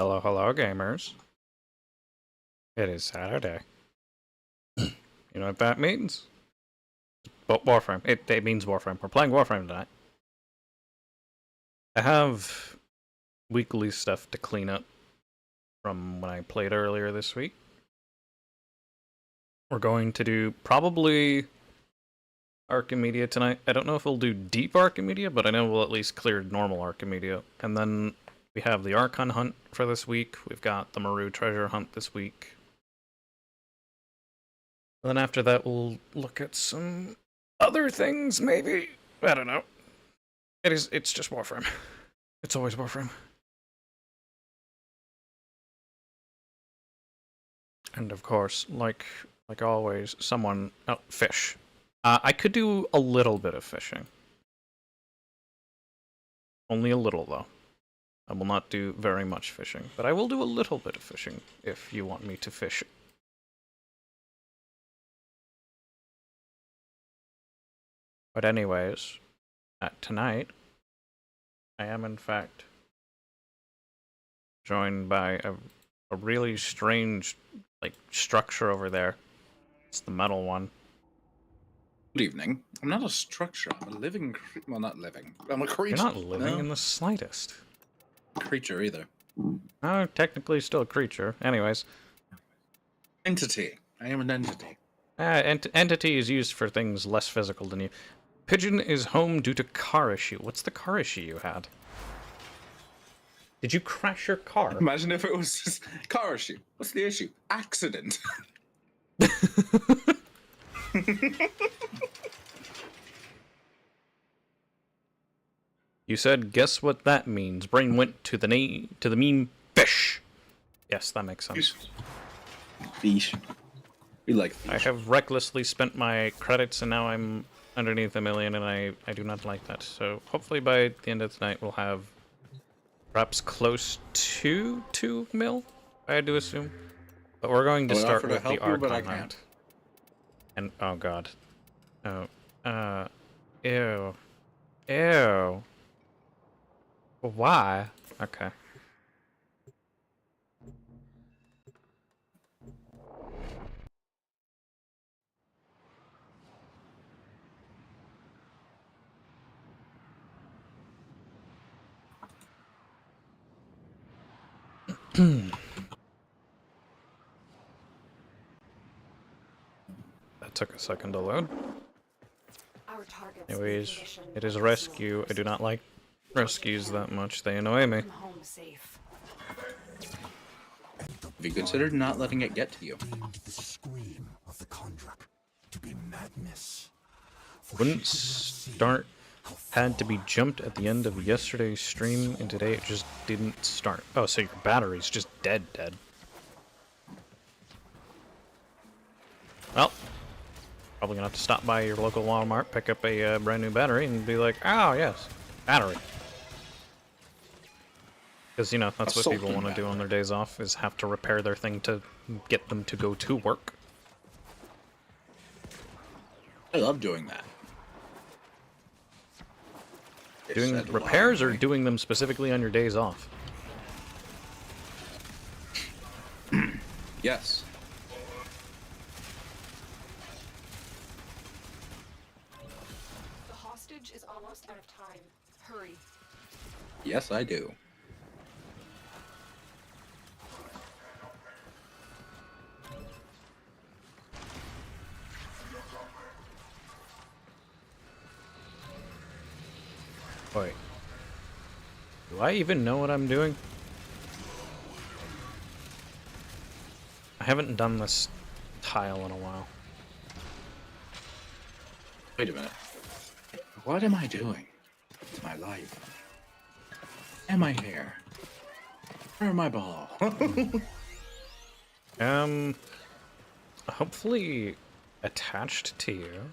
Hello, hello, gamers. It is Saturday. You know what that means? Warframe. It means Warframe. We're playing Warframe tonight. I have weekly stuff to clean up from when I played earlier this week. We're going to do probably Archimedia tonight. I don't know if we'll do deep Archimedia, but I know we'll at least clear normal Archimedia. And then we have the Archon hunt for this week. We've got the Maru treasure hunt this week. And then after that, we'll look at some other things, maybe. I don't know. It's just Warframe. It's always Warframe. And of course, like always, fish. I could do a little bit of fishing. Only a little, though. I will not do very much fishing, but I will do a little bit of fishing if you want me to fish. But anyways, tonight, I am in fact joined by a really strange, structure over there. It's the metal one. Good evening. I'm not a structure. I'm a living... Well, not living. I'm a creature. You're not living in the slightest. Creature, either. Oh, technically still a creature. Anyways. Entity. I am an entity. Entity is used for things less physical than you. Pigeon is home due to car issue. What's the car issue you had? Did you crash your car? Imagine if it was just car issue. What's the issue? Accident. You said, guess what that means? Brain went to the meme fish. Yes, that makes sense. Fish. We like fish. I have recklessly spent my credits and now I'm underneath $1 million and I do not like that. So hopefully by the end of the night we'll have perhaps close to 2 mil, I do assume. But we're going to start with the Archon hunt. And oh god. Oh. Ew. Ew. Why? Okay. That took a second to load. Anyways, it is a rescue. I do not like rescues that much. They annoy me. Have you considered not letting it get to you? Wouldn't start had to be jumped at the end of yesterday's stream, and today it just didn't start. Oh, so your battery's just dead. Well, probably gonna have to stop by your local Walmart, pick up a brand new battery, and be like, oh yes, battery. Because, you know, that's what people want to do on their days off, is have to repair their thing to get them to go to work. I love doing that. Doing repairs or doing them specifically on your days off? Yes. The hostage is almost out of time. Hurry. Yes, I do. Wait. Do I even know what I'm doing? I haven't done this tile in a while. Wait a minute. What am I doing to my life? Am I here? Where am I ball? Hopefully attached to you.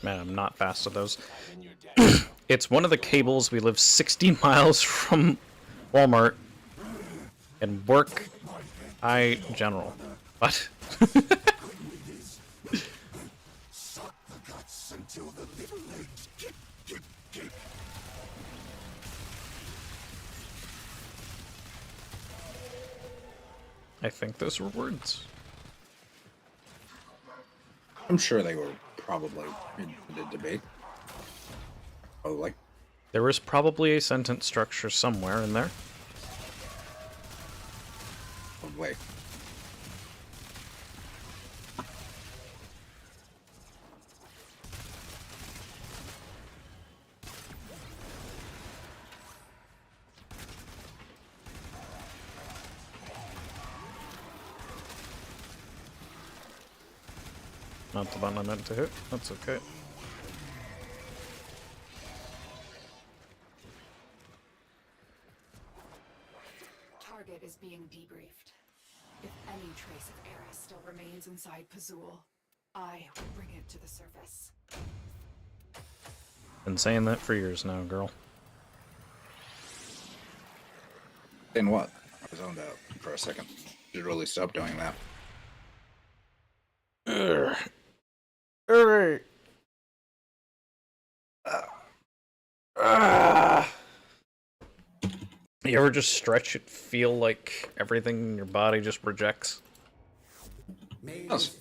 Man, I'm not fast with those. It's one of the cables. We live 60 miles from Walmart and work general. What? I think those were words. I'm sure they were probably in the debate. Oh, like There was probably a sentence structure somewhere in there. probably. Not the button I meant to hit. That's okay. Target is being debriefed. If any trace of Eris still remains inside Pazul, I will bring it to the surface. Been saying that for years now, girl. And what? I zoned out for a second. Should really stop doing that. Alright. You ever just stretch it, feel like everything in your body just rejects? Yes.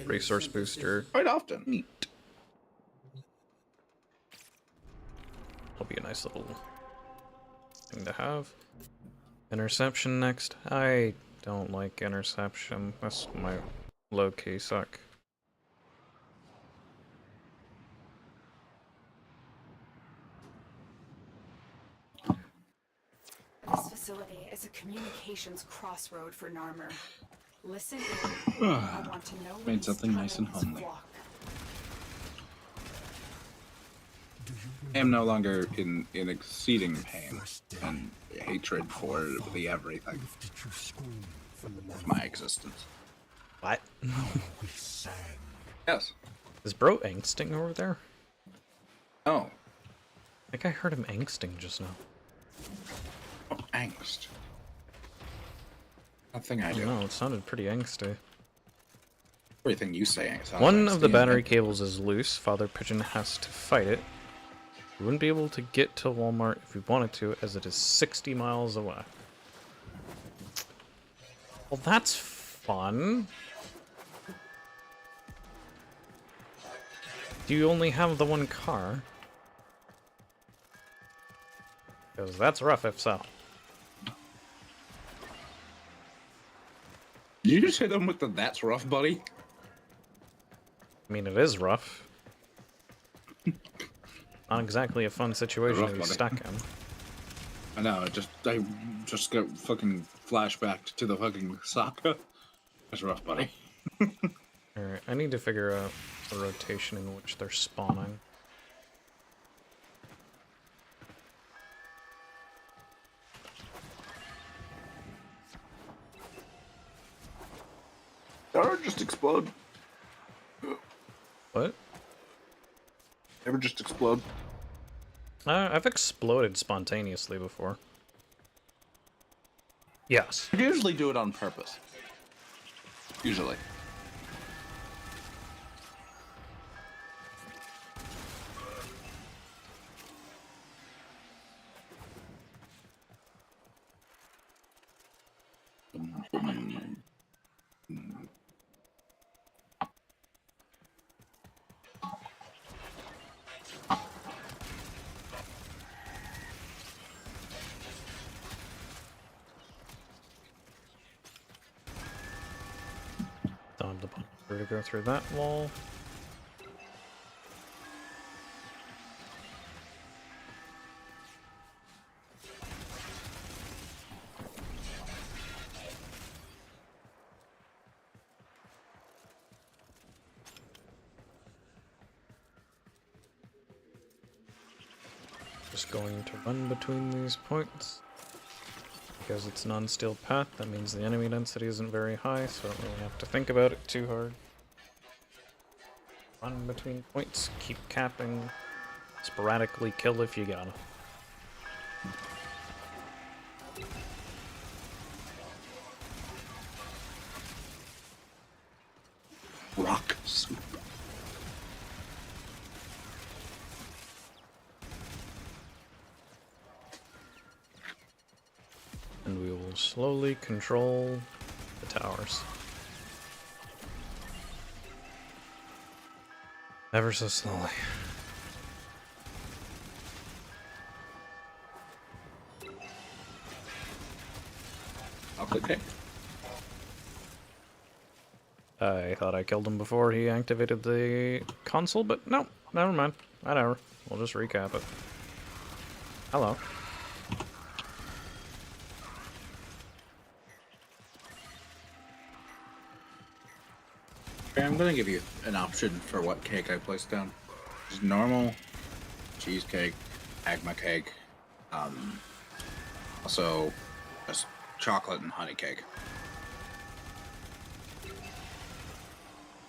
Resource booster. Quite often. Neat. That'll be a nice little thing to have. Interception next. I don't like interception. That's my low-key suck. This facility is a communications crossroad for Narmer. Listen in. I want to know Made something nice and his homely. flock. I am no longer in exceeding pain and hatred for the everything of my existence. What? Yes. Is bro angsting over there? Oh. I think I heard him angsting just now. Oh, angst. Nothing I I do. don't know, it sounded pretty angsty. Everything you say sounds One angsty, of the battery and cables is loose. Father Pigeon has to fight it. We wouldn't be able to get to Walmart if we wanted to, as it is 60 miles away. Well, that's fun. Do you only have the one car? Because that's rough if so. Did you just hit him with the "that's rough, buddy"? I mean, it is rough. Not exactly a fun situation Rough, to be buddy. stuck in. I know. I just got fucking flashback to the fucking Sokka. That's rough, buddy. Alright, I need to figure out the rotation in which they're spawning. Or just explode. What? Ever just explode? I've exploded spontaneously before. Yes. I usually do it on purpose. Usually. Don't have the button to go through that wall. Just going to run between these points. Because it's non-steel path, that means the enemy density isn't very high, so I don't really have to think about it too hard. Run between points, keep capping, sporadically kill if you gotta. Rock soup. And we will slowly control the towers. Ever so slowly. Okay. I thought I killed him before he activated the console, but no, never mind. Whatever. We'll just recap it. Hello. I'm gonna give you an option for what cake I placed down. Just normal cheesecake, magma cake, also just chocolate and honey cake.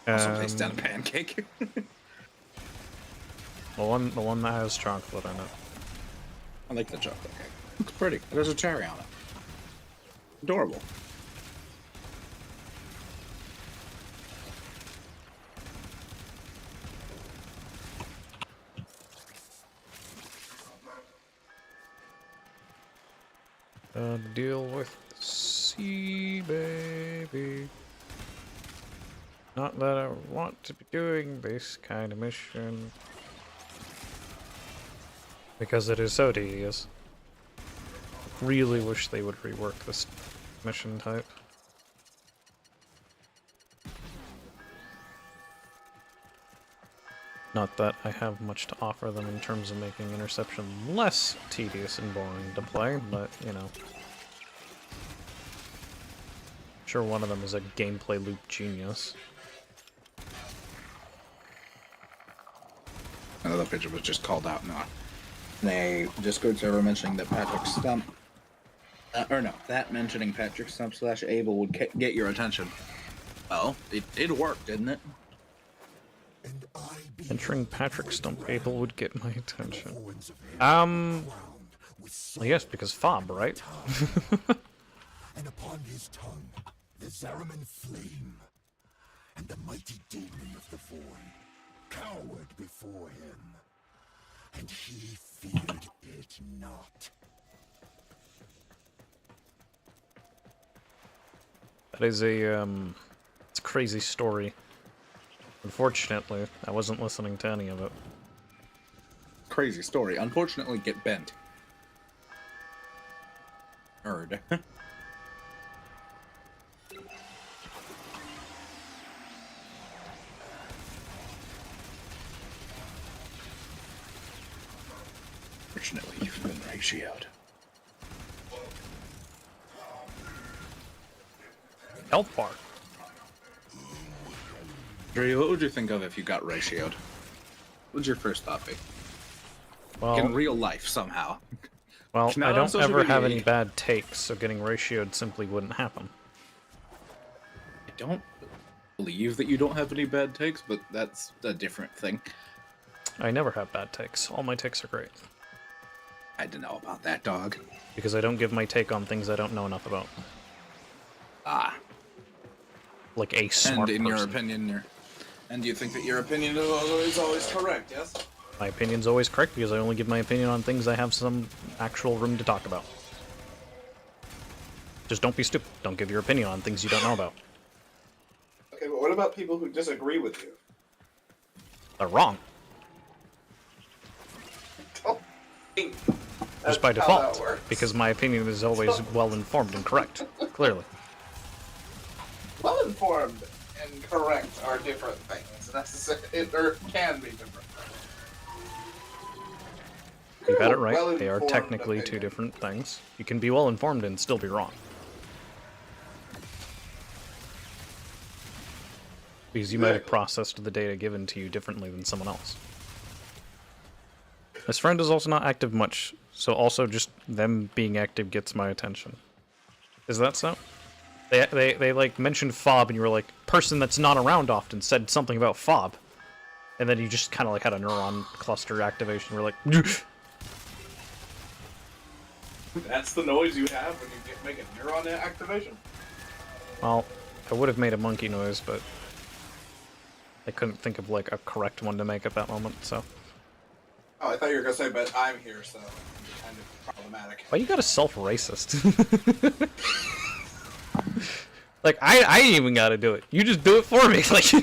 Also placed down a pancake. The one that has chocolate in it. I like the chocolate cake. It's pretty. There's a cherry on it. Adorable. Deal with the sea, baby. Not that I want to be doing this kind of mission. Because it is so tedious. Really wish they would rework this mission type. Not that I have much to offer them in terms of making Interception less tedious and boring to play, but, you know. Sure, one of them is a gameplay loop genius. Another picture was just called out in a Discord server mentioning that Patrick Stump, that mentioning Patrick Stump / Abel would get your attention. Well, it worked, didn't it? Entering Patrick Stump Abel would get my attention. Well, yes, because Fob, right? And upon his tongue, the Zariman flame, and the mighty demon of the void cowered before him, and he feared it not. That is it's a crazy story. Unfortunately, I wasn't listening to any of it. Crazy story. Unfortunately, get bent. Heard. Fortunately, you've been ratioed. Health bar. Drew, what would you think of if you got ratioed? What would your first thought be? Well, In real life, somehow. well, Not I on don't social ever have media. any bad takes, so getting ratioed simply wouldn't happen. I don't believe that you don't have any bad takes, but that's a different thing. I never have bad takes. All my takes are great. I don't know about that, dog. Because I don't give my take on things I don't know enough about. Ah. Like a smart And in person. your opinion, and do you think that your opinion is always correct, yes? My opinion's always correct because I only give my opinion on things I have some actual room to talk about. Just don't be stupid. Don't give your opinion on things you don't know about. Okay, but what about people who disagree with you? They're wrong. Don't think Just by that's how that default. works. Because my opinion is always well-informed and correct. Clearly. Well-informed and correct are different things. Or can be different things. You got it right. They are Well-informed technically two opinion. different things. You can be well-informed and still be wrong. Because you might have processed the data given to you differently than someone else. This friend is also not active much, so also just them being active gets my attention. Is that so? They like mentioned Fob and you were like, person that's not around often said something about Fob. And then you just kind of like had a neuron cluster activation. We're like, That's the noise you have when you make a neuron activation? well, I would have made a monkey noise, but I couldn't think of like a correct one to make at that moment, so. Oh, I thought you were gonna say, but I'm here, so it's kind of problematic. Why you gotta self-racist? Like, I ain't even gotta do it. You just do it for me. Like,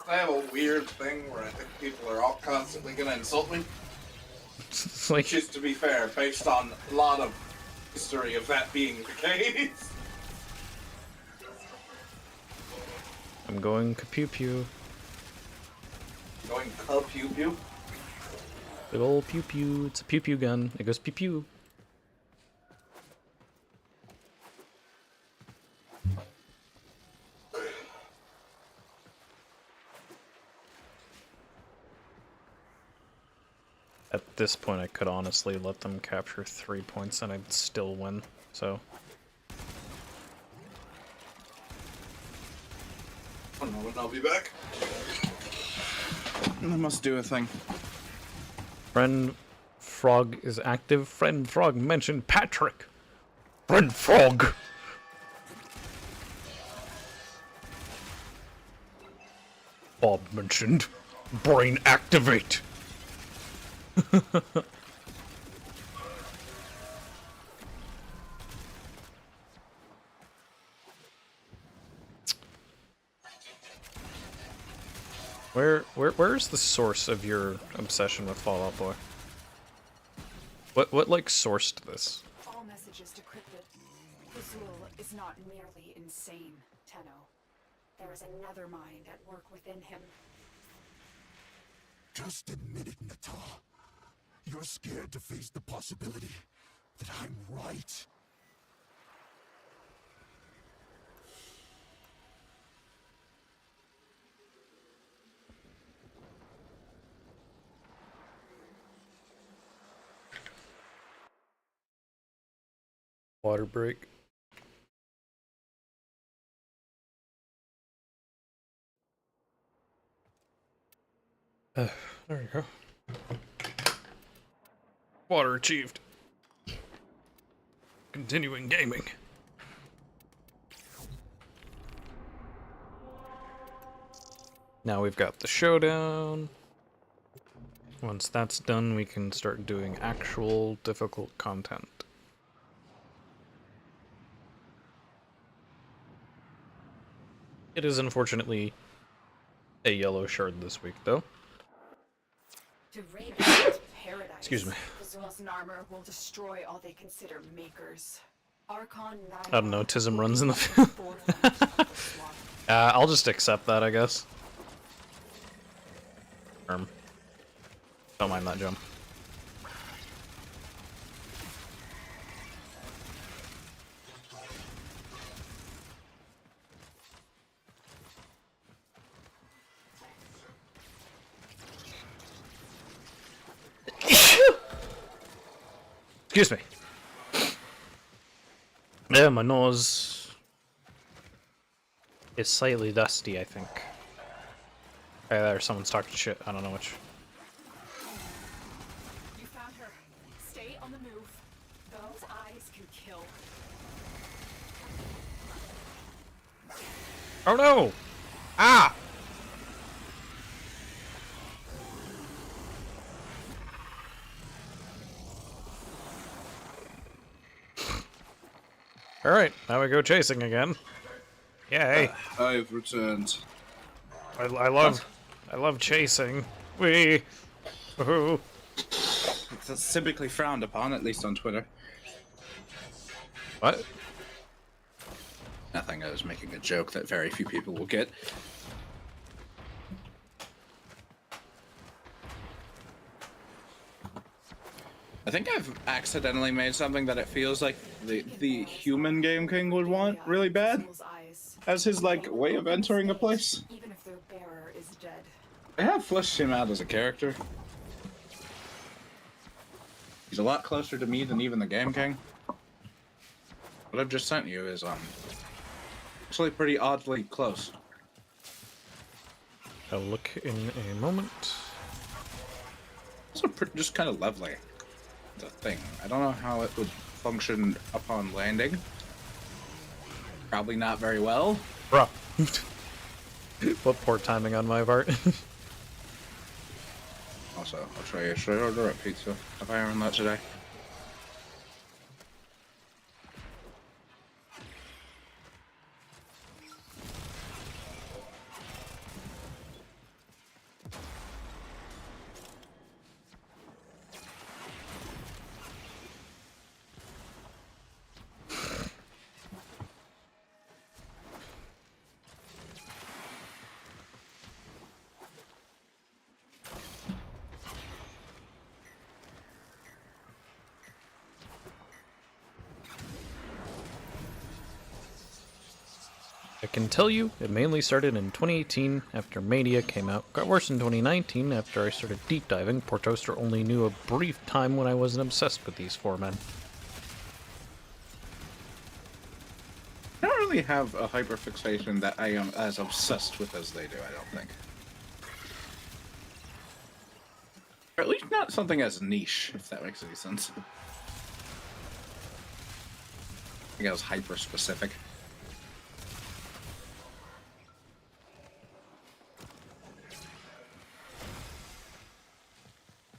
I have a weird thing where I think people are all constantly gonna insult me. it's like, Which is, to be fair, based on a lot of history of that being the case. I'm going pew pew. Going pew pew. Big ol' pew pew. It's a pew pew gun. It goes pew pew. At this point, I could honestly let them capture 3 points and I'd still win, so. Oh no, I'll be back. I must do a thing. Friend Frog is active. Friend Frog mentioned Patrick. Friend Frog! Bob mentioned brain activate. Where's the source of your obsession with Fall Out Boy? What like sourced this? All messages decrypted. Azul is not merely insane, Tenno. There is another mind at work within him. Just admit it, Nata. You're scared to face the possibility that I'm right. Water break. There you go. Water achieved. Continuing gaming. Now we've got the showdown. Once that's done, we can start doing actual difficult content. It is unfortunately a yellow shard this week, though. To raid this paradise, Excuse me. Azul's armor will destroy all they consider makers. Archon 9. I don't know, Tism runs in the I'll just accept that, I guess. Don't mind that jump. Excuse me. Yeah, my nose is slightly dusty, I think. Hey there, someone's talking shit. I don't know which. You found her. Stay on the move. Those eyes can kill. Oh no! Ah! Alright, now we go chasing again. Yay! I've returned. I love chasing. Woohoo! It's typically frowned upon, at least on Twitter. What? Nothing, I was making a joke that very few people will get. I think I've accidentally made something that it feels like the human Game King would want really bad Azul's eyes. as his, like, way of entering a place. Even if their bearer is dead. I have fleshed him out as a character. He's a lot closer to me than even the Game King. What I've just sent you is, actually pretty oddly close. I'll look in a moment. Also just kind of lovely. The thing. I don't know how it would function upon landing. Probably not very well. Bruh. What poor timing on my part. Also, I'll try you straight order at pizza. Have I earned that today? I can tell you, it mainly started in 2018 after Mania came out, got worse in 2019 after I started deep diving. Poor Toaster only knew a brief time when I wasn't obsessed with these four men. I don't really have a hyperfixation that I am as obsessed with as they do, I don't think. Or at least not something as niche, if that makes any sense. I think I was hyper-specific.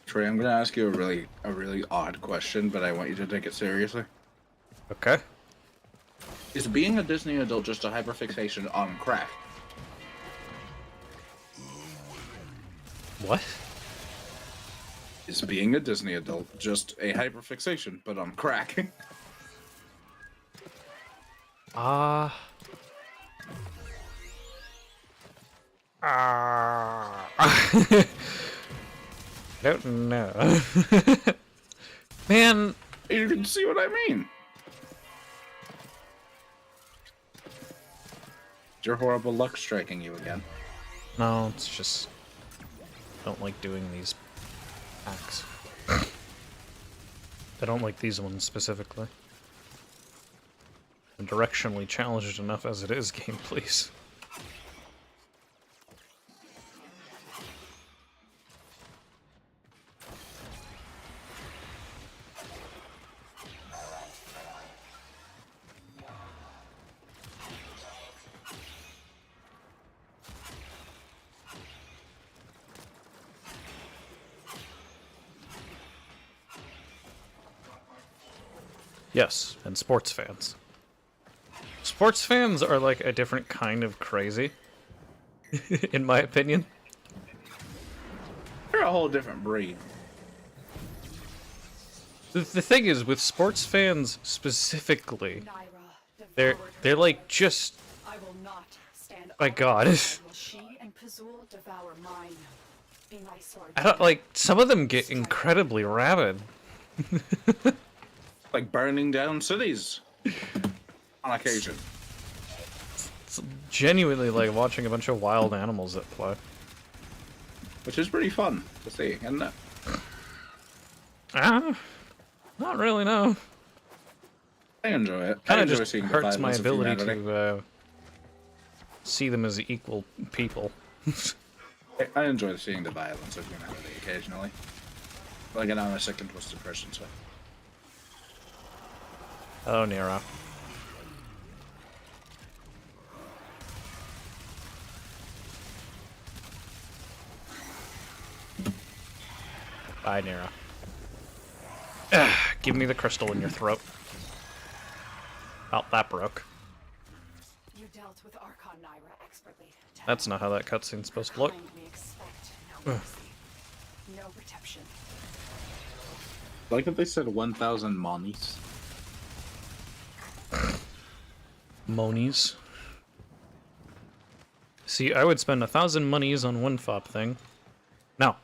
Trey, I'm gonna ask you a really odd question, but I want you to take it seriously. Okay. Is being a Disney adult just a hyperfixation on crack? What? Is being a Disney adult just a hyperfixation, but on crack? Don't know. Man, You can see what I mean. Is your horrible luck striking you again? no, it's just... I don't like doing these acts. I don't like these ones specifically. I'm directionally challenged enough as it is, game, please. Yes, and sports fans. Sports fans are like a different kind of crazy, in my opinion. They're a whole different breed. The thing is, with sports fans specifically, Naira, they're like just, I will not stand my god. Will she and Pazul devour mine? Be my sword. I don't like, some of them get incredibly rabid. Like burning down cities. On occasion. It's genuinely like watching a bunch of wild animals at play. Which is pretty fun to see, isn't it? Not really, no. I enjoy it. I Kind of enjoy just seeing the hurts my violence of ability humanity. to see them as equal people. I enjoy seeing the violence of humanity occasionally. Like I'm a sick and twisted person, so. Oh, Nero. Bye, Nero. Give me the crystal in your throat. Oh, that broke. You dealt with Archon Naira expertly. That's not how that cutscene's supposed to look. Kindly expect no mercy, no protection. I like that they said 1,000 monies. Monies. See, I would spend 1,000 monies on one fob thing. No.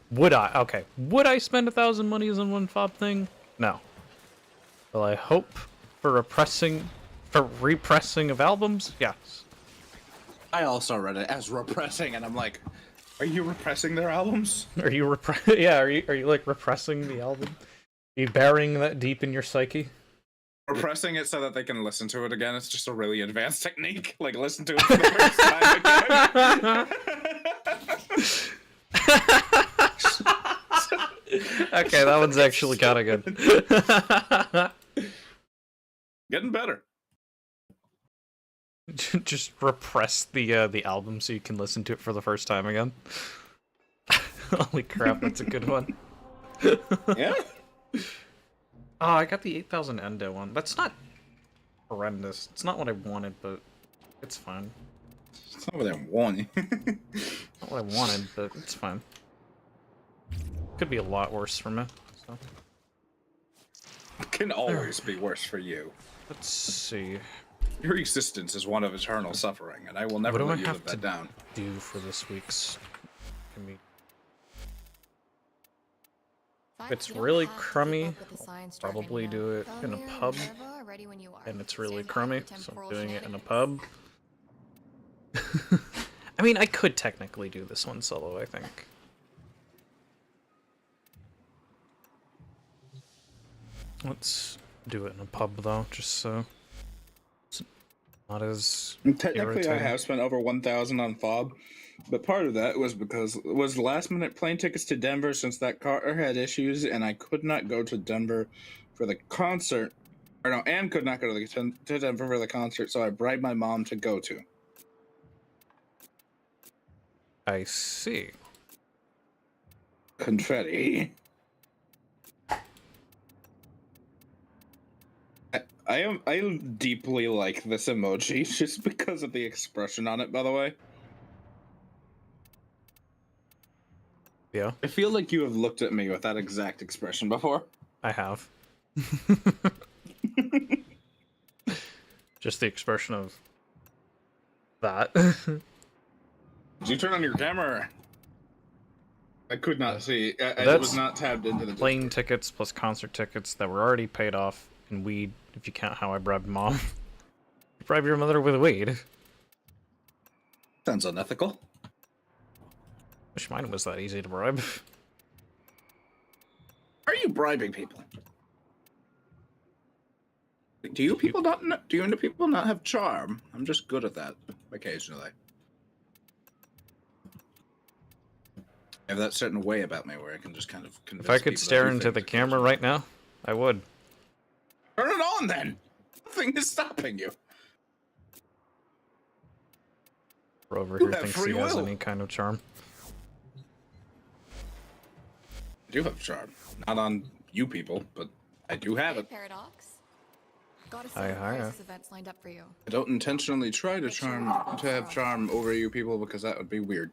Would I? Okay. Would I spend 1,000 monies on one fob thing? No. Will I hope for repressing of albums? Yes. I also read it as repressing, and I'm like, are you repressing their albums? Are you yeah, are you like repressing the album? Are you burying that deep in your psyche? Repressing it so that they can listen to it again. It's just a really advanced technique. Like, listen to it for the first time again. Okay, that one's actually kind of good. Getting better. Just repress the album so you can listen to it for the first time again. Holy crap, that's a good one. Yeah. Oh, I got the 8,000 endo one. That's not horrendous. It's not what I wanted, but it's fine. It's not what I want. Not what I wanted, but it's fine. Could be a lot worse for me. So It can always be worse for you. let's see. Your existence is one of eternal suffering, and I will never What do let I you have live that to down. do for this week's? Can be. If it's really crummy, I'll probably do it in a pub, and it's really crummy, so I'm doing it in a pub. I mean, I could technically do this one solo, I think. Let's do it in a pub, though, just so it's not as Technically, I irritating. have spent over 1,000 on fob, but part of that was because it was last-minute plane tickets to Denver since that car had issues, and I could not go to Denver for the concert. Or no, and could not go to Denver for the concert, so I bribed my mom to go to. I see. Confetti. I deeply like this emoji just because of the expression on it, by the way. Yeah, I feel like you have looked at me with that exact expression before. I have. Just the expression of that. Did you turn on your camera? I could not see. It That's was not tabbed into the plane tickets plus concert tickets that were already paid off, and weed, if you count how I bribed mom. You bribe your mother with weed. Sounds unethical. Wish mine was that easy to bribe. Are you bribing people? Do you people not? Do you people not have charm? I'm just good at that occasionally. I have that certain way about me where I can just kind of convince If I could people stare to do into the things camera occasionally. right now, I would. Turn it on then. Nothing is stopping you. Rover You here have thinks free he has will. any kind of charm. I do have charm. Not on you people, but I do have it. Paradox. Got a Hi, set of hi. crisis events lined up for you. I don't intentionally try to have charm over you people because that would be weird.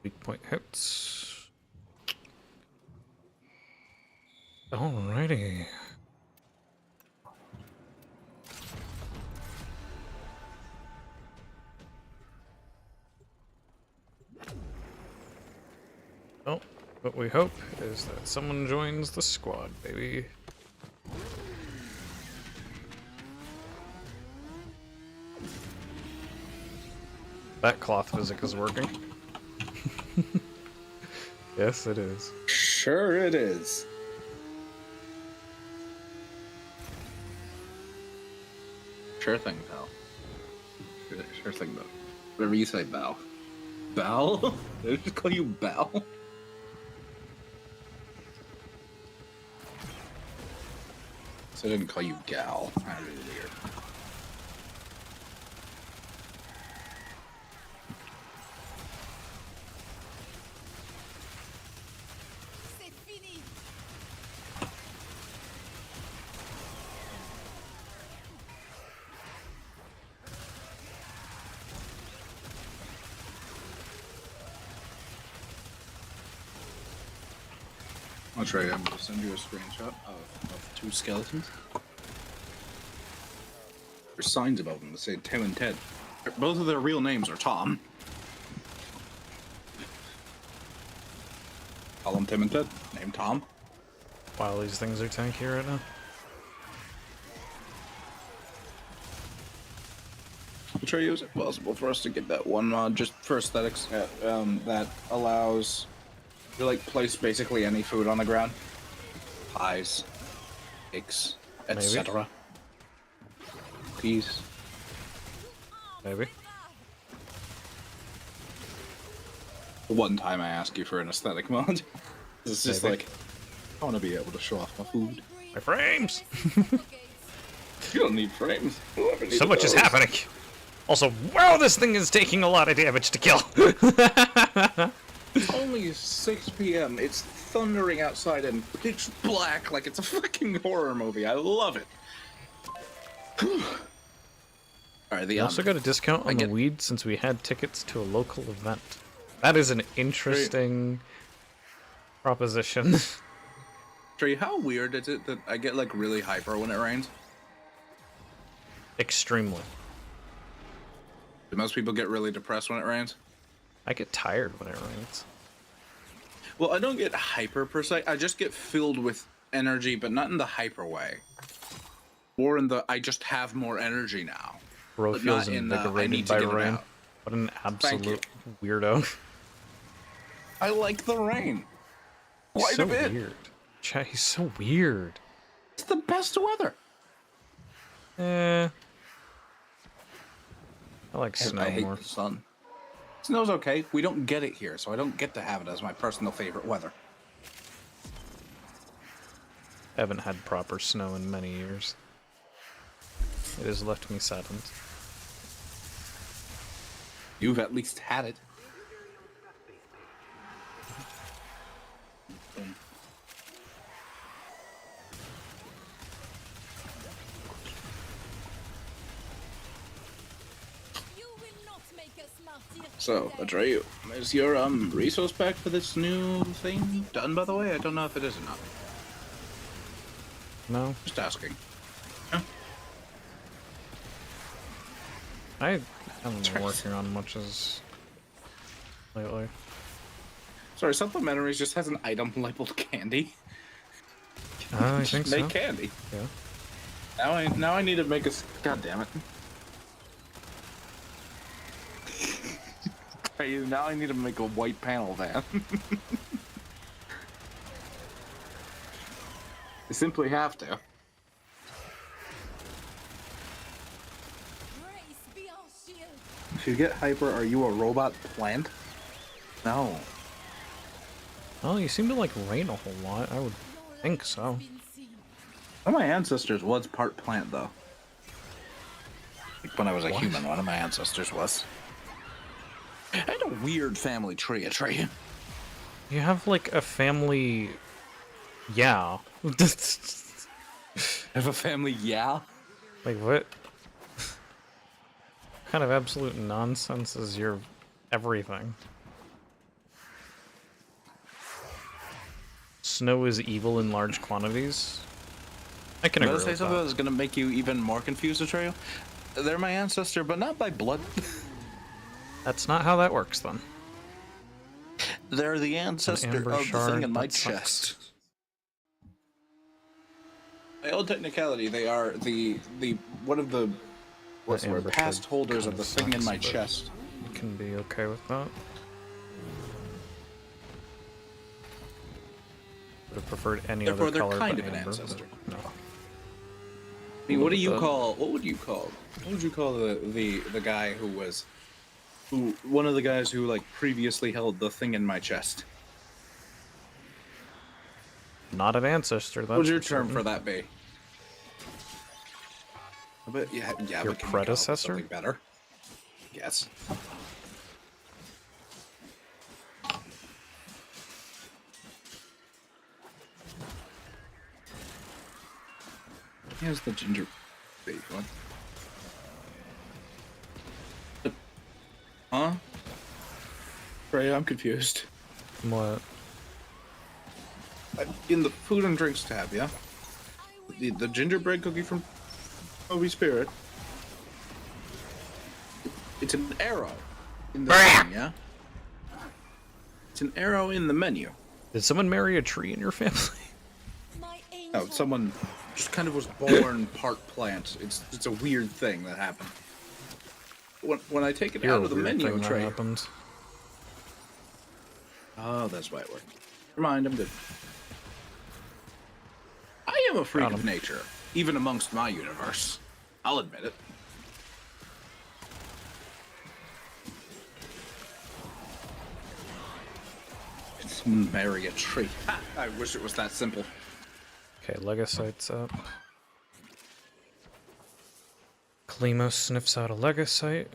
Weak point hits. Alrighty. Oh, what we hope is that someone joins the squad, baby. That cloth physic is working. Yes, it is. Sure it is. Sure thing, pal. Sure thing, though. Whatever you say, Bal. Bal? Did I just call you Bal? So I didn't call you Gal. That was weird. I'll try. I'm going to send you a screenshot of two skeletons. There's signs above them that say Tim and Ted. Both of their real names are Tom. Call them Tim and Ted. Name Tom. Wow, these things are tanky right now. I'll try to use it possible for us to get that one mod just for aesthetics that allows you like place basically any food on the ground. Pies, cakes, etc. Peas. Maybe. The one time I ask you for an aesthetic mod. It's just Maybe. like, I want to be able to show off my food. My frames! You don't need frames. Whoever needs So much is those. happening. Also, wow, this thing is taking a lot of damage to kill. It's only 6 p.m. It's thundering outside and pitch black like it's a fucking horror movie. I love it. Alright, We also got a discount on the weed since we had tickets to a local event. That is an interesting proposition. Trey, how weird is it that I get like really hyper when it rains? Extremely. Do most people get really depressed when it rains? I get tired when it rains. Well, I don't get hyper per se. I just get filled with energy, but not in the hyper way. Or in the I just have more energy now. Bro But feels not in the, I invigorated need to by get it rain. out. What an Thank you. absolute weirdo. I like the rain. He's Quite so a bit. weird. Chat, he's so weird. It's the best weather. I like snow I hate more. the sun. Snow's okay. We don't get it here, so I don't get to have it as my personal favorite weather. Haven't had proper snow in many years. It has left me saddened. You've at least had it. So, Atreyu, is your resource pack for this new thing done, by the way? I don't know if it is or not. No? Just asking. I haven't been working on much as lately. Sorry, Supplementaries just has an item labeled candy. I think so. Make candy. Yeah. Now I need to make a. God damn it. Now I need to make a white panel van. I simply have to. If you get hyper, are you a robot plant? No. Well, you seem to like rain a whole lot. I would think so. One of my ancestors was part plant, though. Like when I was a human, one of my ancestors was. I had a weird family tree, Atreyu. You have like a family. Yeah. Have a family, yeah? Like what? Kind of absolute nonsense is your everything. Snow is evil in large quantities. I can agree Say with something that. that's gonna make you even more confused, Atreyu? They're my ancestor, but not by blood. That's not how that works, then. They're the ancestor amber of the shard, thing in my that sucks. chest. By all technicality, they are the one of the what's the word? amber Past shard holders of kinda the thing in sucks, my but chest. You can be okay with that. Would have preferred any Therefore, other they're color kind but of an amber, but ancestor. No. I mean, what would you call the guy who was one of the guys who like previously held the thing in my chest? Not an ancestor. That's What would your for term certain. for that be? But yeah, Your but can you come up with predecessor? something better? Yes. Here's the ginger baby one. Huh? Ray, I'm confused. What? In the food and drinks tab, yeah? The gingerbread cookie from Holy Spirit. It's an arrow in the menu, yeah? It's an arrow in the menu. Did someone marry a tree in your family? No, someone just kind of was born part plant. It's a weird thing that happened. When I take it You're out a of the weird menu thing that tray. happened. Oh, that's why it worked. Never mind, I'm good. I am a freak of nature, even amongst my universe. I'll admit it. Marry a tree. Ha! I wish it was that simple. Okay, Legocyte's up. Kalimo sniffs out a Legocyte,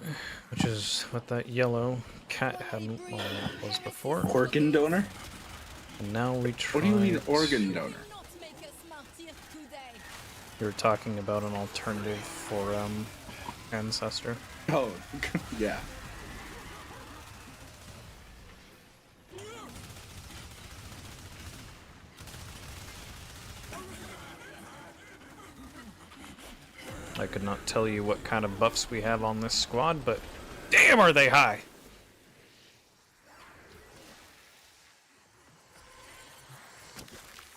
which is what that yellow cat had was before. Organ donor? And now we try. What do you mean organ donor? You were talking about an alternative for Ancestor. Oh, yeah. I could not tell you what kind of buffs we have on this squad, but damn are they high!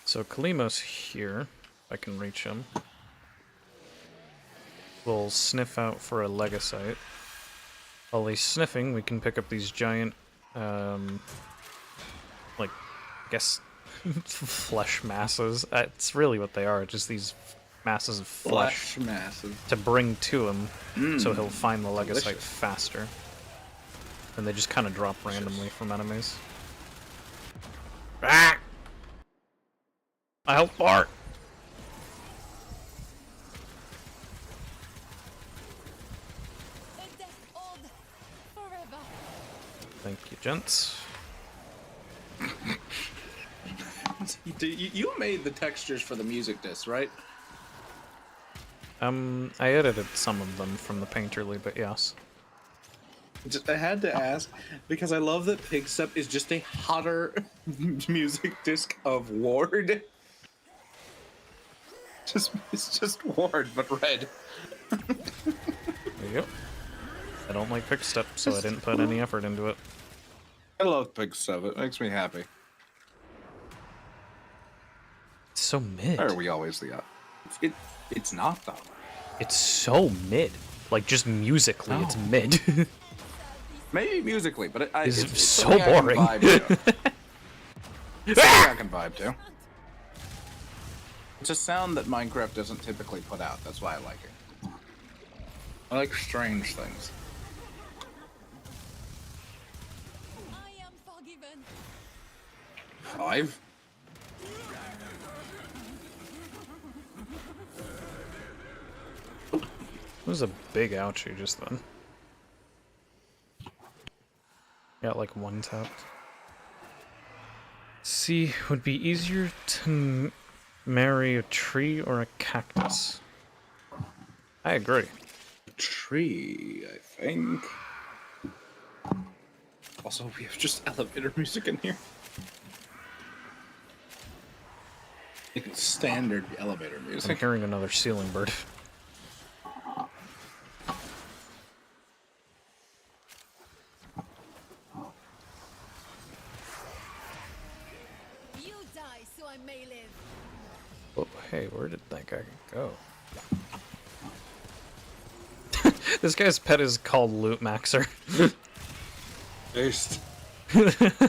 So Kalimo's here, if I can reach him. We'll sniff out for a Legocyte. While he's sniffing, we can pick up these giant, like, I guess, flesh masses. It's really what they are, just these masses of flesh masses to bring to him, so he'll find the Legocyte delicious. faster. And they just kind of drop randomly from enemies. Ah! My health bar! Thank you, gents. You made the textures for the music disc, right? I edited some of them from the Painterly, but yes. I had to ask because I love that Pigstep is just a hotter music disc of Ward. It's just Ward, but red. There you go. I don't like Quickstep, so I didn't put any effort into it. I love Pigstep. It makes me happy. It's so mid. Or are we always the It's not though. It's so mid. Like, just musically, it's No. mid. Maybe musically, but It's so something I can boring. vibe to. It's something I can vibe to. It's a sound that Minecraft doesn't typically put out. That's why I like it. I like strange things. I am forgiven. 5? It was a big ouchie just then. Got like one tapped. See, would be easier to marry a tree or a cactus. I agree. Tree, I think. Also, we have just elevator music in here. Like standard elevator I'm music. hearing another ceiling bird. You die so I may live. Oh, hey, where did that guy go? This guy's pet is called Loot Maxer. Based. Arms, Mitra.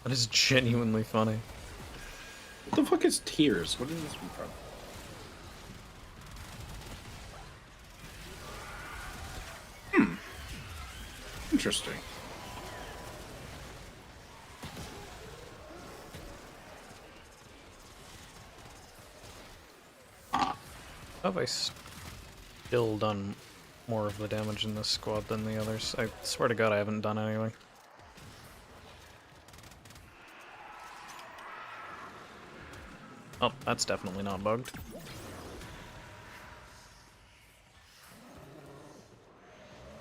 That is genuinely funny. What the fuck is tears? What is this from? Interesting. Have I still done more of the damage in this squad than the others? I swear to God I haven't done anything. Oh, that's definitely not bugged.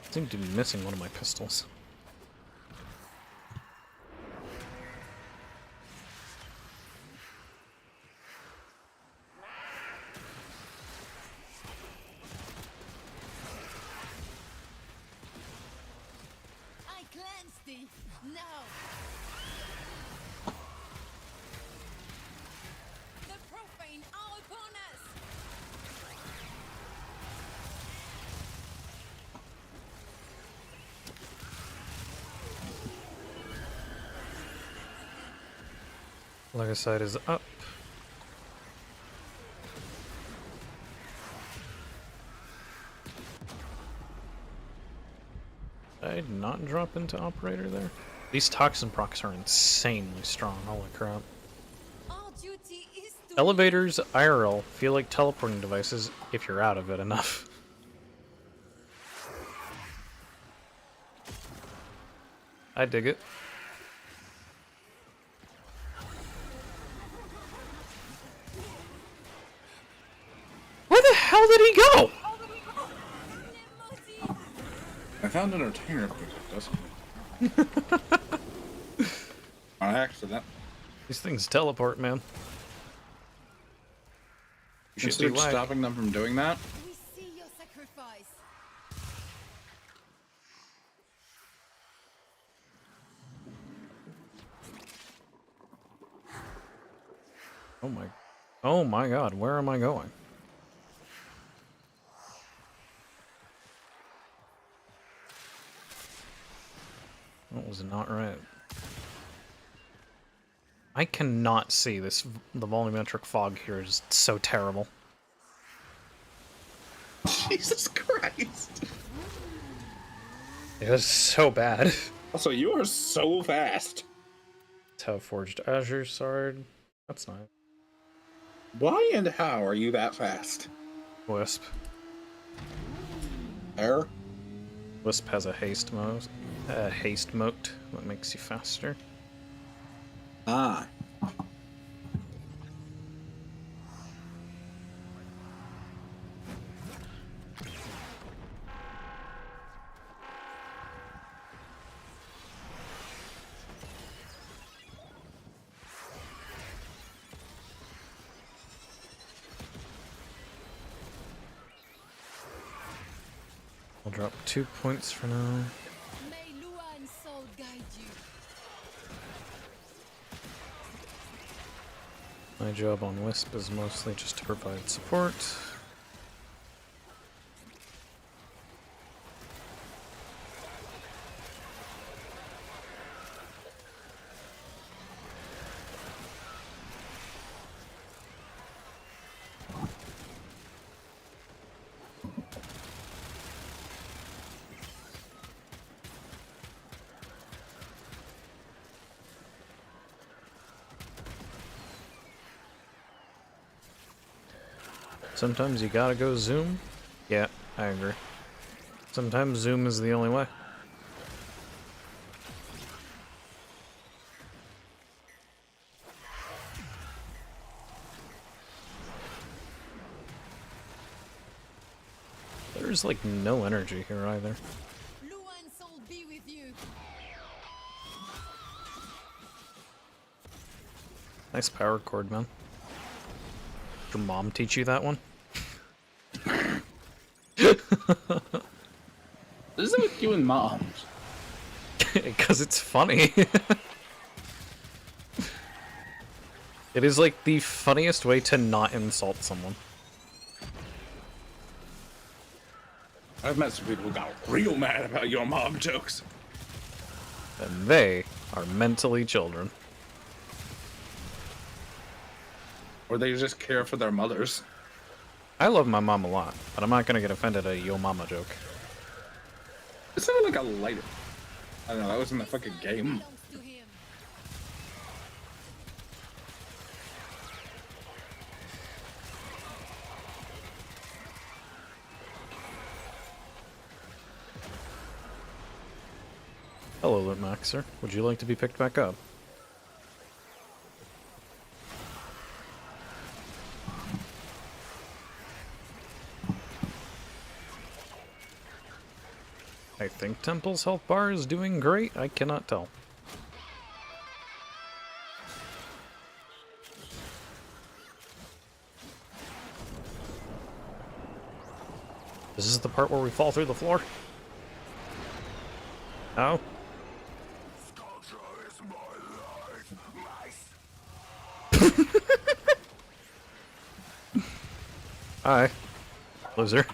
I seem to be missing one of my pistols. I cleanse thee. Now. The profane are upon us. Legocyte is up. I did not not drop into operator there? These toxin procs are insanely strong, holy crap. Our duty is to Elevators, IRL, feel like teleporting devices if you're out of it enough. I dig it. Where the hell did he go? I found an entertainer because it does. On accident. These things teleport, man. You should Instead be of like, stopping them from doing that, we see your sacrifice. oh my god, where am I going? That was not right. I cannot see this. The volumetric fog here is so terrible. Jesus Christ. It is so bad. Also, you are so fast. Tau Forged Azure Sword. That's nice. Why and how are you that fast? Wisp. Air? Wisp has a haste mode. Haste moat that makes you faster. Ah. I'll drop 2 points for now. May Lua and Soul guide you. My job on Wisp is mostly just to provide support. Sometimes you gotta go zoom. Yeah, I agree. Sometimes zoom is the only way. There's like no energy here either. Lua and Soul be with you. Nice power cord, man. Did your mom teach you that one? What is it with you and moms? Because it's funny. It is like the funniest way to not insult someone. I've met some people who got real mad about your mom jokes. And they are mentally children. Or they just care for their mothers. I love my mom a lot, but I'm not gonna get offended at a yo mama joke. It sounded like a lighter. I don't know, that was in the fucking game. Belongs to him. Hello, Lit Maxer. Would you like to be picked back up? I think Temple's health bar is doing great. I cannot tell. This is the part where we fall through the floor. Oh. Culture is my life. Hi. Loser.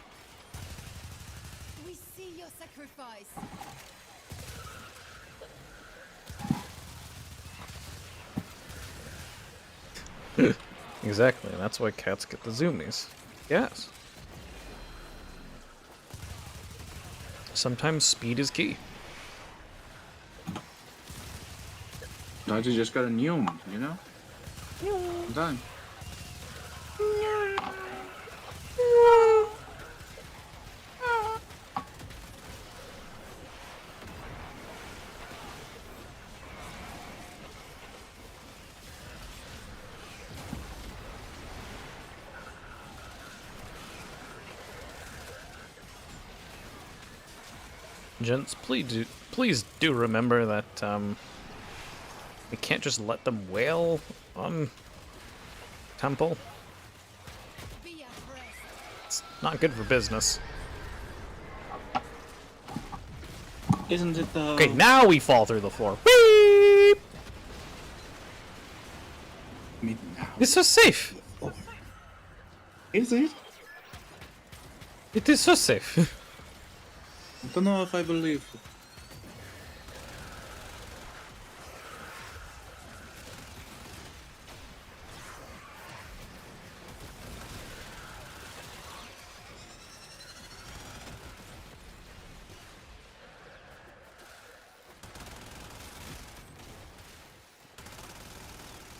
We see your sacrifice. Exactly, and that's why cats get the zoomies. Yes. Sometimes speed is key. Sometimes you just gotta neum, you know? Sometimes. Gents, please do remember that we can't just let them wail on Temple. Be abreast. It's not good for business. Isn't it though? Okay, now we fall through the floor. Beep! I mean, now It's so safe. is it? It is so safe. I don't know if I believe.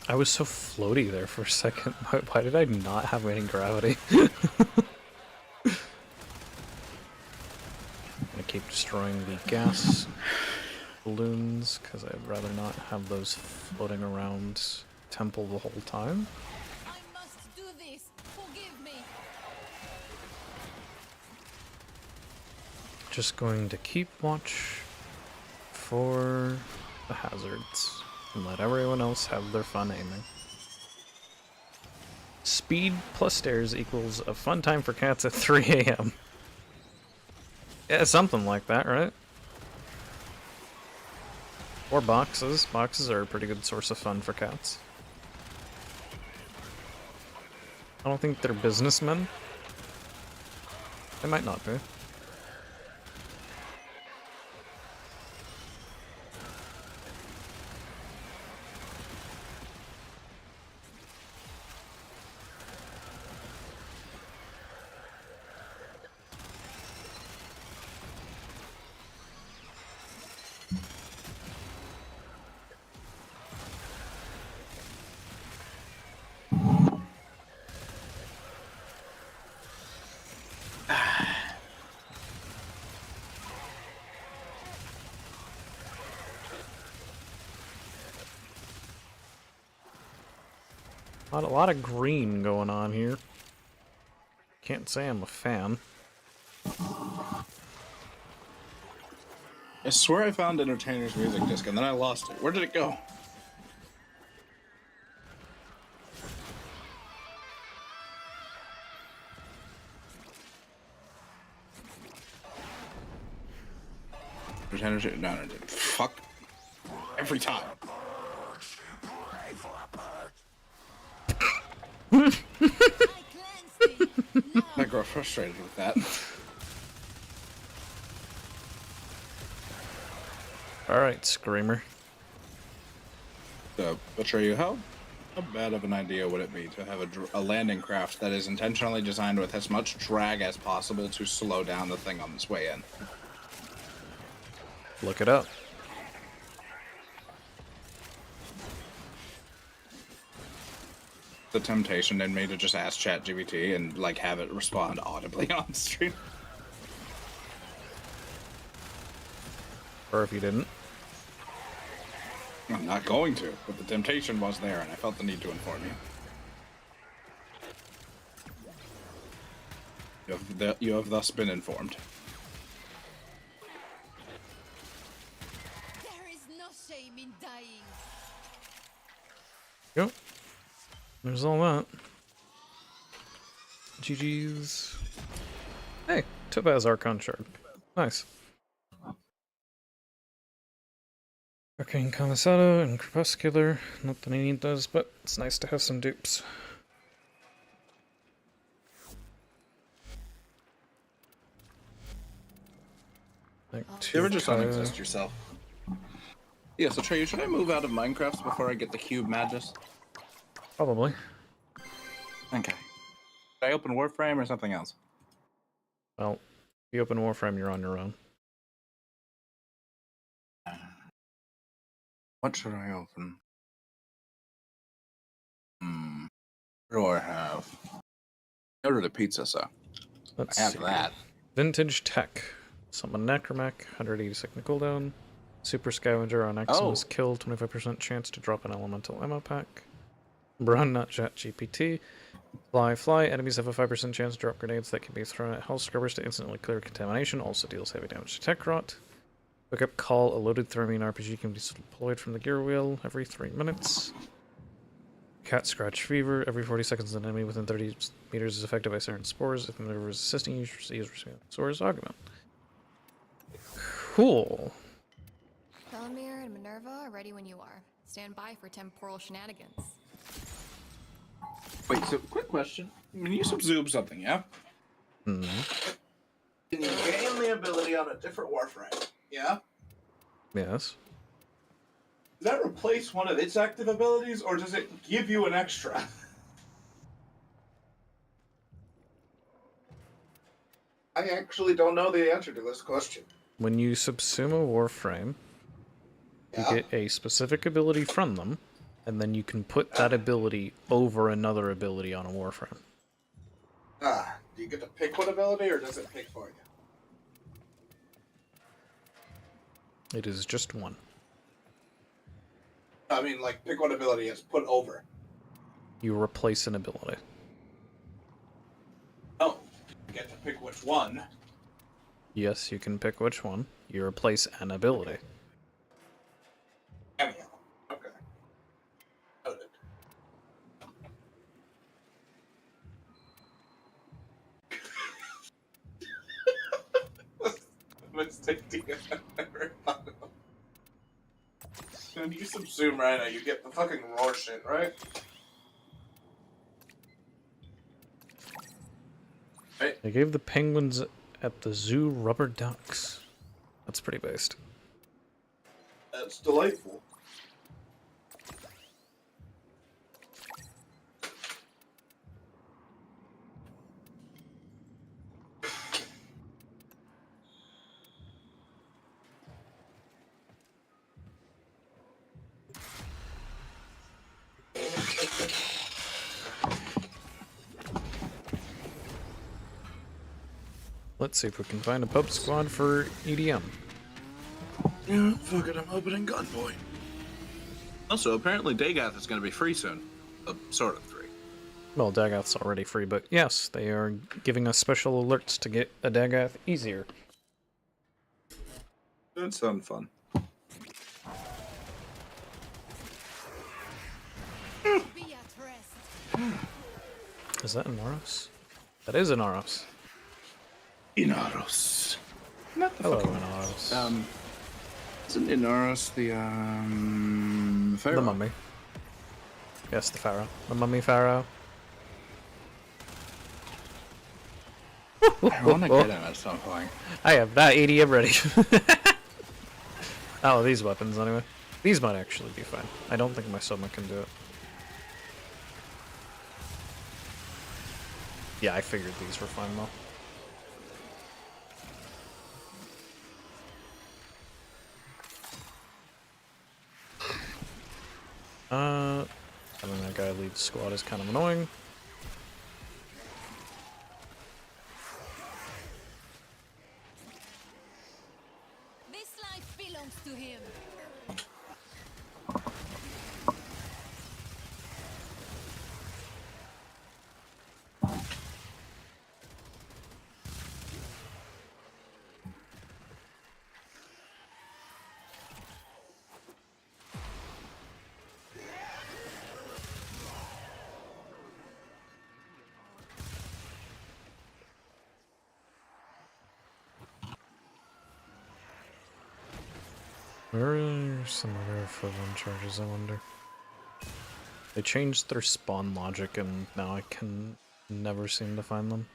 I was so floaty there for a second. Why did I not have any gravity? I'm gonna keep destroying the gas balloons because I'd rather not have those floating around Temple the whole time. I must do this. Forgive me. Just going to keep watch for the hazards and let everyone else have their fun aiming. Speed plus stairs equals a fun time for cats at 3 a.m. Yeah, something like that, right? Or boxes. Boxes are a pretty good source of fun for cats. I don't think they're businessmen. They might not be. A lot of green going on here. Can't say I'm a fan. I swear I found Entertainer's music disc and then I lost it. Where did it go? Entertainer's no, no, fuck. Every time. I cleansed it. Now I grow frustrated with that. Alright, Screamer. So, Atreyu, how bad of an idea would it be to have a landing craft that is intentionally designed with as much drag as possible to slow down the thing on its way in? Look it up. The temptation in me to just ask ChatGPT and like have it respond audibly on stream. Or if you didn't. I'm not going to, but the temptation was there, and I felt the need to inform you. You have thus been informed. there is no shame in dying. Yep. There's all that. GG's. Hey, Topaz Archon Shard. Nice. Arcane Camisado and Crepuscular. Not that I need those, but it's nice to have some dupes. Like You ever two just Kaya. unexist yourself? Yeah, so Trey, should I move out of Minecraft before I get the cube madness? Probably. Okay. Should I open Warframe or something else? Well, if you open Warframe, you're on your own. What should I open? What do I have? Go to the pizza, so Let's I have see. that. Vintage Tech. Summon Necromech, 180 second cooldown. Super Scavenger on Eximus kill, 25% chance to drop an elemental ammo pack. Brown Nut Jet GPT. Fly. Enemies have a 5% chance to drop grenades that can be thrown at Hell Scrubbers to instantly clear contamination. Also deals heavy damage to Tech Rot. Pick up Call. A loaded Thermine RPG can be deployed from the gear wheel every 3 minutes. Cat Scratch Fever. Every 40 seconds, an enemy within 30 meters is affected by certain spores. If the is assisting you, spores augment. Cool. Felomir and Minerva are ready when you are. Stand by for temporal shenanigans. Wait, so quick question. When you subsume something, yeah? Hmm. Can you gain the ability on a different Warframe? Yeah? Yes. Does that replace one of its active abilities, or does it give you an extra? I actually don't know the answer to this question. When you subsume a Warframe, you Yeah? get a specific ability from them, and then you can put that ability over another ability on a Warframe. Do you get to pick one ability, or does it pick for you? It is just one. I mean, like, pick one ability it's put over. You replace an ability. Oh, you get to pick which one. Yes, you can pick which one. You replace an ability. Anyhow. Okay. Noted. Mistake to get when you subsume Rhino, you get the fucking roar shit, right? They gave the penguins at the zoo rubber ducks. That's pretty based. That's delightful. Let's see if we can find a pub squad for EDM. Yeah, fuck it, I'm opening Gunpoint. Also, apparently Dagath is going to be free soon. Sort of free. Well, Dagath's already free, but yes, they are giving us special alerts to get a Dagath easier. That sounds fun. Be at rest. Is that an Oros? That is an Oros. Inaros. Not the Hello, fucking an Oros. Isn't Inaros the, Pharaoh? The mummy. Yes, the Pharaoh. The mummy Pharaoh. I want to get him at some point. I have that EDM ready. Oh, these weapons anyway. These might actually be fine. I don't think my Soma can do it. Yeah, I figured these were fine though. Having that guy lead the squad is kind of annoying. This life belongs to him. Where are some other equivalent charges, I wonder? They changed their spawn logic and now I can never seem to find them.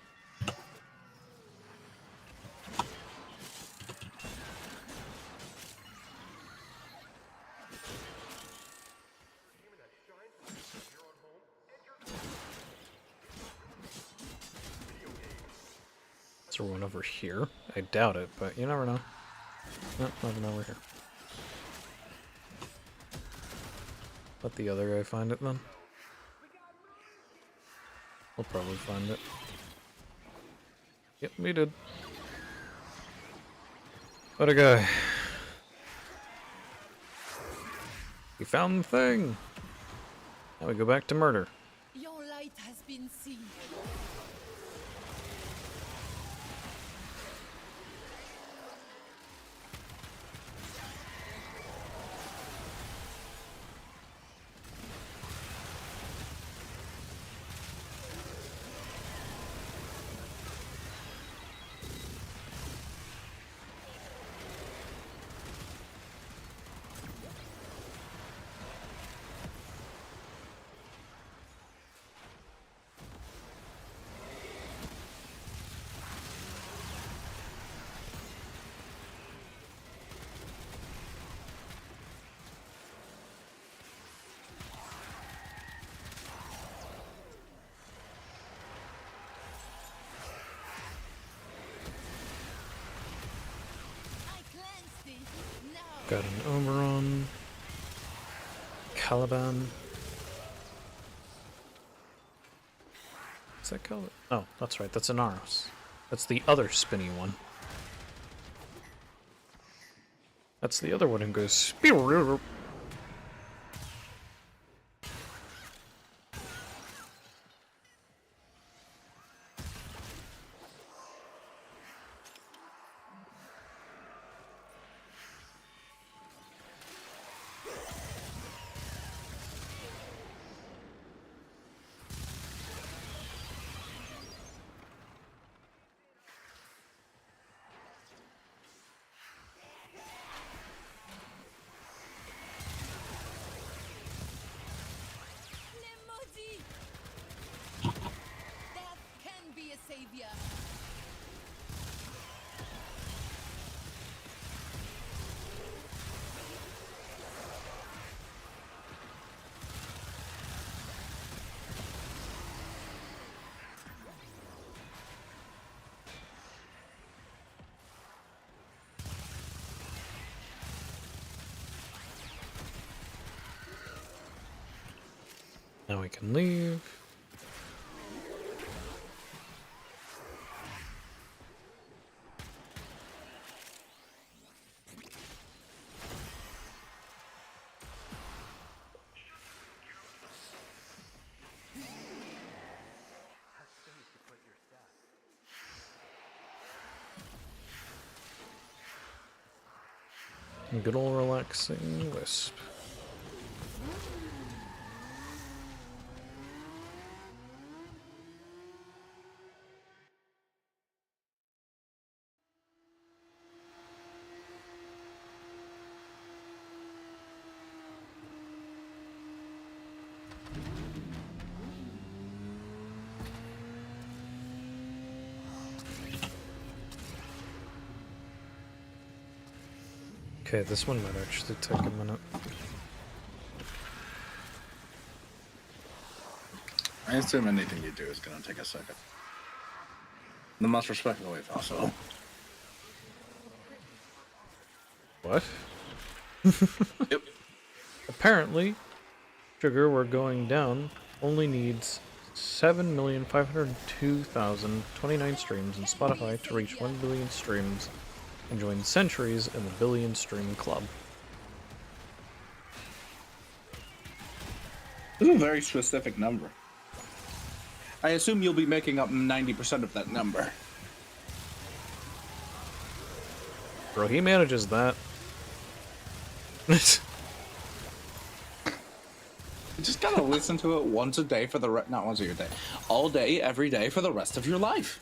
Is there one over here? I doubt it, but you never know. Nope, nothing over here. Let the other guy find it then. We'll probably find it. Yep, we did. What a guy. We found the thing! Now we go back to murder. Your light has been seen. I cleansed thee. Now Got an Oberon. Caliban. Is that Caliban? Oh, that's right, that's Inaros. That's the other spinny one. That's the other one who goes spear. les maudits. Death can be a savior. Now we can leave. Good old relaxing wisp. Okay, this one might actually take a minute. I assume anything you do is going to take a second. The most respectful way possible. What? Yep. Apparently, Sugar, we're going down, only needs 7,502,029 streams in Spotify to reach 1 billion streams and join Centuries in the Billion Stream Club. This is a very specific number. I assume you'll be making up 90% of that number. Bro, he manages that. You just gotta listen to it once a day for the not once a day, all day, every day for the rest of your life.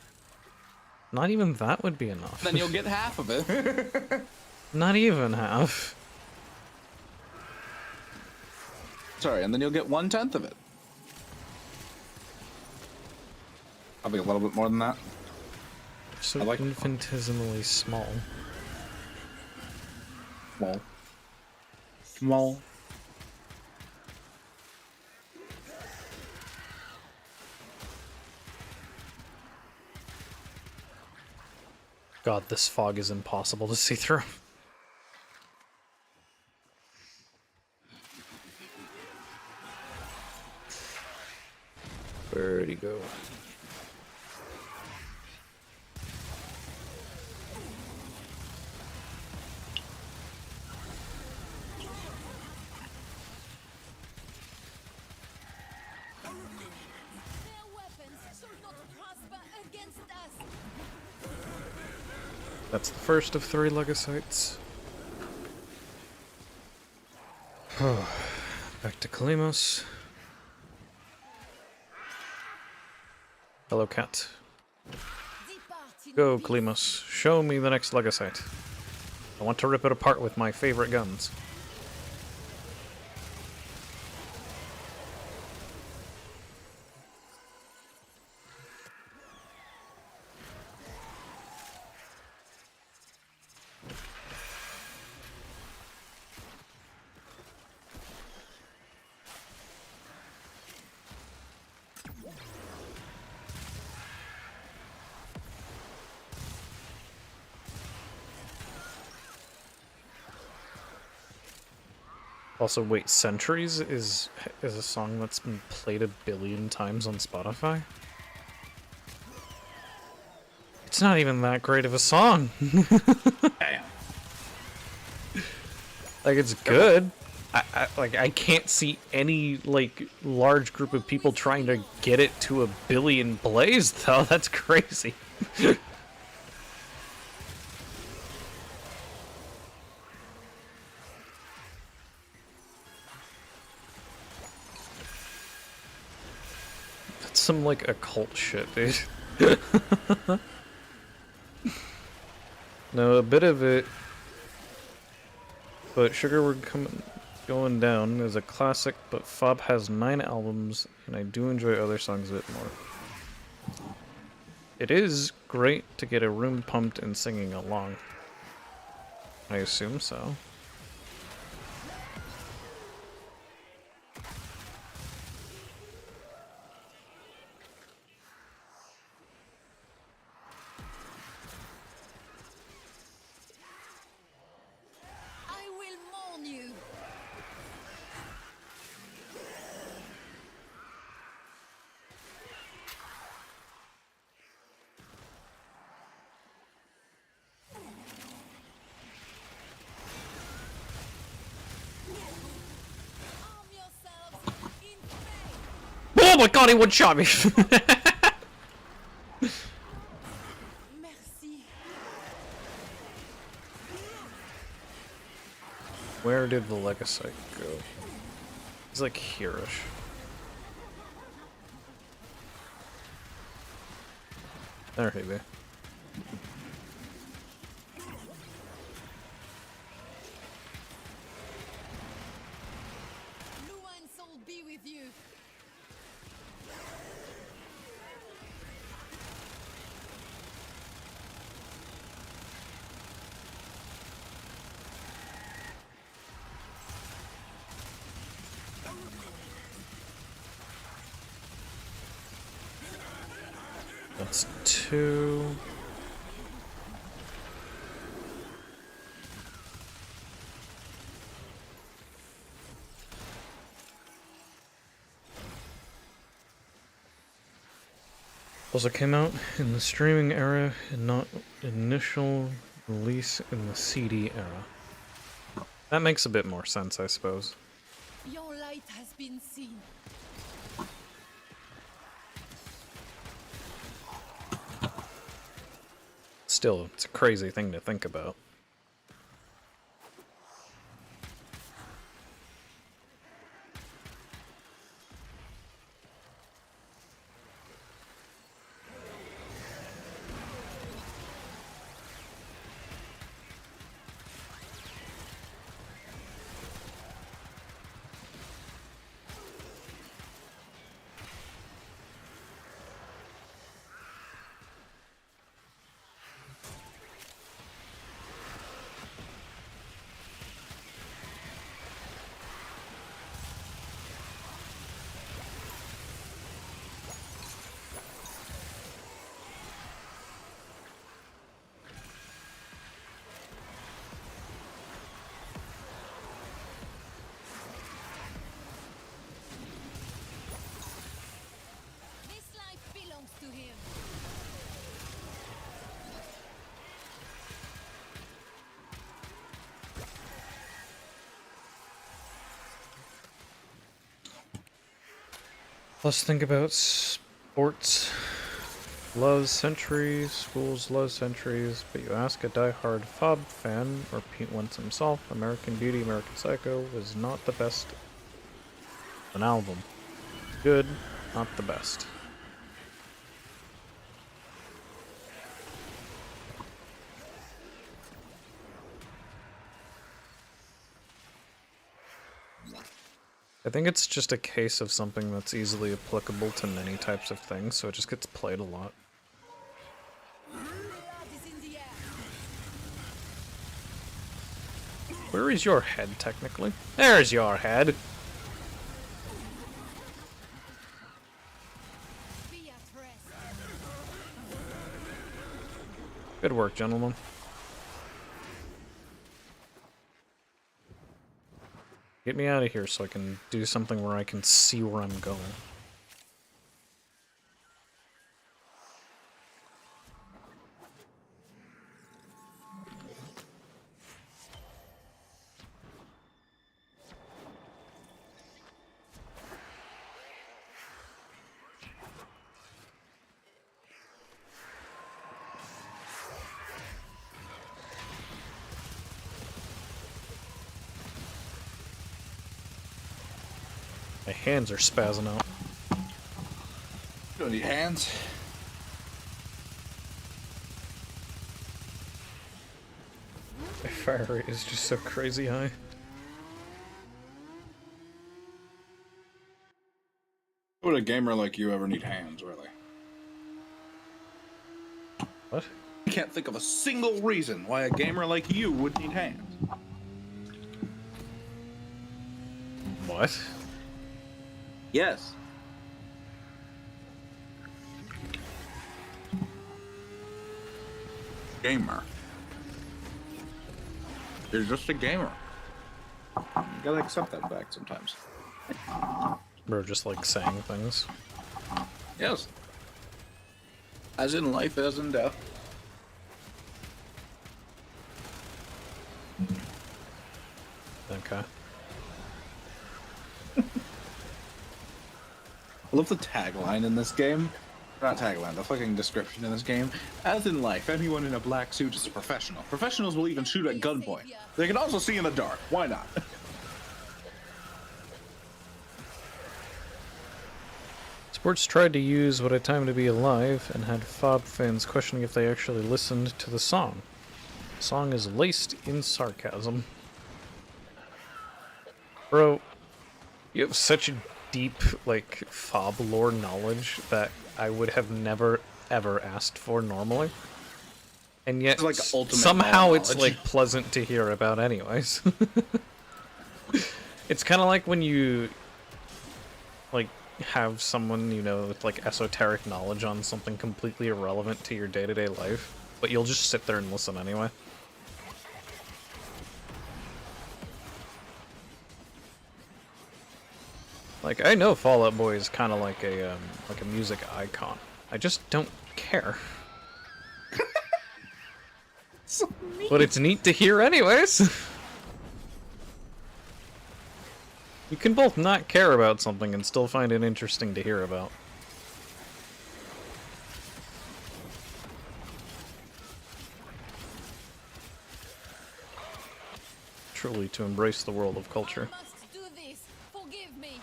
Not even that would be enough. Then you'll get half of it. Not even half. Sorry, and then you'll get 1/10 of it. Probably a little bit more than that. So I like- infinitesimally small. Small. Small. God, this fog is impossible to see through. Where'd he go? Their weapons should not prosper against us. That's the first of 3 Legacites. Back to Kalimos. Hello, cat. Depart in Go, peace. Kalimos. Show me the next Legacite. I want to rip it apart with my favorite guns. Also, wait, Centuries is a song that's been played 1 billion times on Spotify? It's not even that great of a song. Damn. Like, it's good. I can't see any, like, large group of people trying to get it to 1 billion plays, though. That's crazy. That's some, like, occult shit, dude. No, a bit of it, but Sugarwood Going Down is a classic, but Fob has 9 albums, and I do enjoy other songs a bit more. It is great to get a room pumped and singing along. I assume so. I will mourn you. Arm yourselves in faith. Oh my god, he one-shot me! Merci. Where did the Legacite go? He's like here-ish. There he be. Luan's soul be with you. That's 2. Also came out in the streaming era and not initial release in the CD era. That makes a bit more sense, I suppose. Your light has been seen. Still, it's a crazy thing to think about. Let's think about sports. Loves centuries, schools love centuries, but you ask a die-hard FOB fan, or Pete Wentz himself, American Beauty, American Psycho was not the best of an album. Good, not the best. I think it's just a case of something that's easily applicable to many types of things, so it just gets played a lot. Where is your head, technically? There's your head! Good work, gentlemen. Get me out of here so I can do something where I can see where I'm going. My hands are spazzing out. You don't need hands. My fire rate is just so crazy high. Would a gamer like you ever need hands, really? What? I can't think of a single reason why a gamer like you would need hands. What? Yes. Gamer. You're just a gamer. You gotta accept that fact sometimes. We're just like saying things. Yes. As in life, as in death. Okay. I love the tagline in this game. Not tagline, the fucking description in this game. As in life, anyone in a black suit is a professional. Professionals will even shoot at gunpoint. They can also see in the dark. Why not? Sports tried to use What a Time to Be Alive and had FOB fans questioning if they actually listened to the song. The song is laced in sarcasm. Bro, you have such a deep, like, FOB lore knowledge that I would have never, ever asked for normally. And yet, It's like ultimate somehow it's, knowledge. like, pleasant to hear about anyways. It's kind of like when you, like, have someone, you know, with, like, esoteric knowledge on something completely irrelevant to your day-to-day life, but you'll just sit there and listen anyway. Like, I know Fall Out Boy is kind of like a music icon. I just don't care. So But it's neat to hear anyways. You can both not care about something and still find it interesting to hear about. Truly to embrace the world of culture. I must do this. Forgive me.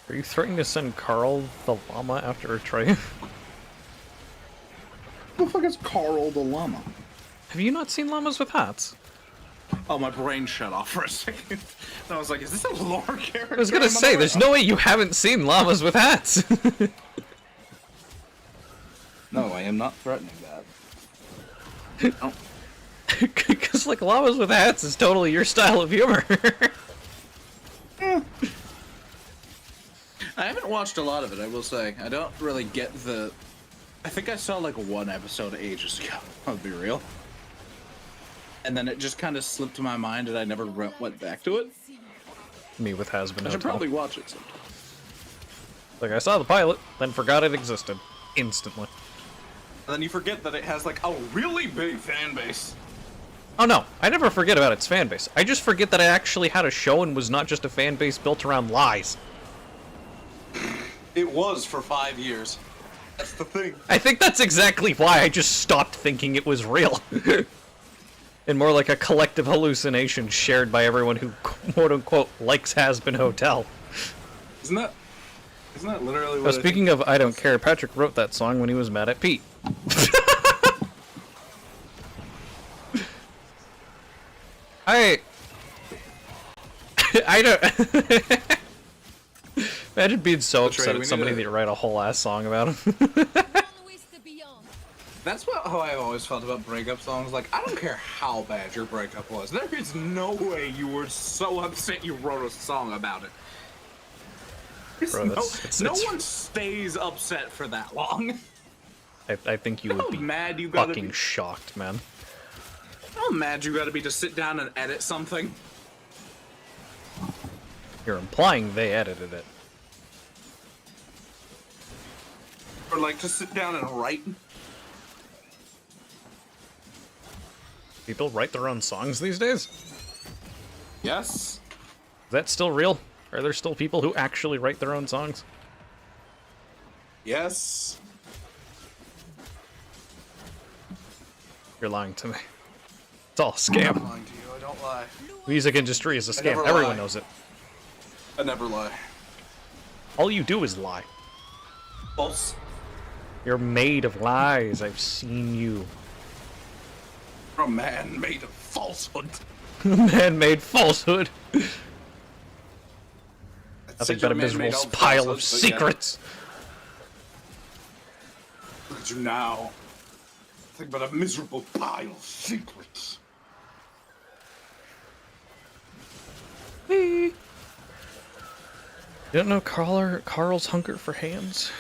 Are you threatening to send Carl the llama after a tray? Who the fuck is Carl the llama? Have you not seen llamas with hats? Oh, my brain shut off for a second. And I was like, is this a lore character? I was gonna say, there's no way you haven't seen llamas with hats! No, I am not threatening that. Oh. Because, like, llamas with hats is totally your style of humor. I haven't watched a lot of it, I will say. I don't really get the... I think I saw like one episode ages ago, I'll be real. And then it just kind of slipped to my mind and I never went back to it. Me with Has-Been I should Hotel. probably watch it sometime. Like, I saw the pilot, then forgot it existed. Instantly. And then you forget that it has like a really big fan base. Oh no, I never forget about its fan base. I just forget that it actually had a show and was not just a fan base built around lies. It was for 5 years. That's the thing. I think that's exactly why I just stopped thinking it was real. And more like a collective hallucination shared by everyone who quote-unquote likes Has-Been Hotel. Isn't that literally what Now, speaking of I Don't Care, Patrick wrote that song when he was mad at Pete. I don't... Imagine being so upset at somebody that you write a whole ass song about him. Always the beyond. That's how I've always felt about breakup songs. Like, I don't care how bad your breakup was. There is no way you were so upset you wrote a song about it. Bro, no one stays upset for that long. I think you would be mad you gotta fucking shocked, man. How mad you gotta be to sit down and edit something? You're implying they edited it. Or like to sit down and write? People write their own songs these days? Yes. Is that still real? Are there still people who actually write their own songs? Yes. You're lying to me. It's all a scam. I'm lying to you, I don't lie. Music industry is a scam. never Everyone lie. knows it. I never lie. All you do is lie. False. You're made of lies. I've seen you. You're a man made of falsehood. Man-made falsehood. Nothing Said but a you're man made miserable of pile of falsehoods, but yeah. secrets. Look at you now. Think about a miserable pile of secrets. You don't know Carl's hunger for hands?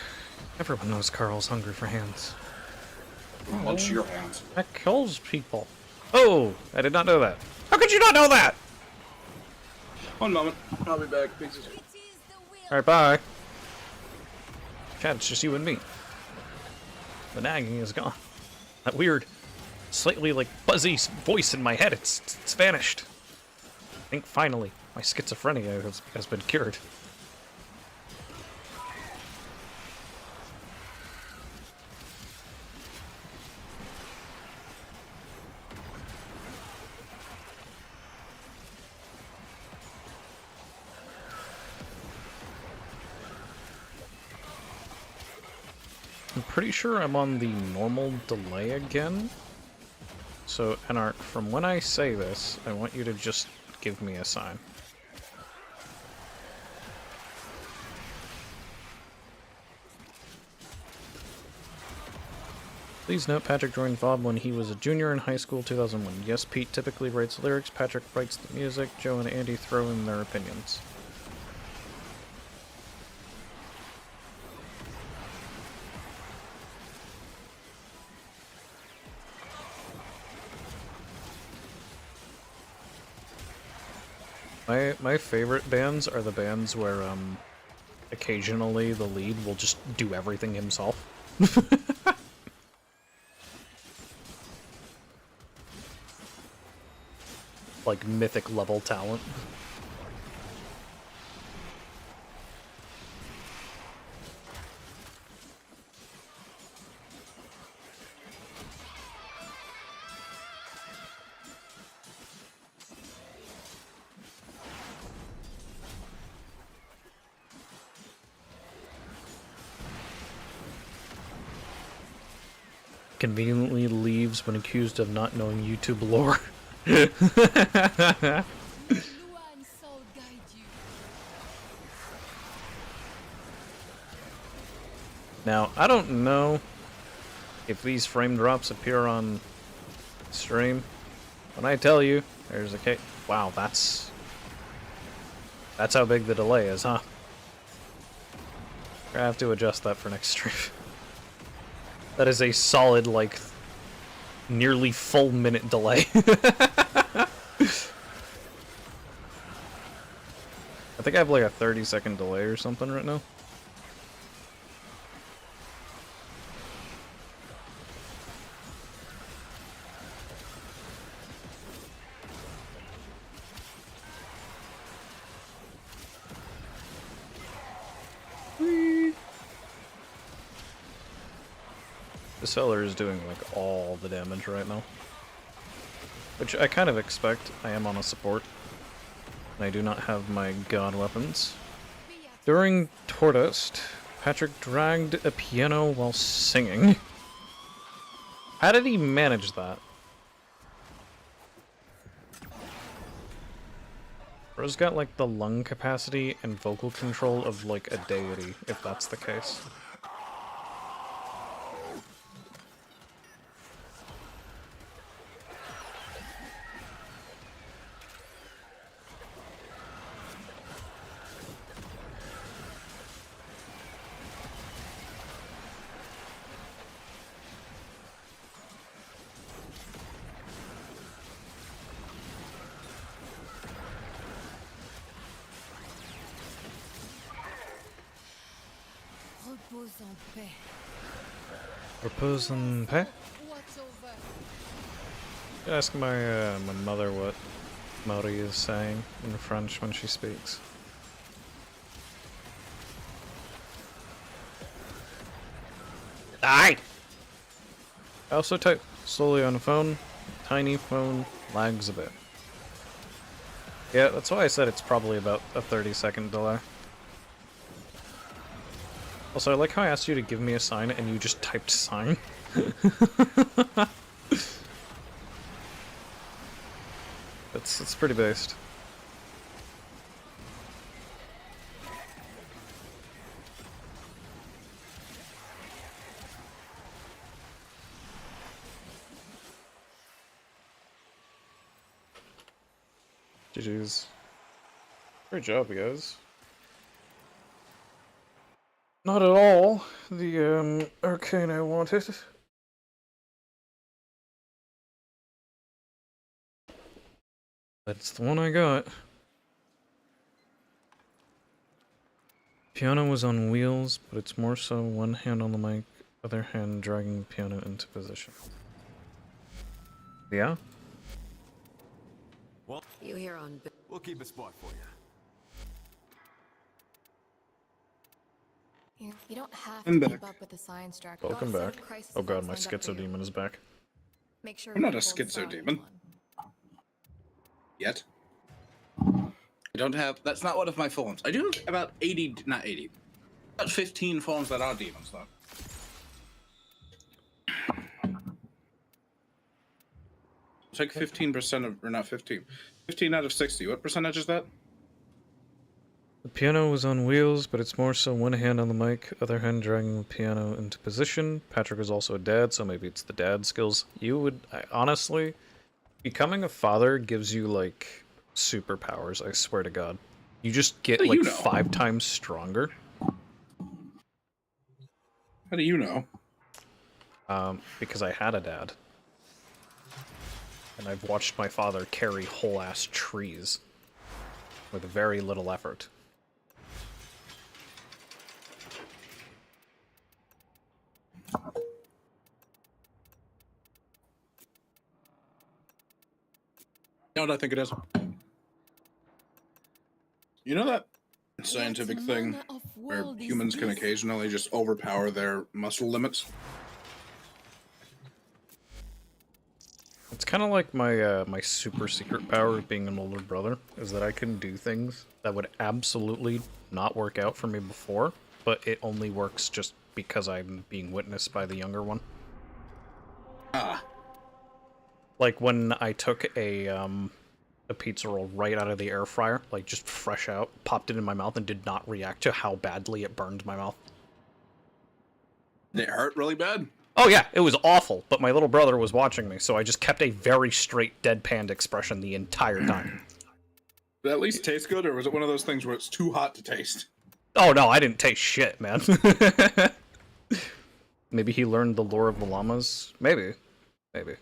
Everyone knows Carl's hunger for hands. Lunch your hands. That kills people. Oh, I did not know that. How could you not know that? One moment. I'll be back. Pieces. It is the will. Alright, bye. Chat, it's just you and me. The nagging is gone. That weird, slightly like buzzy voice in my head, it's vanished. I think finally my schizophrenia has been cured. I'm pretty sure I'm on the normal delay again. So, Anarch, from when I say this, I want you to just give me a sign. Please note Patrick joined VOD when he was a junior in high school, 2001. Yes, Pete typically writes lyrics, Patrick writes the music, Joe and Andy throw in their opinions. My favorite bands are the bands where occasionally the lead will just do everything himself. Like mythic level talent. Conveniently leaves when accused of not knowing YouTube lore. Luan soul guide you. Now, I don't know if these frame drops appear on stream. When I tell you, there's a case. Wow, that's how big the delay is, huh? I have to adjust that for next stream. That is a solid, like, nearly full minute delay. I think I have like a 30-second delay or something right now. The seller is doing like all the damage right now. Which I kind of expect. I am on a support. And I do not have my god weapons. During Tortoise, Patrick dragged a piano while singing. How did he manage that? Bro's got like the lung capacity and vocal control of like a deity, if that's the case. Repose en paix. Repose en paix? What's over? Ask my mother what Maori is saying in French when she speaks. Die! I also type slowly on a phone. Tiny phone lags a bit. Yeah, that's why I said it's probably about a 30-second delay. Also, I like how I asked you to give me a sign and you just typed sign. It's pretty based. GG's. Great job, guys. Not at all the arcane I wanted. But it's the one I got. Piano was on wheels, but it's more so one hand on the mic, other hand dragging the piano into position. Yeah? Well, You here on... we'll keep a spot for you. You don't have I'm to back. keep up with the science track. Welcome Got a set back. of crisis Oh god, my events lined up for schizo you. demon is back. Make sure I'm not you a hold the schizo side demon. one. Yet. I don't have. That's not one of my forms. I do have about 80, not 80, about 15 forms that are demons, though. Take 15% of, or not 15. 15 out of 60. What percentage is that? The piano was on wheels, but it's more so one hand on the mic, other hand dragging the piano into position. Patrick is also a dad, so maybe it's the dad skills. Honestly, becoming a father gives you, like, superpowers, I swear to God. You just get, How do like, you know? 5 times stronger. How do you know? Because I had a dad. And I've watched my father carry whole-ass trees with very little effort. You know what I think it is? You know that scientific What thing manner of where world is humans can this? occasionally just overpower their muscle limits? It's kind of like my my super secret power of being an older brother, is that I can do things that would absolutely not work out for me before, but it only works just because I'm being witnessed by the younger one. Ah. Like when I took a pizza roll right out of the air fryer, like just fresh out, popped it in my mouth and did not react to how badly it burned my mouth. Did it hurt really bad? Oh yeah, it was awful, but my little brother was watching me, so I just kept a very straight deadpanned expression the entire time. Did it at least taste good, or was it one of those things where it's too hot to taste? Oh no, I didn't taste shit, man. Maybe he learned the lore of the llamas? Maybe. Maybe.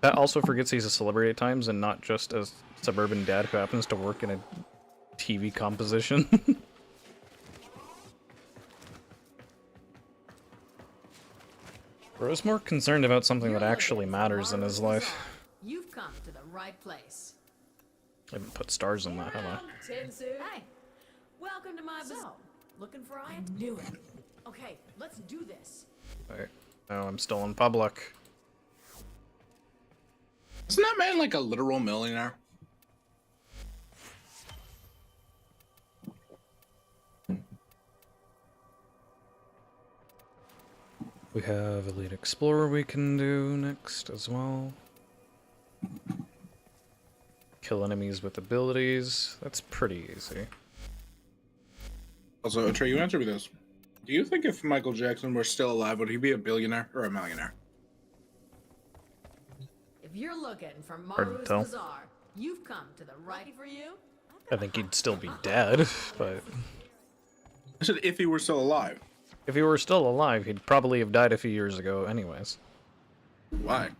That also forgets he's a celebrity at times and not just a suburban dad who happens to work in a TV composition. Bro's more concerned about something that actually matters in his life. You've come to the right place. I haven't put stars in that, have I? Tinsu. Hey, welcome to my zone. Looking for Ian? Knew it. Okay, let's do this. Alright. Oh, I'm still in public. Isn't that man like a literal millionaire? We have Elite Explorer we can do next as well. Kill enemies with abilities. That's pretty easy. Also, Trey, you answer me this. Do you think if Michael Jackson were still alive, would he be a billionaire or a millionaire? If you're looking for Hard to Maru's tell. Bazaar, you've come to the right for you. I think he'd still be dead, but I said if he were still alive. if he were still alive, he'd probably have died a few years ago anyways. Why?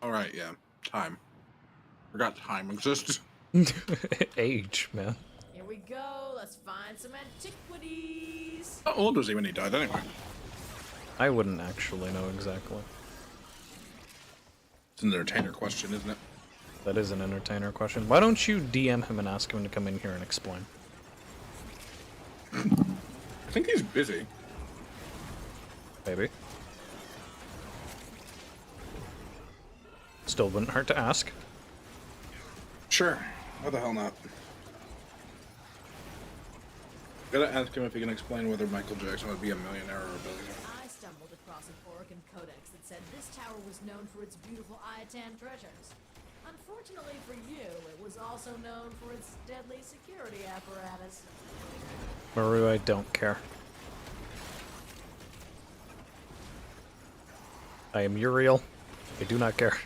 All right, yeah. Time. Forgot time exists. Age, man. Here we go. Let's find some antiquities. How old was he when he died anyway? I wouldn't actually know exactly. It's an entertainer question, isn't it? That is an entertainer question. Why don't you DM him and ask him to come in here and explain? I think he's busy. Maybe. Still wouldn't hurt to ask. Sure. Why the hell not? Gotta ask him if he can explain whether Michael Jackson would be a millionaire or a billionaire. I stumbled across an Oregon codex that said this tower was known for its beautiful Iatan treasures. Unfortunately for you, it was also known for its deadly security apparatus. Maru, I don't care. I am Uriel. I do not care.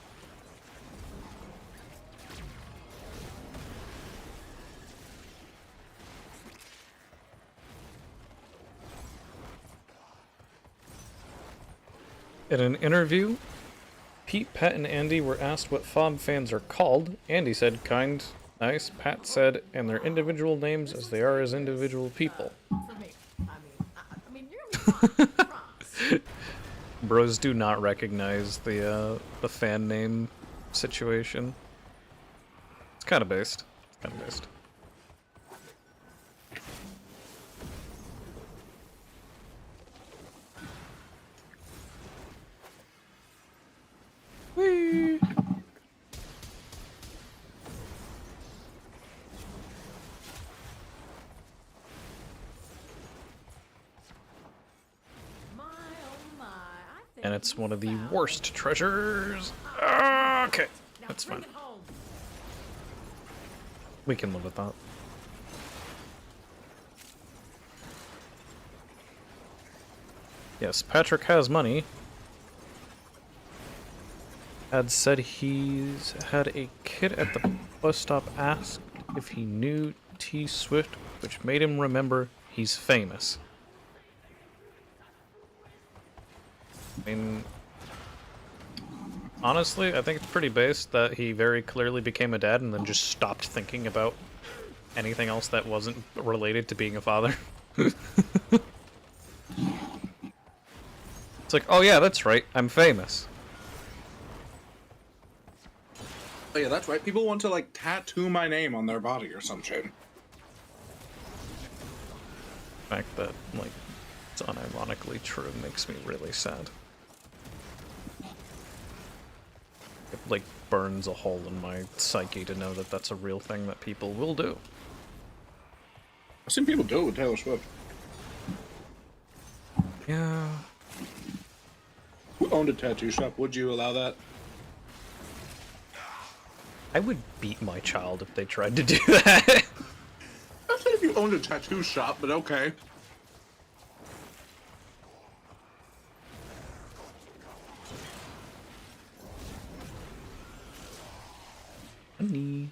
In an interview, Pete, Pat, and Andy were asked what FOB fans are called. Andy said, kind, nice. Pat said, and their individual names as they are as individual people. For me, I mean, you're gonna be fine. I promise. Bros do not recognize the fan name situation. It's kind of based. It's kind of based. Whee! My, oh my, I think And it's you one of the found worst treasures. Okay, Now that's bring fine. it home. We can live with that. Yes, Patrick has money. Had said he's had a kid at the bus stop asked if he knew T Swift, which made him remember he's famous. I mean, honestly, I think it's pretty based that he very clearly became a dad and then just stopped thinking about anything else that wasn't related to being a father. It's like, oh yeah, that's right, I'm famous. Oh yeah, that's right. People want to like tattoo my name on their body or some shit. The fact that, like, it's unironically true makes me really sad. It, like, burns a hole in my psyche to know that that's a real thing that people will do. I've seen people do it with Taylor Swift. Yeah. Who owned a tattoo shop? Would you allow that? I would beat my child if they tried to do that. I said if you owned a tattoo shop, but okay. Honey.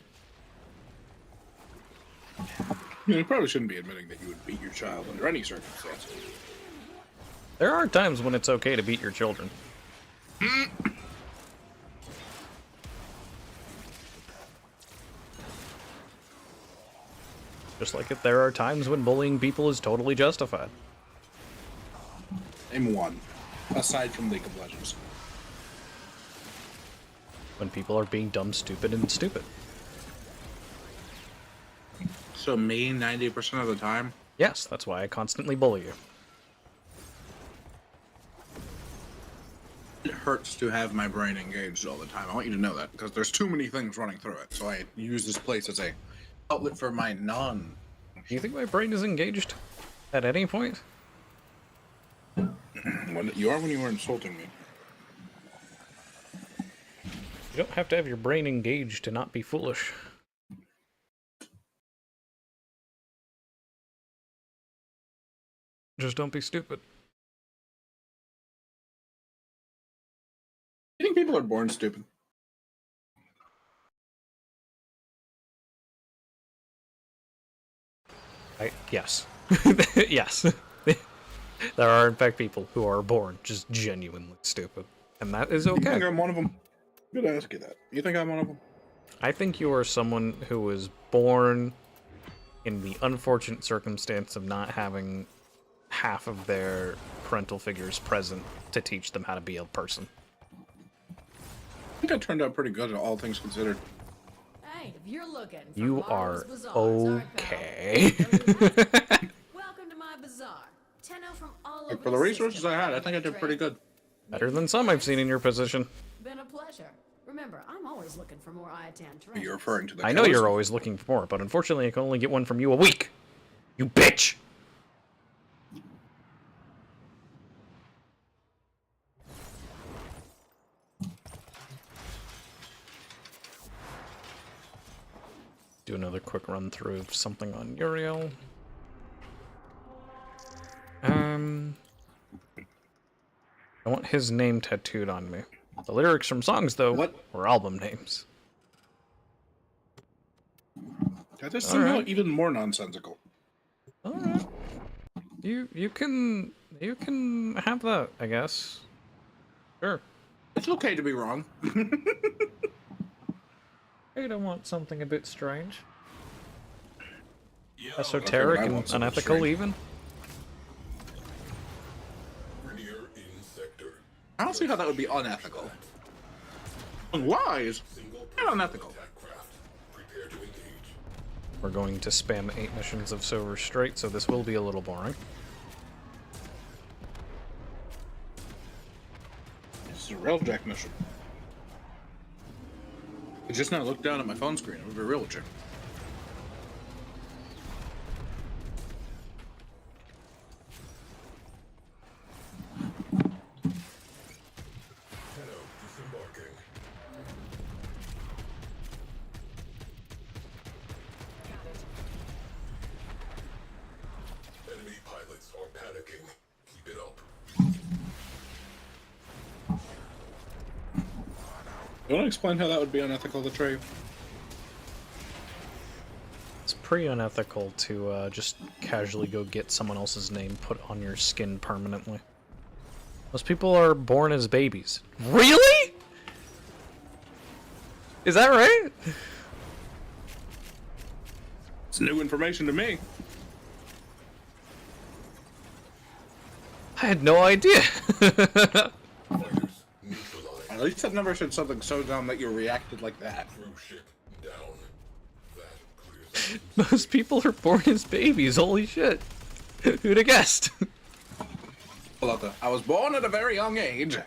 You probably shouldn't be admitting that you would beat your child under any circumstance. There are times when it's okay to beat your children. Just like if there are times when bullying people is totally justified. Name one, aside from League of Legends. When people are being dumb, stupid, and stupid. So me, 90% of the time. Yes, that's why I constantly bully you. It hurts to have my brain engaged all the time. I want you to know that because there's too many things running through it. So I use this place as a outlet for my non. Do you think my brain is engaged at any point? When you are when you are insulting me. You don't have to have your brain engaged to not be foolish. Just don't be stupid. You think people are born stupid? Yes. Yes. There are, in fact, people who are born just genuinely stupid. And that is You think okay. I'm one of them? I'm gonna ask you that. You think I'm one of them? I think you are someone who was born in the unfortunate circumstance of not having half of their parental figures present to teach them how to be a person. I think I turned out pretty good at all things considered. Hey, if you're looking for You marvelous are bazaars, aren't okay. pal? Welcome to my bazaar. Tenno from all over Like, for the resources system. I had, I think I did pretty good. Better than some I've seen in your position. Been a pleasure. Remember, I'm always looking for more Iatan treasures. You're referring to the I know cows? you're always looking for more, but unfortunately I can only get one from you a week. You bitch! Do another quick run through of something on Uriel. I want his name tattooed on me. The lyrics from songs, though, What? were album names. That is somehow Alright. even more nonsensical. Alright. You can have that, I guess. Sure. It's okay to be wrong. I don't want something a bit strange. Yeah, Esoteric I and want something unethical, strange. even. Rainier in sector. I don't see how that would be unethical. Unwise and unethical. Attack craft. Prepare to engage. We're going to spam 8 missions of Silver straight, so this will be a little boring. This is a railjack mission. I just now looked down at my phone screen. It would be real check. Tenno disembarking. Enemy pilots are panicking. Keep it up. You want to explain how that would be unethical to Trey? It's pretty unethical to just casually go get someone else's name put on your skin permanently. Most people are born as babies. Really? Is that right? It's new information to me. I had no idea. Fighters neutralized. At least I've never said something so dumb that you reacted like that. Crew ship down. That clears the Most people are born as babies. Holy shit. Who'd have guessed? I was born at a very young age.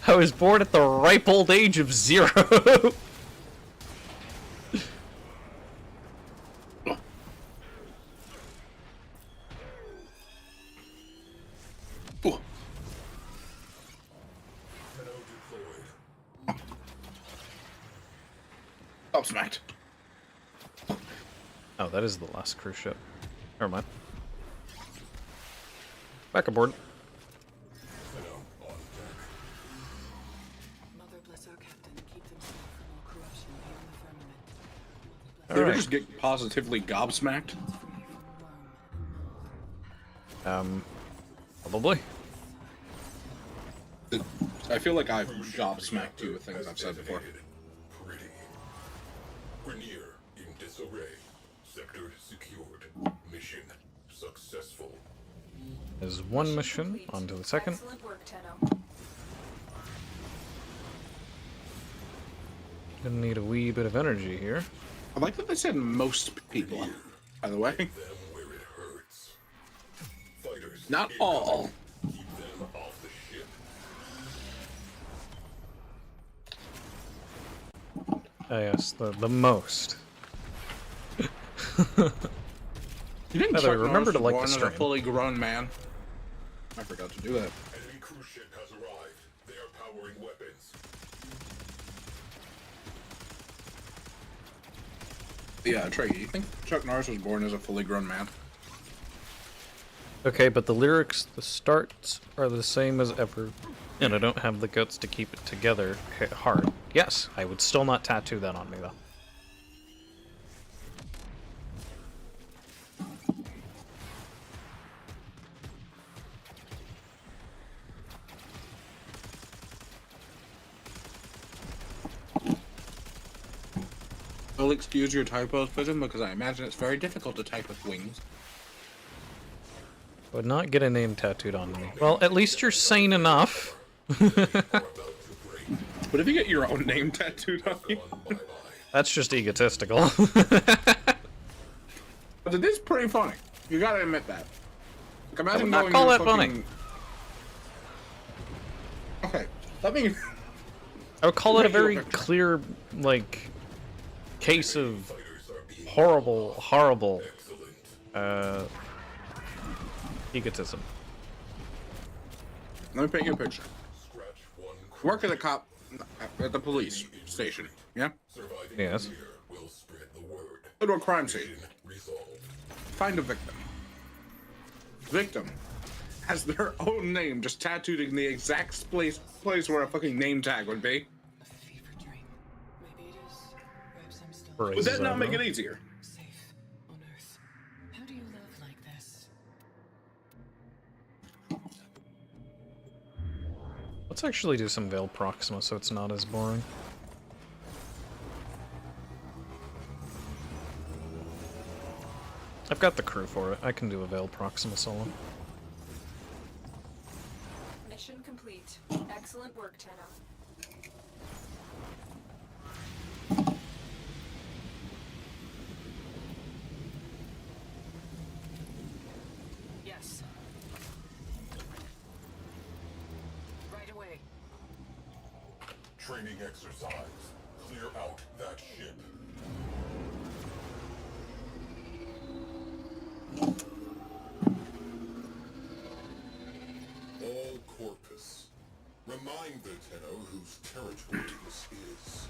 I was born at the ripe old age of 0. Ooh. Tenno deployed. Gobsmacked. Oh, that is the last cruise ship. Never mind. Back aboard. Tenno on deck. Mother bless our captain. Keep them safe from all corruption beyond the firmament. Mother bless Did we Alright. just get positively gobsmacked? us from even worm. Probably. I feel like I've gobsmacked you with things I've said before. Pretty. Rainier in disarray. Sector secured. Mission successful. There's one mission, on to the second. Excellent work, Tenno. Gonna need a wee bit of energy here. I like that they said most people, by the way. Them where it hurts. Fighters. Not incoming. all. Keep them off the ship. Yes, the most. You didn't By the way, Chuck remember Norris to was like born the as a stream. fully grown man. I forgot to do that. Enemy cruise ship has arrived. They are powering weapons. Yeah, Trey, do you think Chuck Norris was born as a fully grown man? Okay, but the lyrics, the starts are the same as ever, and I don't have the guts to keep it together hard. Yes, I would still not tattoo that on me, though. I'll excuse your typos, Prism, because I imagine it's very difficult to type with wings. I would not get a name tattooed on me. Well, at least you're sane enough. But if you get your own name tattooed on you, That's just egotistical. but it is pretty funny. You gotta admit that. Like, imagine I would not going call to a that funny. fucking... Okay, let me. I would call it a Right, you very look- clear, like, case of horrible, egotism. Let me paint you a picture. Work at a cop at the police station. Yeah. Yes. Go to a crime scene. Find a victim. Victim has their own name just tattooed in the exact place where a fucking name tag would be. A fever dream. Maybe it is. Perhaps I'm still Would that not make it easier? safe on Earth. How do you love like this? Let's actually do some Veil Proxima so it's not as boring. I've got the crew for it. I can do a Veil Proxima solo. Mission complete. Excellent work, Tenno. Yes. Right away. Training exercise. Clear out that ship. All corpus. Remind the Tenno whose territory this is.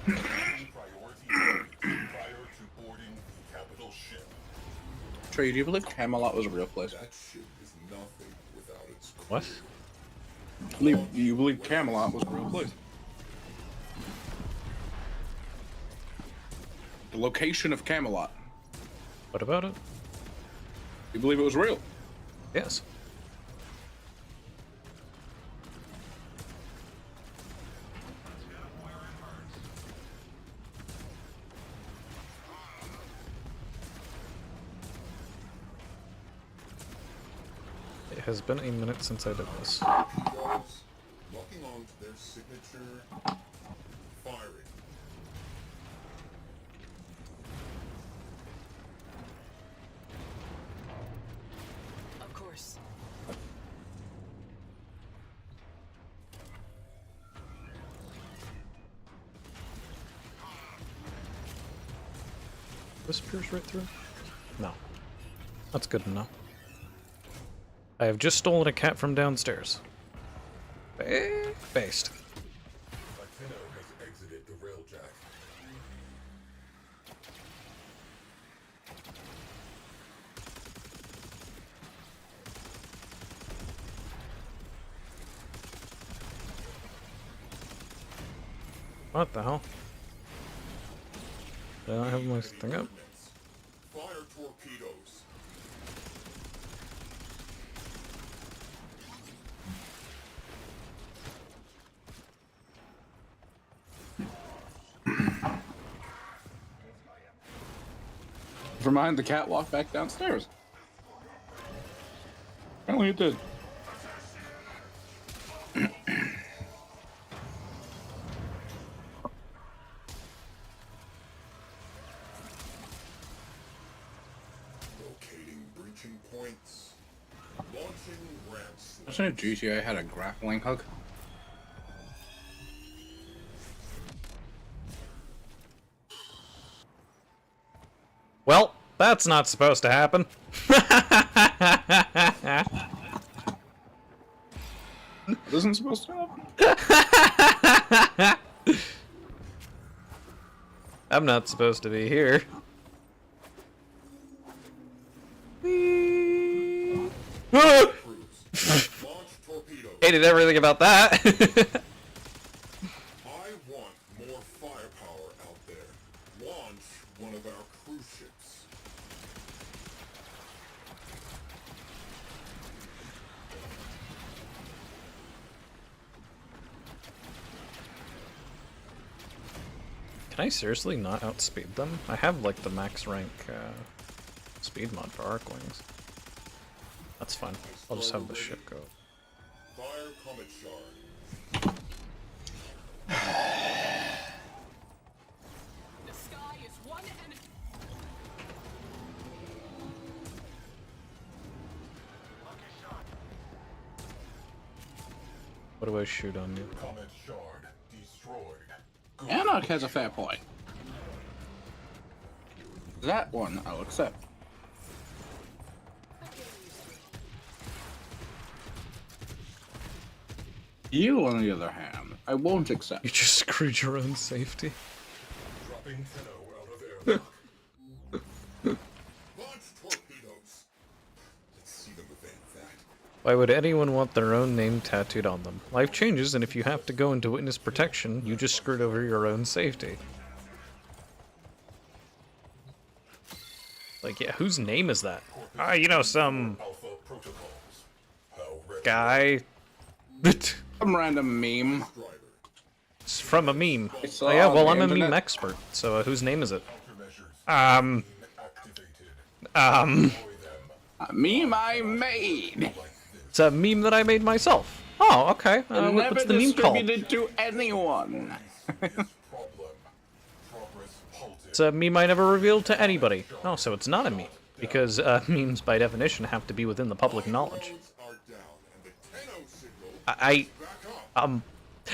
Priority prior to boarding the capital ship. Trey, do you believe Camelot was a real place? That ship is nothing without its crew. What? You believe Camelot was a real place? The location of Camelot. What about it? You believe it was real? Yes. It has been a minute since I did this. Guards locking on to their signature firing. Of course. This pierce right through? No. That's good enough. I have just stolen a cat from downstairs. Based. Tenno has exited the railjack. What the hell? Did I not have my thing up? Fire torpedoes. Never mind, the cat walked back downstairs. Apparently it did. Locating breaching points. Launching ramps. Wasn't it GTA had a grappling hook? Well, that's not supposed to happen. It isn't supposed to happen. I'm not supposed to be here. Whee! Launch torpedoes. Hated everything about that. I want more firepower out there. Launch one of our cruise ships. Can I seriously not outspeed them? I have like the max rank speed mod for Arcwings. That's fine. I'll just have the ship go. Fire Comet Shard. The sky is one and What do I shoot on you? Comet Shard destroyed. Anarch has a fair point. That one I'll accept. You, on the other hand, I won't accept. You just screwed your own safety. Dropping Tenno out of airlock. Launch torpedoes. Let's see them evade that. Why would anyone want their own name tattooed on them? Life changes, and if you have to go into witness protection, you just screwed over your own safety. Like, yeah, whose name is that? You know, some Alpha protocols. How ready? guy. Some random meme. Driver. It's from a meme. It's Oh yeah, on well the I'm a meme internet. expert, so whose name is it? Countermeasures Um, activated. Deploy them. A meme I made. it's a meme that I made myself. Oh, okay. Never What's the meme called? distributed to anyone. Problem. Progress halted. It's a meme I never revealed to anybody. Oh, so it's not a meme. Because memes, by definition, have to be within the public knowledge. Roads are down, and the Tenno signal I back up.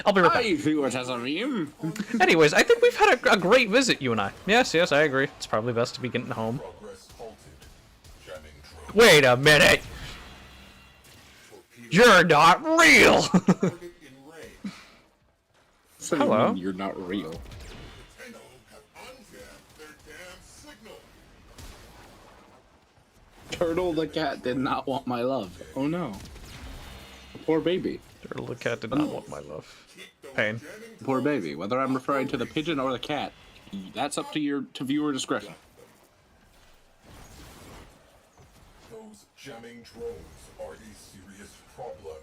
I'll be right back. I view it as a meme. Anyways, I think we've had a great visit, you and I. Yes, I agree. It's probably best to be getting home. Progress halted. Jamming drone. Wait a minute! Torpedo You're not real! target in range. So Hello. You're not real. Tenno have unjammed their damn signal. Turtle the cat did not want my love. Oh no. Poor baby. Turtle the cat did not want my love. Pain. Poor baby. Whether I'm referring to the pigeon or the cat, that's up to viewer discretion. Those jamming drones are a serious problem.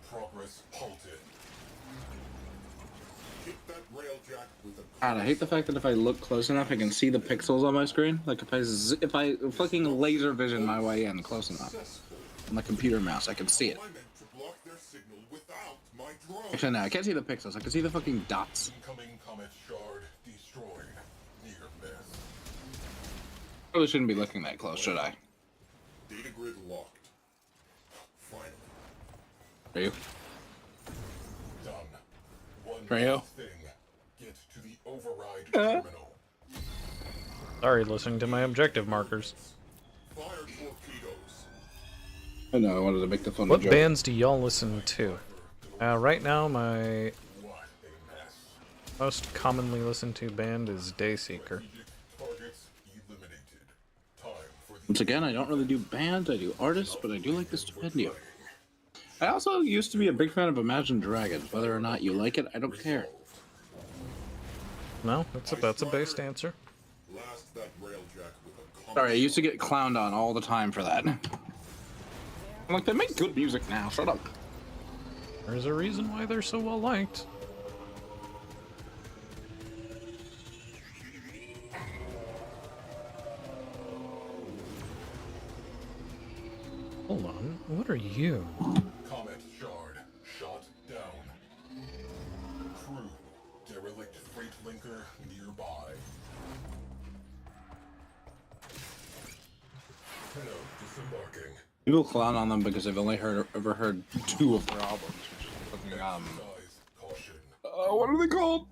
Progress halted. Hit that railjack with a God, I hate the fact that if I look close enough, I can see the pixels on my screen. Like if I fucking laser vision my way in close enough successful. on the computer mouse, I can see it. I meant to block their signal without my drone. Actually, no, I can't see the pixels. I can see the fucking dots. Incoming comet shard destroyed. Near miss. Probably shouldn't be looking that close, should I? Data grid locked. Finally Are you? done. One Rayo? last thing. Get to the override terminal. Sorry, listening to my objective markers. Fire torpedoes. I know, I wanted to make the fun What joke. bands do y'all listen to? Right now, my What a mess. most commonly listened to band is Dayseeker. Targets eliminated. Time for the Once again, I don't really do bands, I do artists, but I do like the stipendium. I also used to be a big fan of Imagine Dragons. Whether or not you like it, I don't care. No, that's a based answer. blast that railjack with a comet. Sorry, I used to get clowned on all the time for that. I'm like, they make good music now, shut up. There's a reason why they're so well liked. Hold on, what are you? Comet shard shot down. Crew, derelict freight linker nearby. Tenno disembarking. People clown on them because I've only ever heard 2 of their albums. Which is fucking, Exercise caution. what are they called?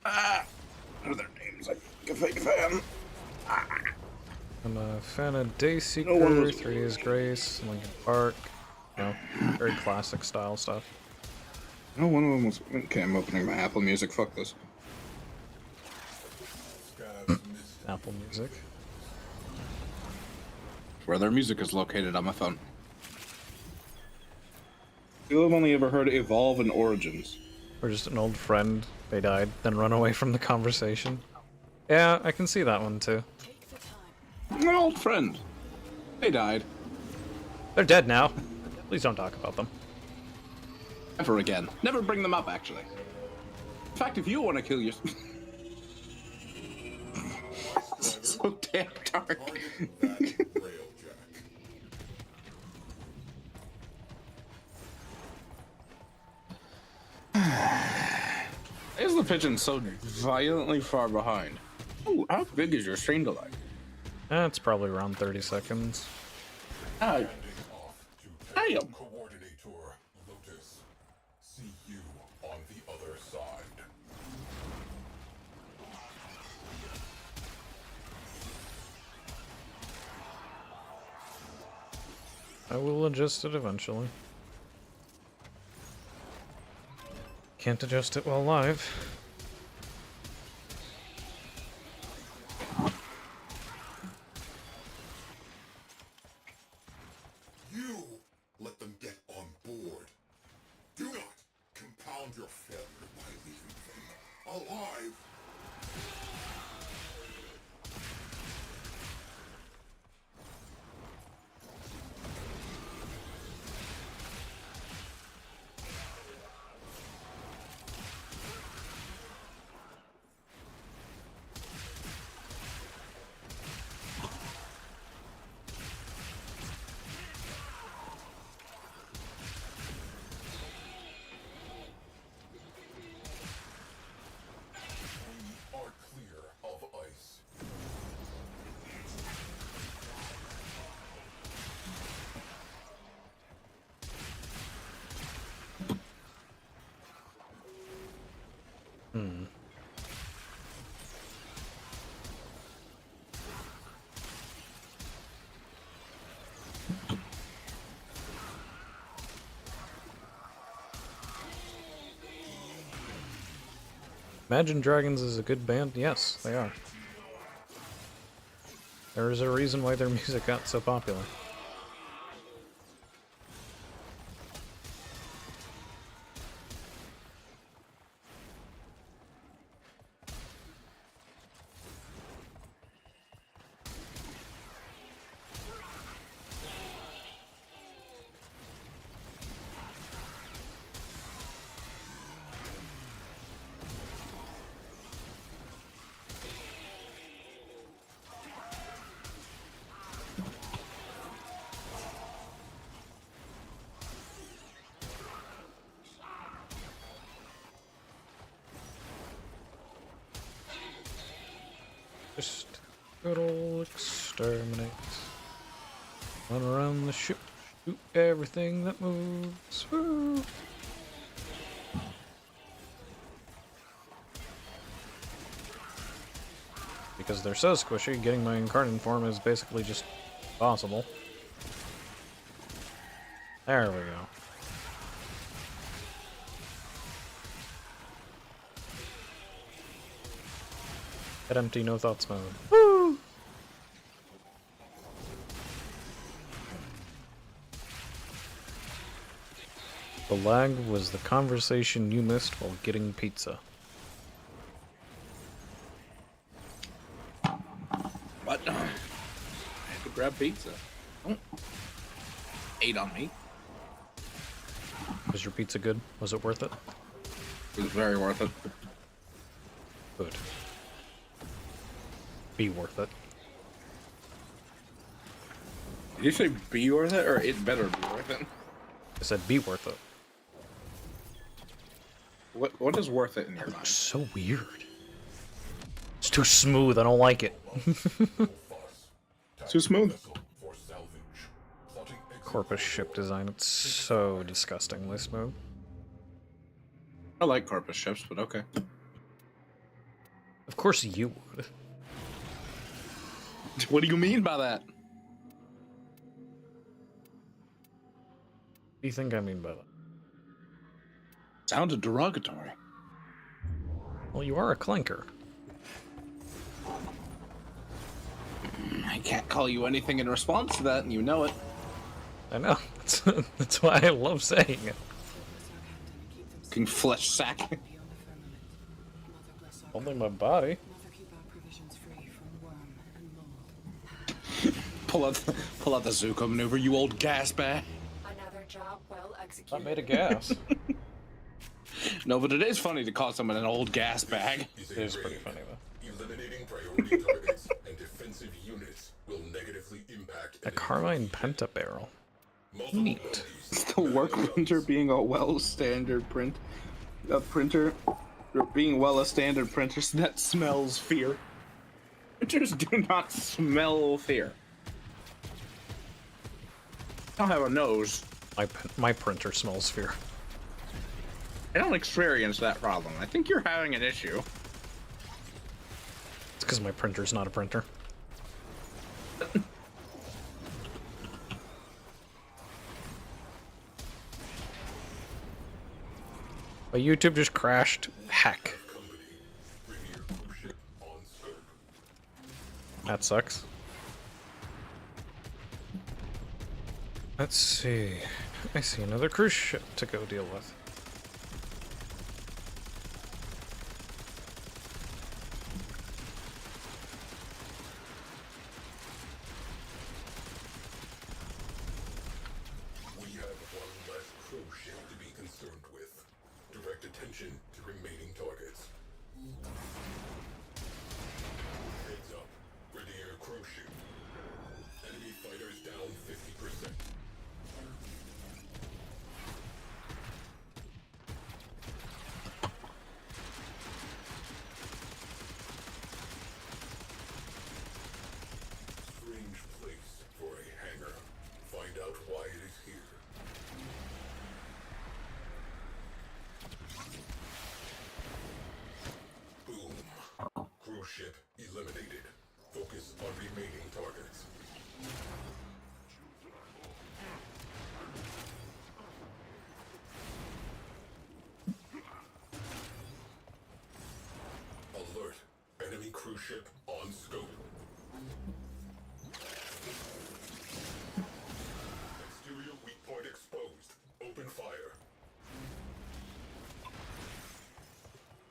What are their names? I'm a fake fan. I'm a fan of Dayseeker, No one was- 3 is Grace, Linkin Park. You know, very classic style stuff. No, one of them was. Okay, I'm opening my Apple Music. Fuck this. Apple Music. Where their music is located on my phone. You'll have only ever heard Evolve and Origins. Or just an old friend, they died, then run away from the conversation. Yeah, I can see that one too. An old friend. They died. They're dead now. Please don't talk about them. Never again. Never bring them up, actually. In fact, if you want to kill your... so damn dark. Is the pigeon so violently far behind? Ooh, how big is your stream delay? It's probably around 30 seconds. Damn. Coordinator Lotus. See you on the other side. I will adjust it eventually. Can't adjust it while live. You let them get on board. Do not compound your failure by leaving them alive. We are clear of ice. Imagine Dragons is a good band? Yes, they are. There is a reason why their music got so popular. Just good old exterminate. Run around the ship, shoot everything that moves. Woo! Because they're so squishy, getting my incarnate form is basically just possible. There we go. Head empty, no thoughts mode. Woo! The lag was the conversation you missed while getting pizza. What? I had to grab pizza. Don't ate on me. Was your pizza good? Was it worth it? It was very worth it. Good. Be worth it. Did you say be worth it or it better be worth it? I said be worth it. What is worth it in your That mind? looks so weird. It's too smooth, I don't like it. Too smooth. For salvage. Plotting exit Corpus ship design, it's so disgustingly smooth. I like corpus ships, but okay. Of course you would. What do you mean by that? What do you think I mean by that? Sounded derogatory. Well, you are a clanker. I can't call you anything in response to that, and you know it. I know. That's why I love saying it. Fucking flesh sack. Beyond the firmament. Mother bless our Only my body. Mother keep our provisions free from worm and mold. Pull out the Zuko maneuver, you old gas bag. Another job well I executed. made a gas. No, but it is funny to call someone an old gas bag. It is pretty funny though. Eliminating priority targets and defensive units will negatively impact A carbine penta barrel. Neat. The work printer being a standard printer that smells fear. Printers do not smell fear. I don't have a nose. My printer smells fear. I don't experience that problem. I think you're having an issue. It's because my printer's not a printer. My YouTube just crashed. Heck. That sucks. Let's see. I see another cruise ship to go deal with. We have one less crew ship to be concerned with. Direct attention to remaining targets. Heads up. Rainier crew ship. Enemy fighters down 50%. Strange place for a hangar. Find out why it is here. Boom. Cruise ship eliminated. Focus on remaining targets. Alert. Enemy cruise ship on scope. Exterior weak point exposed. Open fire.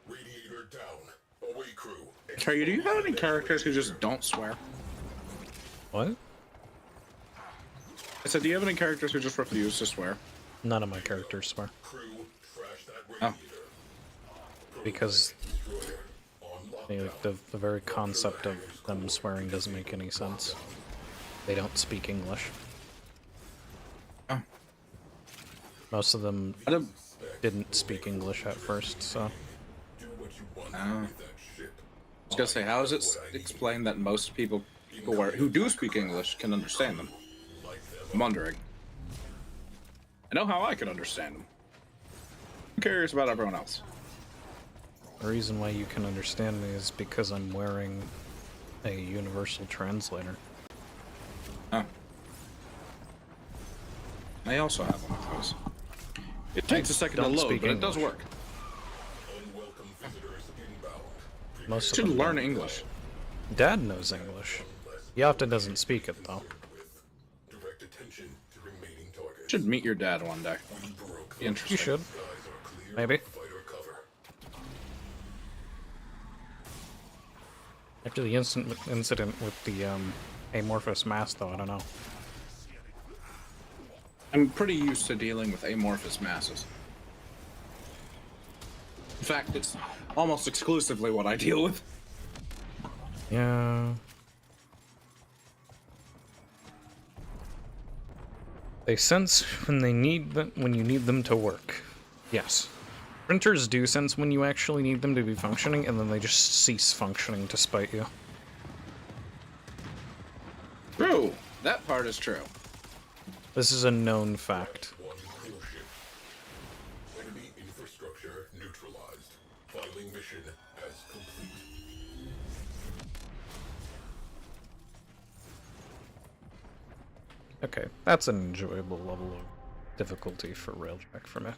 Radiator down. Away crew. Carrie, do you have any characters who just don't swear? What? I said, do you have any characters who just refuse to swear? None of my characters swear. Crew, trash that Oh. radiator. Because Destroyer. On lockdown. the very concept of them swearing doesn't make any sense. They don't speak English. Oh. Most of them I don't. didn't speak English at first, so... Do what you want Oh. with that ship. I was gonna say, how is it explained that most people who do speak English can understand them? I'm wondering. I know how I can understand them. I'm curious about everyone else. The reason why you can understand me is because I'm wearing a universal translator. Oh. I also have one of those. It takes a second to Don't load, speak but it does English. work. Unwelcome visitors inbound. Most You of should them learn don't. English. Dad knows English. He often doesn't speak it, though. Direct attention to remaining targets. Should meet your dad one day. We broke. Be You interesting. should. Skies are clear. Maybe. Fighter cover. After the incident with the amorphous mass, though, I don't know. I'm pretty used to dealing with amorphous masses. In fact, it's almost exclusively what I deal with. Yeah. They sense when they need them, when you need them to work. Yes. Printers do sense when you actually need them to be functioning, and then they just cease functioning to spite you. True. That part is true. This is a known fact. One cruise ship. Enemy infrastructure neutralized. Filing mission as complete. Okay, that's an enjoyable level of difficulty for Railjack for me.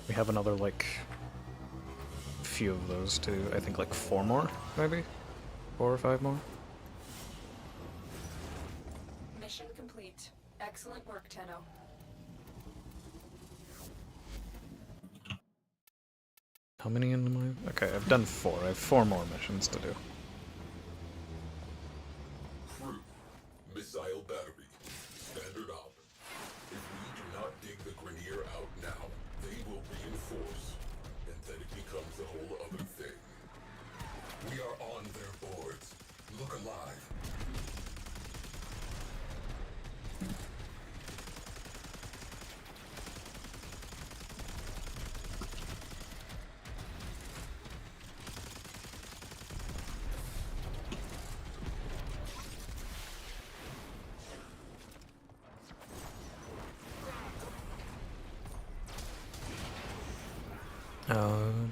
We have another, like, few of those too. I think like 4 more, maybe? 4 or 5 more? Mission complete. Excellent work, Tenno. How many in my... Okay, I've done 4. I have 4 more missions to do. Crew, missile battery, standard op. If we do not dig the Grenier out now, they will reinforce, and then it becomes a whole other thing. We are on their boards. Look alive.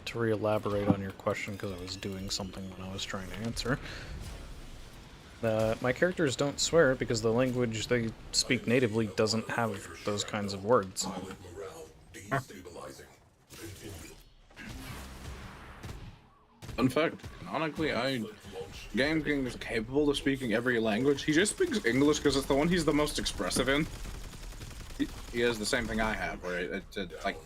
To re-elaborate on your question, because I was doing something when I was trying to answer. My characters don't swear because the language they speak natively doesn't have those kinds of words. Pilot morale destabilizing. Continue. Fun fact, canonically, Game King is capable of speaking every language. He just speaks English because it's the one he's the most expressive in. He has the same thing I have, where it's like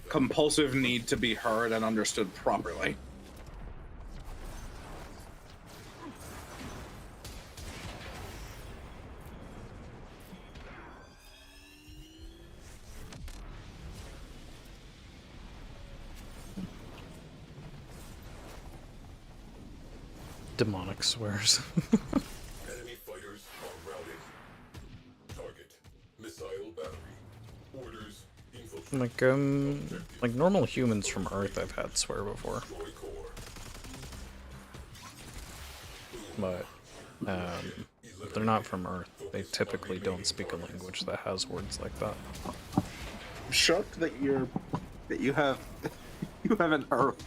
compulsive need to be heard and understood properly. Demonic swears. Enemy fighters are routing. Target. Missile battery. Orders. Infiltrate. Like normal humans from Earth I've had swear before. Destroy core. But, if they're not from Earth, they typically don't speak a language that has words like that. I'm shocked that you have you have an Earth.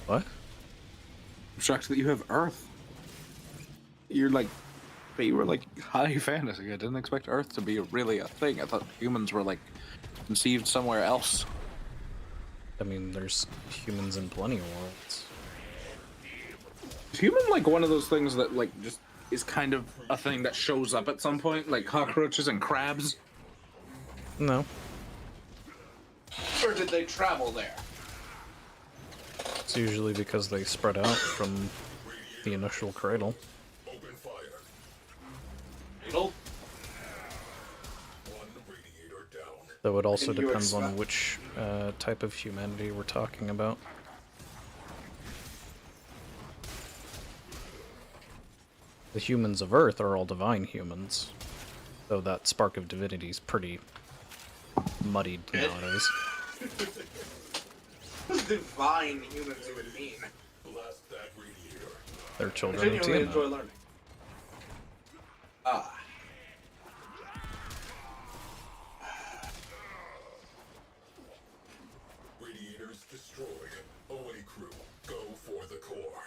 What? I'm shocked that you have Earth. You were like high fantasy. I didn't expect Earth to be really a thing. I thought humans were like conceived somewhere else. I mean, there's humans in plenty of worlds. Is human like one of those things that like just is kind of a thing that shows up at some point, like cockroaches and crabs? No. Or did they travel there? It's usually because they spread out from the initial cradle. Open fire. Cradle? One radiator down. Though it also Can you depends on expect- which type of humanity we're talking about. The humans of Earth are all divine humans, though that spark of divinity is pretty muddied nowadays. What does divine humans even mean? Blast that radiator. They're children of Genuinely Tiamat. enjoy learning. Ah. Radiators destroyed. Away crew. Go for the core.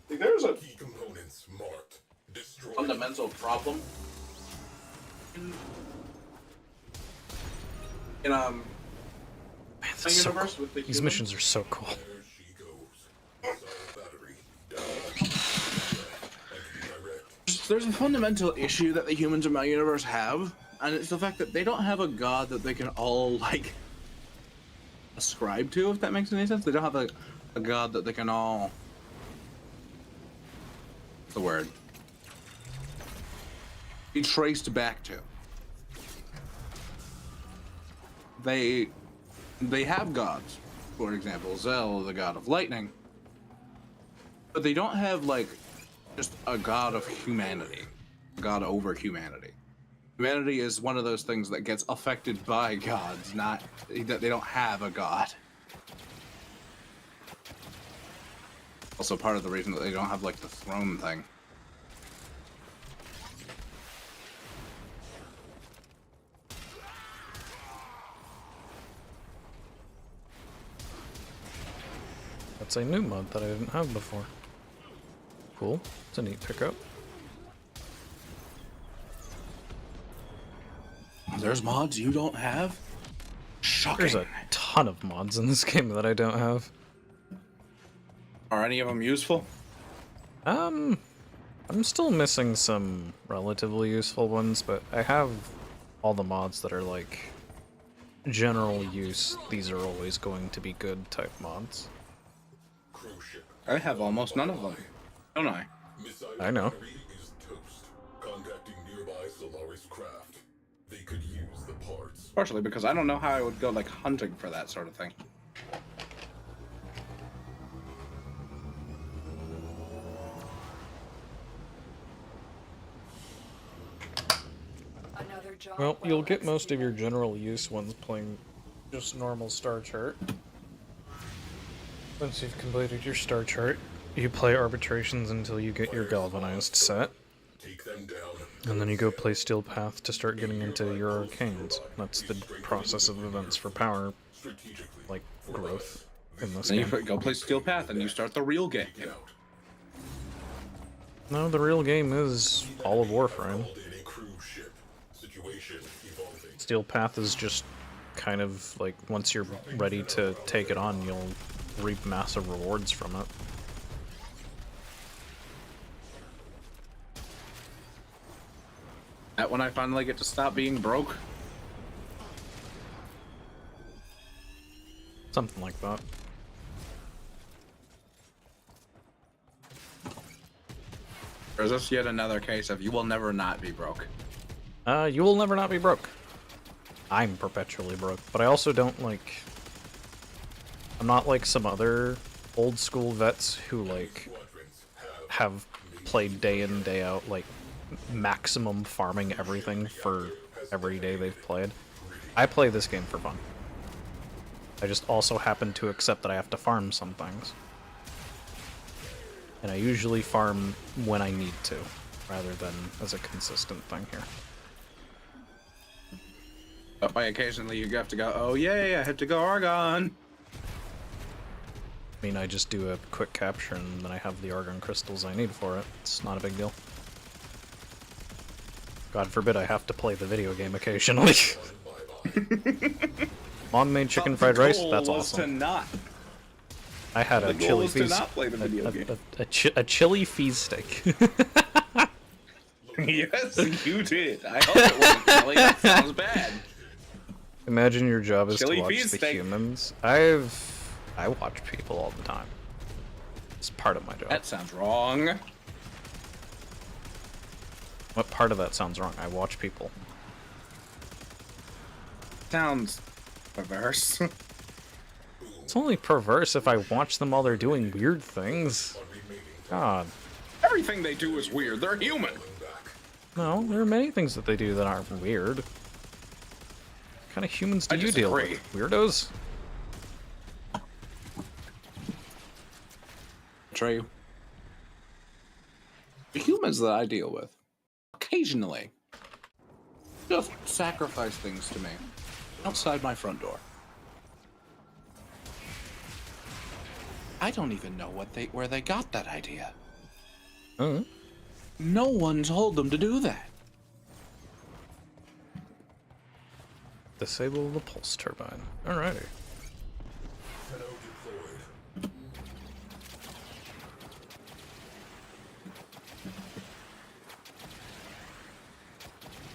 There's a Key components marked. Destroy. Fundamental problem. in Man, this is so universe cool. with the These humans. missions are so cool. There she goes. Missile battery down. Anti-direct. There's a fundamental issue that the humans in my universe have, and it's the fact that they don't have a god that they can all like ascribe to, if that makes any sense. They don't have a god that they can all what's the word? Be traced back to. They have gods. For example, Zell, the god of lightning. But they don't have like just a god of humanity. A god over humanity. Humanity is one of those things that gets affected by gods, not that they don't have a god. Also part of the reason that they don't have like the throne thing. That's a new mod that I didn't have before. Cool. It's a neat pickup. There's mods you don't have? Shocking. There's a ton of mods in this game that I don't have. Are any of them useful? I'm still missing some relatively useful ones, but I have all the mods that are like general use. These are always going to be good type mods. I have almost none of them, don't I? I know. Is toast. Contacting nearby Solaris craft. They could use the parts. Partially because I don't know how I would go like hunting for that sort of thing. Another job Well, you'll get executed. most of your general use ones playing just normal star chart. Once you've completed your star chart, you play arbitrations until you get your galvanized set. Take them down. And then you go play Steel Path to start getting into your arcanes. That's the process of events for power, Strategically. like, growth in this Then you game. go play Steel Path and you start the real game. No, the real game is all of Warframe. Called in a cruise ship. Situation evolving. Steel Path is just kind of like, once you're ready to take it on, you'll reap massive rewards from it. That when I finally get to stop being broke. Something like that. Or is this yet another case of you will never not be broke? You will never not be broke. I'm perpetually broke, but I also don't like... I'm not like some other old school vets who like have played day in, day out, like maximum farming everything for every day they've played. I play this game for fun. I just also happen to accept that I have to farm some things. And I usually farm when I need to, rather than as a consistent thing here. But by occasionally you have to go, oh yay, I have to go Argon. I mean, I just do a quick capture and then I have the Argon crystals I need for it. It's not a big deal. God forbid I have to play the video game occasionally. Mom made chicken fried rice. That's awesome. To not. I had a The goal chili was to feast. not play the video game. A chili feast steak. Yes, you did. I hope it wasn't Kelly. That sounds bad. Imagine your job is Chili to watch feast the steak. humans. I watch people all the time. It's part of my job. That sounds wrong. What part of that sounds wrong? I watch people. Sounds perverse. It's only perverse if I watch them while they're doing weird things. God. Everything they do is weird. They're human. No, there are many things that they do that aren't weird. What kind of humans do I you deal disagree. with? Weirdos? True. The humans that I deal with, occasionally, just sacrifice things to me outside my front door. I don't even know where they got that idea. Oh. No one told them to do that. Disable the pulse turbine. Alrighty.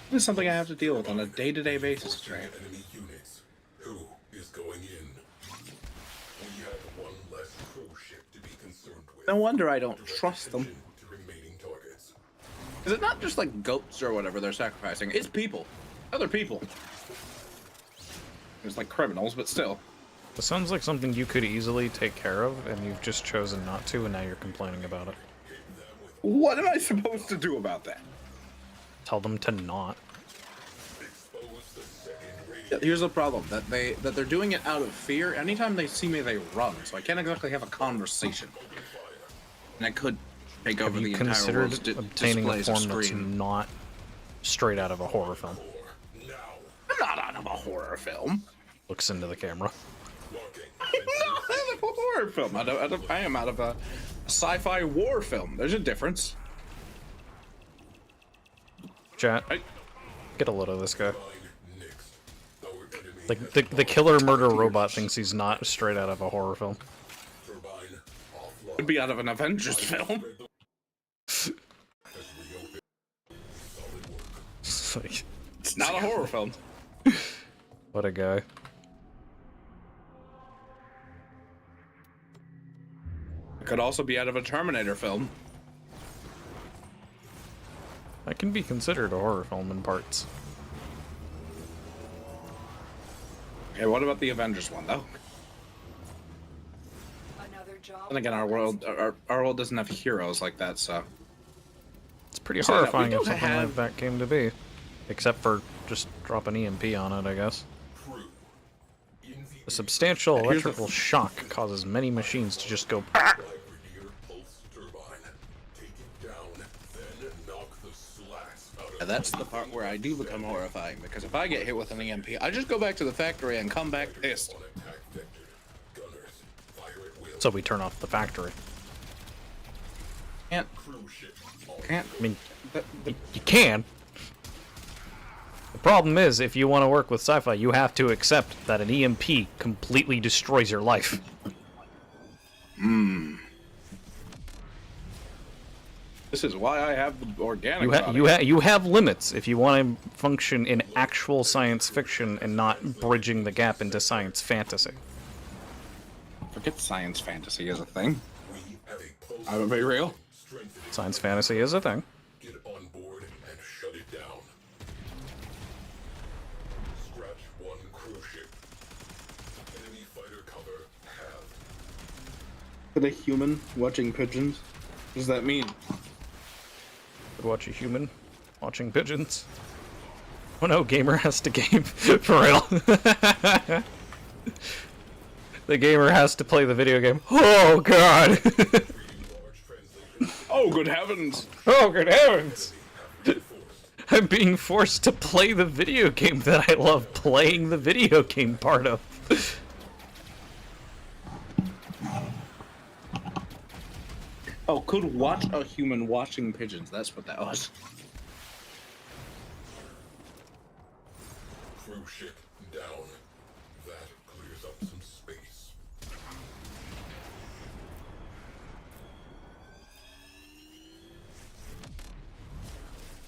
This is something I have to deal with on a day-to-day basis, Trey. Enemy units. Who is going in? We have one less cruise ship to be concerned with. No wonder I don't trust them. To remaining targets. Is it not just like goats or whatever they're sacrificing? It's people. Other people. It's like criminals, but still. It sounds like something you could easily take care of, and you've just chosen not to, and now you're complaining about it. What am I supposed to do about that? Tell them to not. Here's the problem: that they're doing it out of fear. Anytime they see me, they run. So I can't exactly have a conversation. And I could take over Have the you entire world. considered obtaining a displays form that's screen. not straight out of a horror film? I'm not out of a horror film. Looks into the camera. I'm not out of a horror film. I am out of a sci-fi war film. There's a difference. Chat. Right? Get a load of this guy. Like, the killer murder robot thinks he's not straight out of a horror film. Could be out of an Avengers film. It's like, It's not a horror film. what a guy. It could also be out of a Terminator film. That can be considered a horror film in parts. Okay, what about the Avengers one though? Another job. And again, our world doesn't have heroes like that, so. It's pretty So, yeah, we horrifying if don't something have- like that came to be. Except for just drop an EMP on it, I guess. A substantial Here's the electrical shock causes many machines to just go. And that's the part where I do become horrifying, because if I get hit with an EMP, I just go back to the factory and come back pissed. So we turn off the factory. Can't. I mean, you can. The problem is, if you want to work with sci-fi, you have to accept that an EMP completely destroys your life. This is why I have the organic body. You have limits if you want to function in actual science fiction and not bridging the gap into science fantasy. Forget science fantasy is a thing. I'm gonna be real. Science fantasy is a thing. Get on board and shut it down. Scratch one cruise ship. Enemy fighter cover have. For the human watching pigeons, what does that mean? Could watch a human watching pigeons. Oh no, gamer has to game for real. The gamer has to play the video game. Oh god. Oh, good heavens! Oh good heavens. I'm being forced to play the video game that I love playing the video game part of. Oh, could watch a human watching pigeons. That's what that was. Cruise ship down. That clears up some space.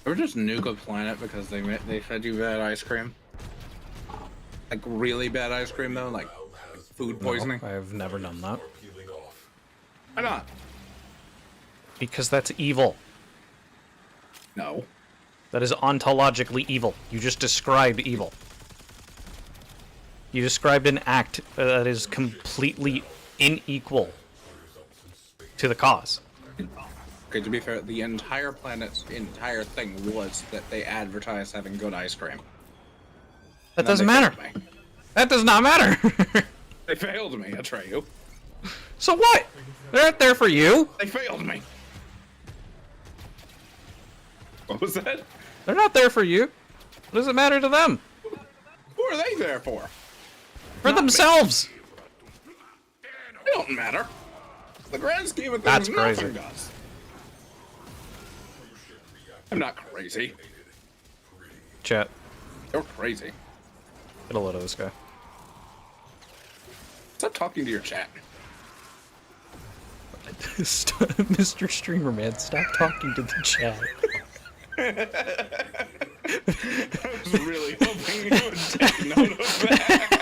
Ever just nuke a planet because they fed you bad ice cream? Like really bad ice cream though, like food poisoning. I've never done that. Peeling off. Why not? Because that's evil. No. That is ontologically evil. You just described evil. You described an act that is completely unequal to the cause. Okay, to be fair, the entire planet's entire thing was that they advertised having good ice cream. That doesn't matter. That does not matter. They failed me, Atreyu. So what? They're not there for you. They failed me. What was that? They're not there for you. What does it matter to them? Who are they there for? For themselves. It don't matter. The grand scheme of things, That's crazy. nothing does. I'm not crazy. Chat. You're crazy. Get a load of this guy. Stop talking to your chat. Mr. Streamer Man, stop talking to the chat. I was really hoping you would take note of that.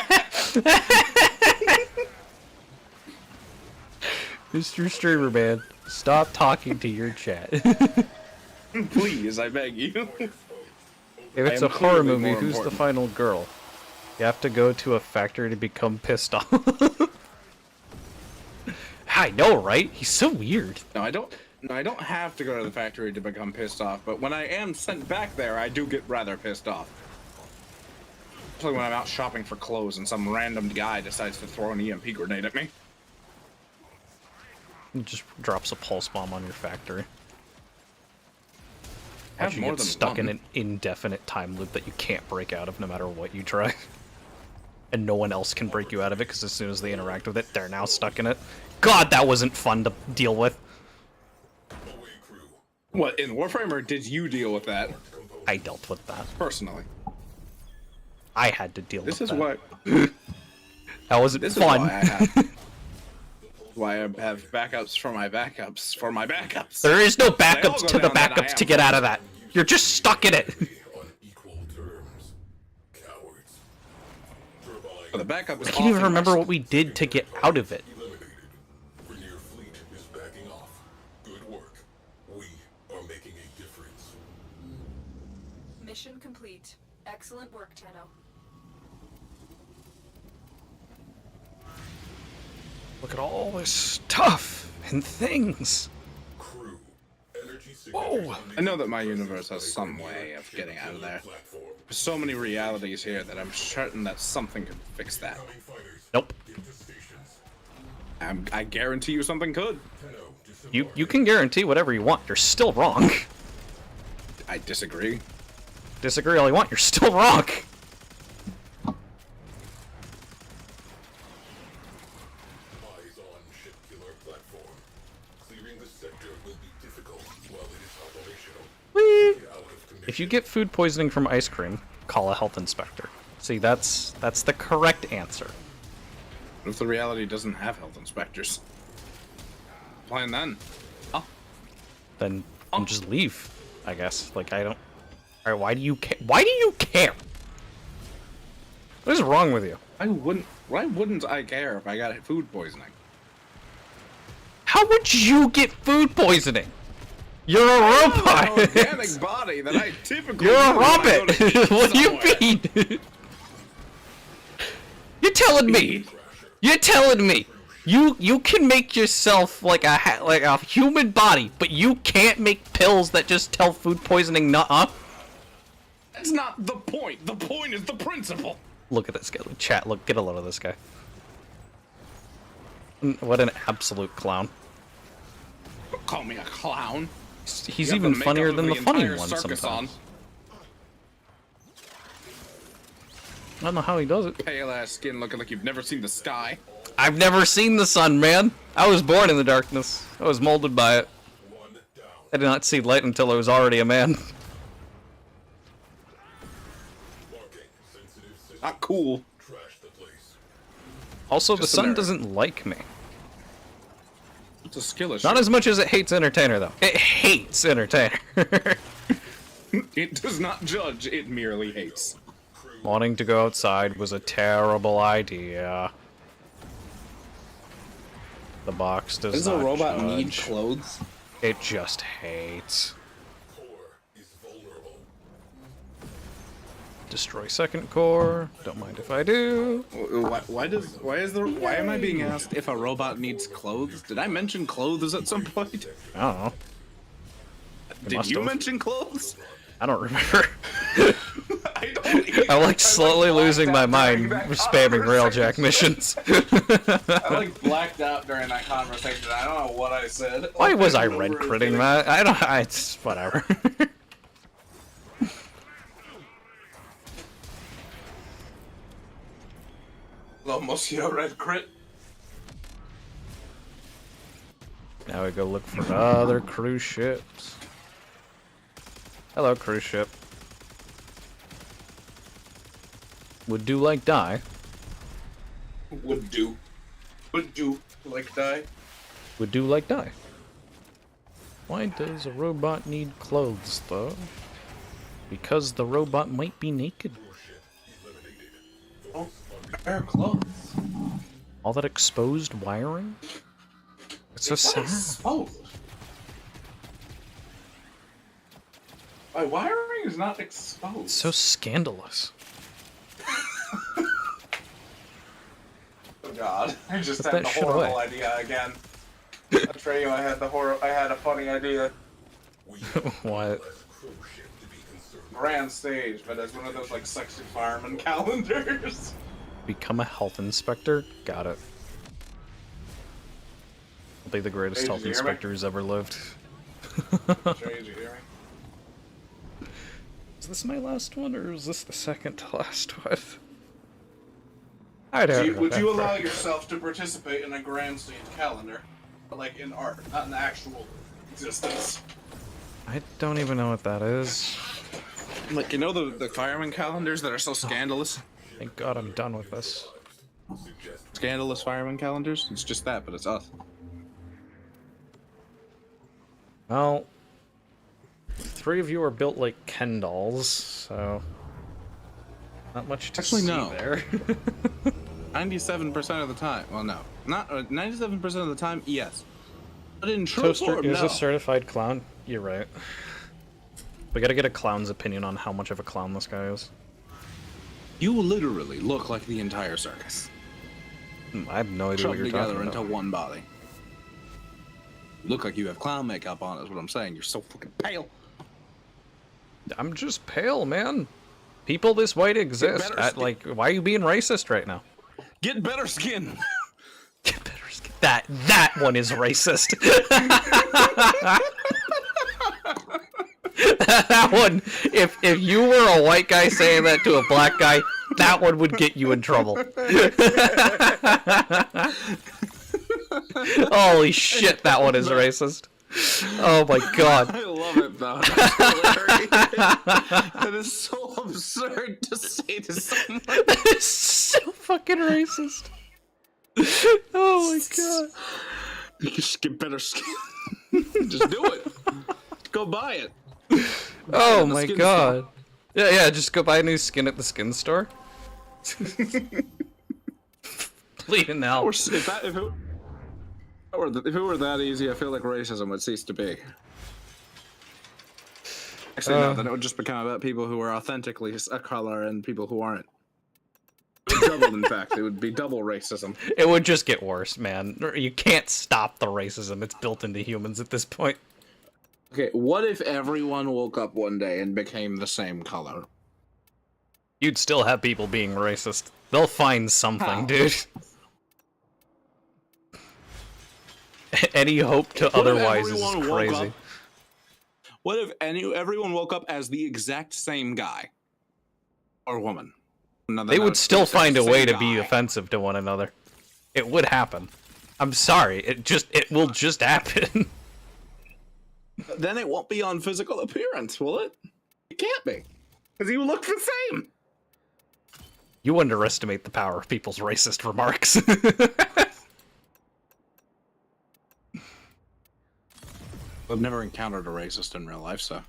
Mr. Streamer Man, stop talking to your chat. Please, I beg you. If it's I a am horror clearly movie, more who's the important. final girl? You have to go to a factory to become pissed off. I know, right? He's so weird. No, I don't have to go to the factory to become pissed off, but when I am sent back there, I do get rather pissed off. Especially when I'm out shopping for clothes and some random guy decides to throw an EMP grenade at me. He just drops a pulse bomb on your factory. Have You more get than stuck in one. an indefinite time loop that you can't break out of no matter what you try. and no one else can break you out of it because as soon as they interact with it, they're now stuck in it. God, that wasn't fun to deal with. What, in Warframe, or did you deal with that? I dealt with that. Personally. I had to deal with that. This is why... That wasn't This fun. is why I have... why I have backups for my backups for my backups. There is no They all backups go to the down that I backups am to get out of that. You're just stuck in it. The backup is I can't even often remember my- what we did to get out of it. Mission complete. Excellent work, Tenno. Look at all this stuff and things. Whoa. I know that my universe has some way of getting out of there. There's so many realities here that I'm certain that something could fix that. Nope. I guarantee you something could. You can guarantee whatever you want. You're still wrong. I disagree. Disagree all you want. You're still wrong. Whee! If you get food poisoning from ice cream, call a health inspector. See, that's the correct answer. What if the reality doesn't have health inspectors? Plan then. Oh. Then just leave, I guess. Like, I don't... Alright, why do you care? Why do you care? What is wrong with you? Why wouldn't I care if I got food poisoning? How would you get food poisoning? You're a An robot! organic body that I typically You're a use when I go robot! to eat What do you somewhere. mean? You're telling me! You're telling me! You can make yourself like a human body, but you can't make pills that just tell food poisoning nuh-uh? That's not the point. The point is the principle. Look at this guy. Chat, look, get a load of this guy. What an absolute clown. Don't call me a clown. He's You have even the funnier makeup than of the funny entire one circus sometimes. I don't know how he does it. Pale ass skin looking like you've never seen the sky. I've never seen the sun, man. I was born in the darkness. I was molded by it. I did not see light until I was already a man. Not cool. Also, the Just a sun nerd. doesn't like me. It's a skill issue. Not as much as it hates Entertainer, though. It hates Entertainer. It does not judge, it merely hates. Wanting to go outside was a terrible idea. The box does Does not a robot judge. need clothes? It just hates. Destroy second core. Don't mind if I do. Why am I being asked if a robot needs clothes? Did I mention clothes at some point? I don't know. Did must you have. mention clothes? I don't remember. I don't. I'm like slowly losing my mind during that spamming Railjack missions. I like blacked out during that conversation. I don't know what I said. Why was I red critting that? I don't. It's whatever. Little mosquito red crit. Now we go look for other cruise ships. Hello, cruise ship. Would do like die. Would do like die. Would do like die. Why does a robot need clothes, though? Because the robot might be naked. Oh, air clothes. All that exposed wiring? It's so sad. Exposed. My wiring is not exposed. It's so scandalous. Oh God! I just Put had that the shit horrible away. idea again. Atreyu, I had a funny idea. What? Grand stage, but as one of those like sexy fireman calendars. Become a health inspector? Got it. I'll be the greatest Hey, health did you hear me? inspector who's ever lived. Atreyu, did you hear me? Is this my last one, or is this the second to last one? I don't know Would that you for- allow yourself to participate in a grand stage calendar? Like in art, not in actual existence. I don't even know what that is. Like, you know the fireman calendars that are so scandalous? Thank God I'm done with this. Scandalous fireman calendars? It's just that, but it's us. Well, 3 of you are built like Ken dolls, so not much to Actually, see no. there. 97% of the time. Well, no. Not 97% of the time, yes. But in true Toaster form, is no. a certified clown. You're right. We gotta get a clown's opinion on how much of a clown this guy is. You literally look like the entire circus. I have no idea what Shoved you're together talking into about. one body. You look like you have clown makeup on, is what I'm saying. You're so fucking pale. I'm just pale, man. People this white exist. better skin. Like, why are you being racist right now? Get better skin. Get better skin. That one is racist. That one, if you were a white guy saying that to a black guy, that one would get you in trouble. Holy shit, that one is racist. Oh my god. I love it, though. That's hilarious. That is so absurd to say to someone. That is so fucking racist. Oh my god. You just get better skin. Just do it. Go buy it. Oh the my skin god. Yeah, just go buy a new skin at the skin store. Bleeding out. Or if it were that easy, I feel like racism would cease to be. Actually, no, then it would just become about people who are authentically a color and people who aren't. Double, in fact, it would be double racism. It would just get worse, man. You can't stop the racism. It's built into humans at this point. Okay, what if everyone woke up one day and became the same color? You'd still have people being racist. They'll find something, How? dude. Any hope to What if otherwise is everyone woke crazy. up- What if everyone woke up as the exact same guy? Or woman? No, They no, would still it's the find a way same to be guy. offensive to one another. It would happen. I'm sorry. It will just happen. Then it won't be on physical appearance, will it? It can't be. Because you look the same. You underestimate the power of people's racist remarks. I've never encountered a racist in real life, so.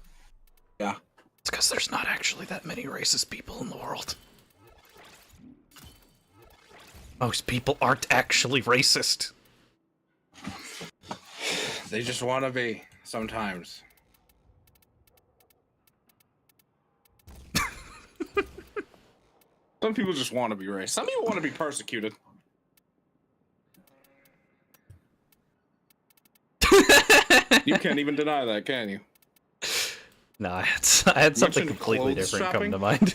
Yeah. It's because there's not actually that many racist people in the world. Most people aren't actually racist. They just want to be, sometimes. Some people just want to be racist. Some people want to be persecuted. You can't even deny that, can you? No, I had something mentioned completely clothes different shopping? come to mind.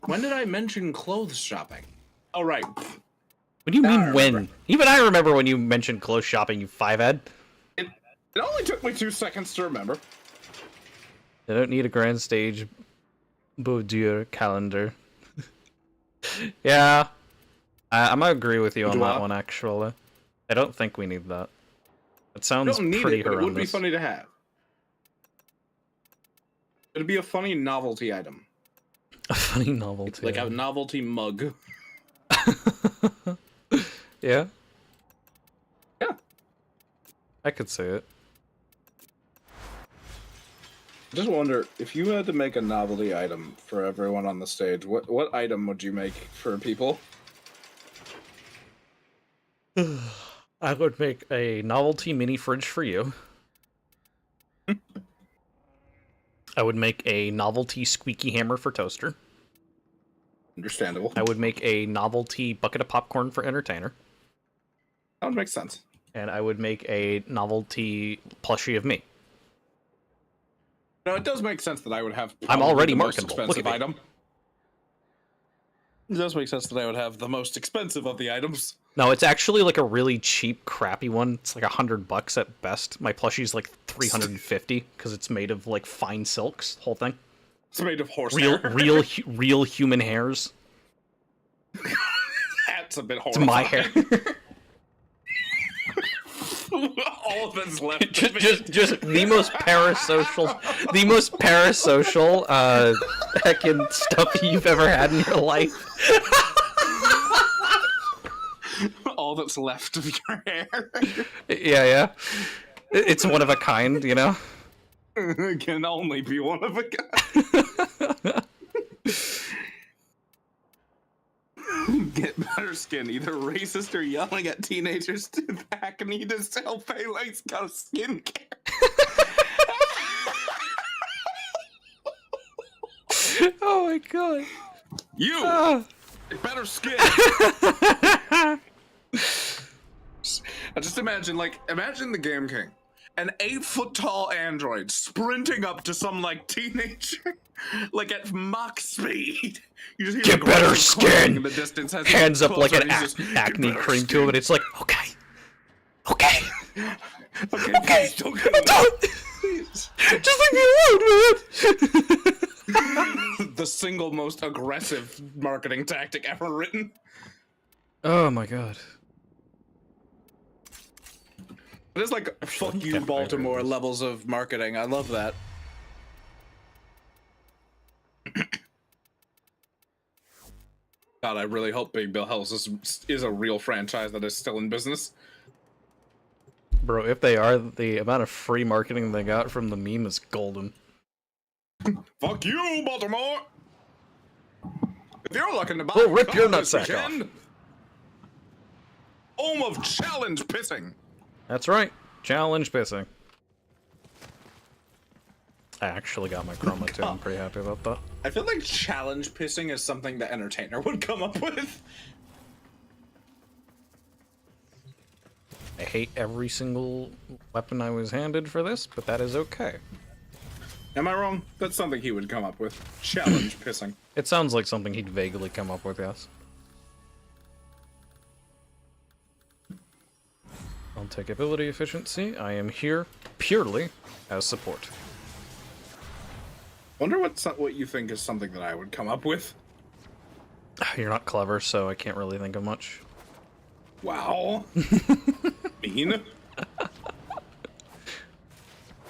When did I mention clothes shopping? Oh, right. What do you Now I mean when? remember. Even I remember when you mentioned clothes shopping, you five-head. It only took me 2 seconds to remember. They don't need a grand stage boudoir calendar. Yeah. I'm gonna agree with you on Boudoir? that one, actually. I don't think we need that. It I sounds don't need pretty it, but it would be horrendous. funny to have. It'd be a funny novelty item. A funny novelty. Like a novelty mug. Yeah? Yeah. I could see it. I just wonder, if you had to make a novelty item for everyone on the stage, what item would you make for people? I would make a novelty mini fridge for you. I would make a novelty squeaky hammer for Toaster. Understandable. I would make a novelty bucket of popcorn for Entertainer. That would make sense. And I would make a novelty plushie of me. No, it does make sense that I would have. I'm probably already the most marketable. Look expensive at me. item. It does make sense that I would have the most expensive of the items. No, it's actually like a really cheap, crappy one. It's like $100 at best. My plushie's like $350 because it's made of like fine silks, the whole thing. It's made of horsehair. Real human hairs. That's a bit It's horrifying. my hair. All that's left. just the most parasocial, heckin' stuff you've ever had in your life. All that's left of your hair. Yeah. It's one of a kind, you know? It can only be one of a kind. Get better skin, either racist or yelling at teenagers to acne to sell Pele's got skincare. Oh my god. You! Get better skin! I just imagine the Game King. An 8-foot-tall android sprinting up to some, teenager, at Mach speed. You just hear Get better skin! In the distance as Hands up like an closer, acne cream to him, and it's like, okay. Okay, please, don't get Please. Just leave me alone, man! The single most aggressive marketing tactic ever written. Oh my god. It is like, fuck you, Baltimore levels of marketing. I love that. God, I really hope Big Bill Hells is a real franchise that is still in business. Bro, if they are, the amount of free marketing they got from the meme is golden. Fuck you, Baltimore! If you're looking to buy We'll rip your this nutsack weekend, home of challenge pissing. That's right. Challenge pissing. I actually got my chroma too. I'm pretty happy about that. I feel like challenge pissing is something the Entertainer would come up with. I hate every single weapon I was handed for this, but that is okay. Am I wrong? That's something he would come up with. Challenge pissing. It sounds like something he'd vaguely come up with, yes. I'll take ability efficiency. I am here purely as support. Wonder what you think is something that I would come up with. You're not clever, so I can't really think of much. Wow. Mean.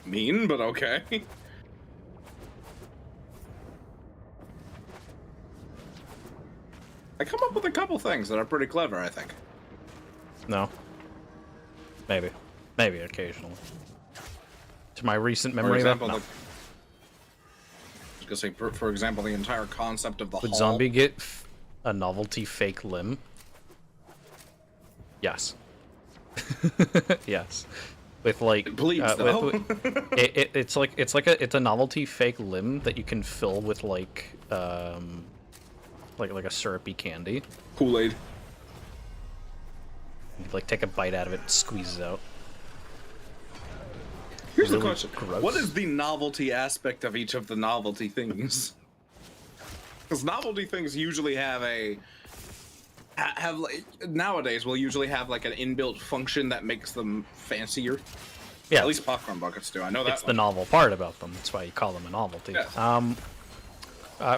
Mean, but okay. I come up with a couple things that are pretty clever, I think. No. Maybe. Maybe occasionally. To my recent memory, For example, no. I was gonna say, for example, the entire concept of the Would hall. Zombie get a novelty fake limb? Yes. Yes. With like It bleeds, though. it's a novelty fake limb that you can fill with like a syrupy candy. Kool-Aid. You like take a bite out of it and squeeze it out. Here's the Really question. gross. What is the novelty aspect of each of the novelty things? Because novelty things usually have nowadays will usually have like an inbuilt function that makes them fancier. Yeah, At least popcorn buckets do. I know that. it's the novel part about them. That's why you call them a novelty. Yes.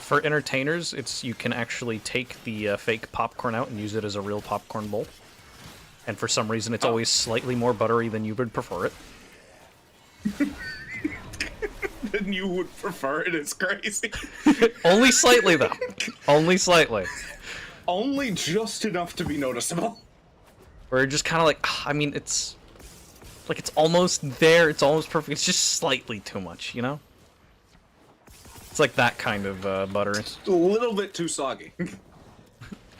For entertainers, you can actually take the fake popcorn out and use it as a real popcorn bowl. And for some reason, it's always slightly more buttery than you would prefer it. Then you would prefer it. It's crazy. Only slightly, though. Only slightly. Only just enough to be noticeable. Where you're just kind of like, I mean, it's almost there. It's almost perfect. It's just slightly too much, you know? It's like that kind of butter. It's a little bit too soggy.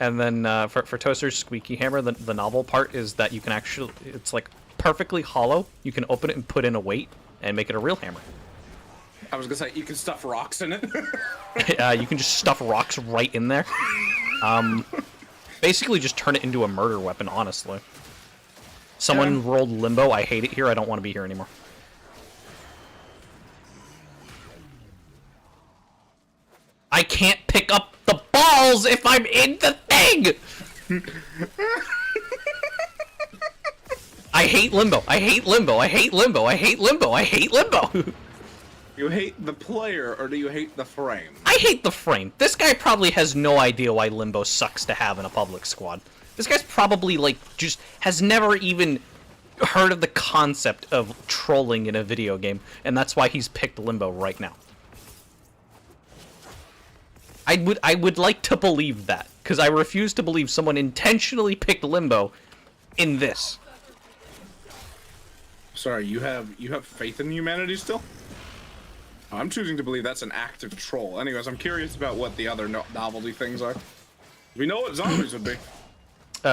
And then for Toaster's squeaky hammer, the novel part is that you can actually, it's like perfectly hollow. You can open it and put in a weight and make it a real hammer. I was gonna say, you can stuff rocks in it. You can just stuff rocks right in there. Basically just turn it into a murder weapon, honestly. Someone rolled limbo. I hate it here. I don't want to be here anymore. I can't pick up the balls if I'm in the thing! I hate limbo. I hate limbo. I hate limbo. I hate limbo. I hate limbo. You hate the player or do you hate the frame? I hate the frame. This guy probably has no idea why Limbo sucks to have in a public squad. This guy's probably, like, just has never even heard of the concept of trolling in a video game, and that's why he's picked Limbo right now. I would like to believe that, because I refuse to believe someone intentionally picked Limbo in this. Sorry, you have faith in humanity still? I'm choosing to believe that's an active troll. Anyways, I'm curious about what the other novelty things are. We know what zombies would be.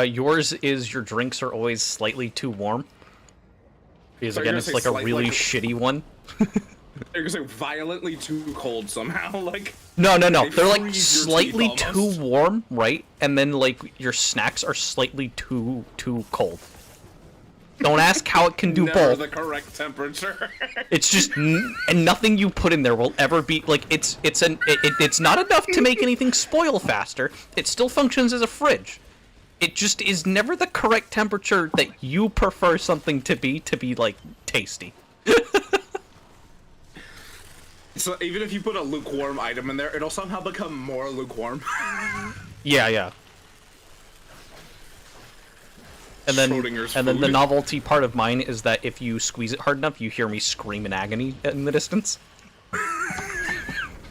Yours is your drinks are always slightly too warm. Because again, it's like a really shitty one. They're gonna say violently too cold somehow, like... No. They're like slightly too warm, right? And then like your snacks are slightly too cold. Don't ask how it can do Never both. the correct temperature. It's just and nothing you put in there will ever be like it's not enough to make anything spoil faster. It still functions as a fridge. It just is never the correct temperature that you prefer something to be like tasty. So even if you put a lukewarm item in there, it'll somehow become more lukewarm. Yeah. And then the novelty part of mine is that if you squeeze it hard enough, you hear me scream in agony in the distance.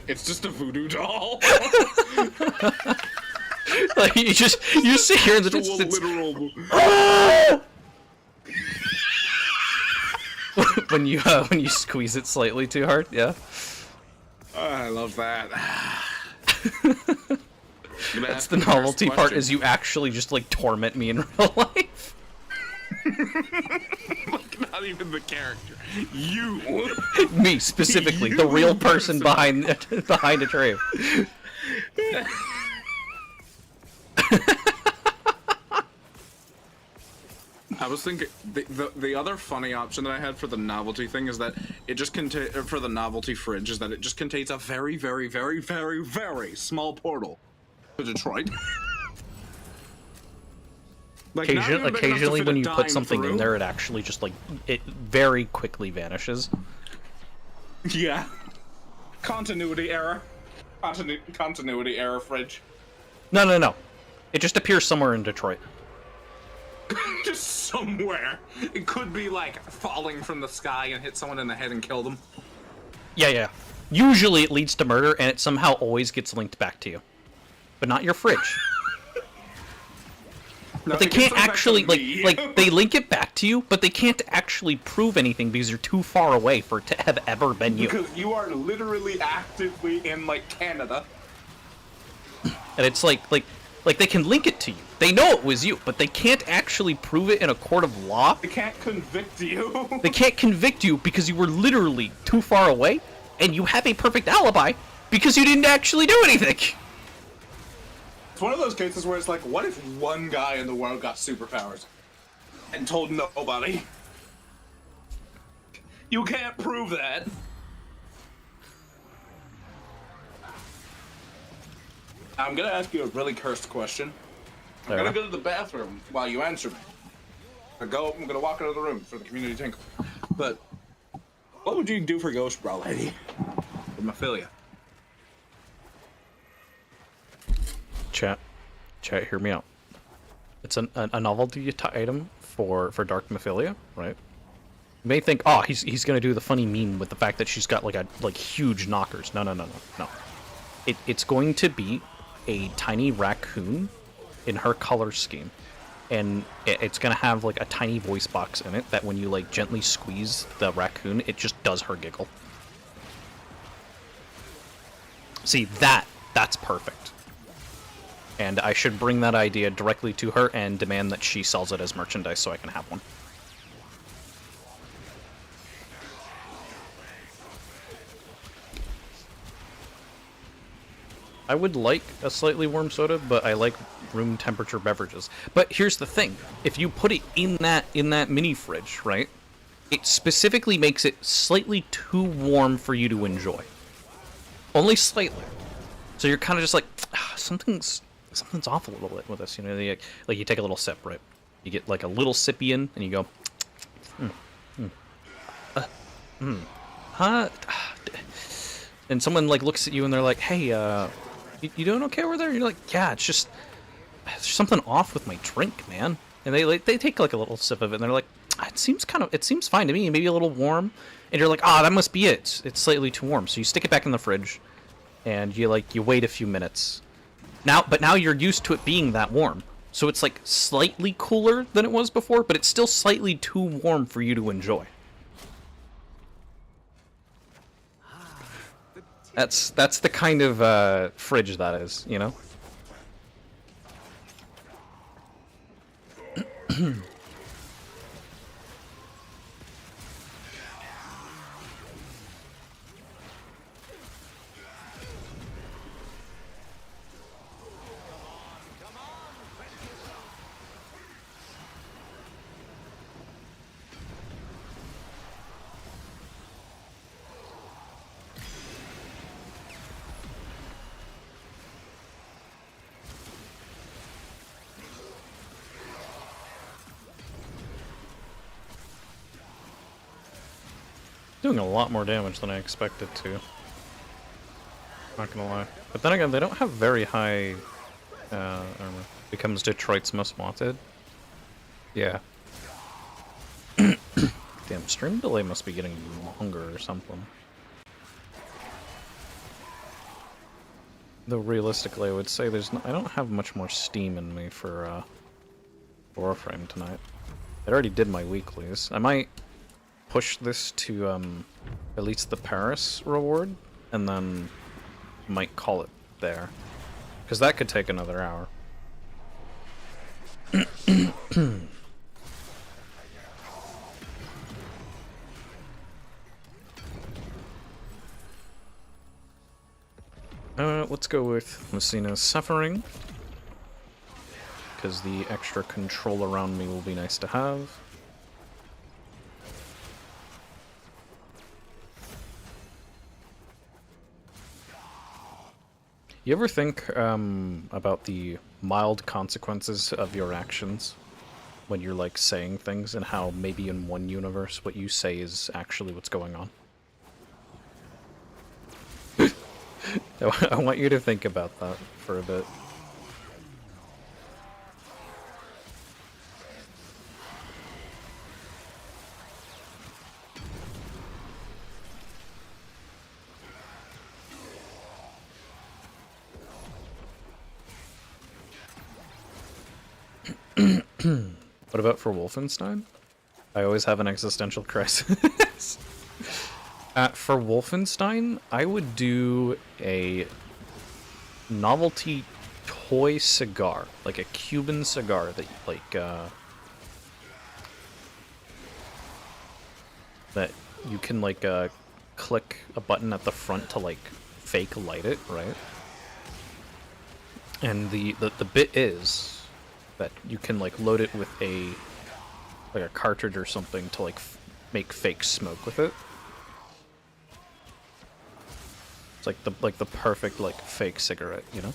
It's just a voodoo doll. Like you sit here in the distance. when you squeeze it slightly too hard, yeah. I love that. That's the novelty part, is you actually just like torment me in real life. Like, not even the character. You. Me specifically, the real person behind a tree. I was thinking the other funny option that I had for the novelty thing is that it just for the novelty fridge is that it just contains a very, very, very, very, very small portal to Detroit. Like, occasionally when you put something in there, it actually just like it very quickly vanishes. Yeah. Continuity error. Continuity error fridge. No. It just appears somewhere in Detroit. Just somewhere. It could be like falling from the sky and hit someone in the head and kill them. Yeah. Usually it leads to murder, and it somehow always gets linked back to you. But not your fridge. No, but they can't actually, like, they link it back to you, but they can't actually prove anything because you're too far away for it to have ever been you. Because you are literally actively in, like, Canada. And it's like they can link it to you. They know it was you, but they can't actually prove it in a court of law. They can't convict you. They can't convict you because you were literally too far away, and you have a perfect alibi because you didn't actually do anything. It's one of those cases where it's like, what if one guy in the world got superpowers and told nobody? You can't prove that. I'm gonna ask you a really cursed question. I'm gonna go to the bathroom while you answer me. I'm gonna walk out of the room for the community tinkle. But what would you do for Ghost Bra Lady? For Mephilia? Chat, hear me out. It's a novelty item for Dark Mephilia, right? You may think, oh, he's gonna do the funny meme with the fact that she's got like huge knockers. No. It's going to be a tiny raccoon in her color scheme, and it's gonna have like a tiny voice box in it that when you like gently squeeze the raccoon, it just does her giggle. See, that's perfect. And I should bring that idea directly to her and demand that she sells it as merchandise so I can have one. I would like a slightly warm soda, but I like room temperature beverages. But here's the thing. If you put it in that mini fridge, right? It specifically makes it slightly too warm for you to enjoy. Only slightly. So you're kind of just like, something's off a little bit with this, you know, like you take a little sip, right? You get like a little sippy in, and you go, and someone like looks at you and they're like, "Hey, you doing okay over there?" And you're like, "Yeah, it's just there's something off with my drink, man." And they take like a little sip of it and they're like, "It seems fine to me, maybe a little warm." And you're like, "Ah, that must be it. It's slightly too warm." So you stick it back in the fridge, and you wait a few minutes. But now you're used to it being that warm. So it's like slightly cooler than it was before, but it's still slightly too warm for you to enjoy. That's the kind of fridge that is, you know? Doing a lot more damage than I expected to. Not gonna lie. But then again, they don't have very high armor. Becomes Detroit's most wanted. Yeah. Damn, stream delay must be getting longer or something. Though realistically, I would say I don't have much more steam in me for Warframe tonight. I already did my weeklies. I might push this to at least the Paris reward, and then might call it there, because that could take another hour. Let's go with Messina's Suffering, because the extra control around me will be nice to have. You ever think about the mild consequences of your actions when you're like saying things, and how maybe in one universe what you say is actually what's going on? I want you to think about that for a bit. What about for Wolfenstein? I always have an existential crisis. For Wolfenstein, I would do a novelty toy cigar, like a Cuban cigar that that you can click a button at the front to fake light it, right? And the bit is that you can load it with a cartridge or something to make fake smoke with it. It's like the perfect fake cigarette, you know?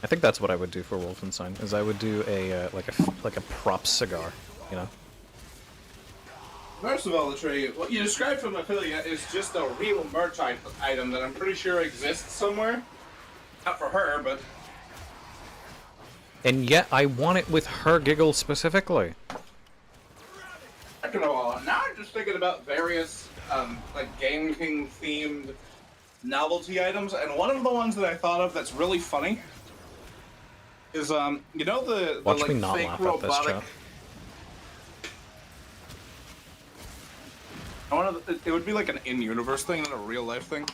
I think that's what I would do for Wolfenstein. Is I would do a like a prop cigar, you know? First of all, Latrey, what you described from Affiliate is just a real merch item that I'm pretty sure exists somewhere. Not for her, but... And yet I want it with her giggle specifically. I don't know. Now I'm just thinking about various, Game King themed novelty items, and one of the ones that I thought of that's really funny is, you know the Watch me not fake laugh robotic... at this, chat. It would be like an in-universe thing, not a real-life thing.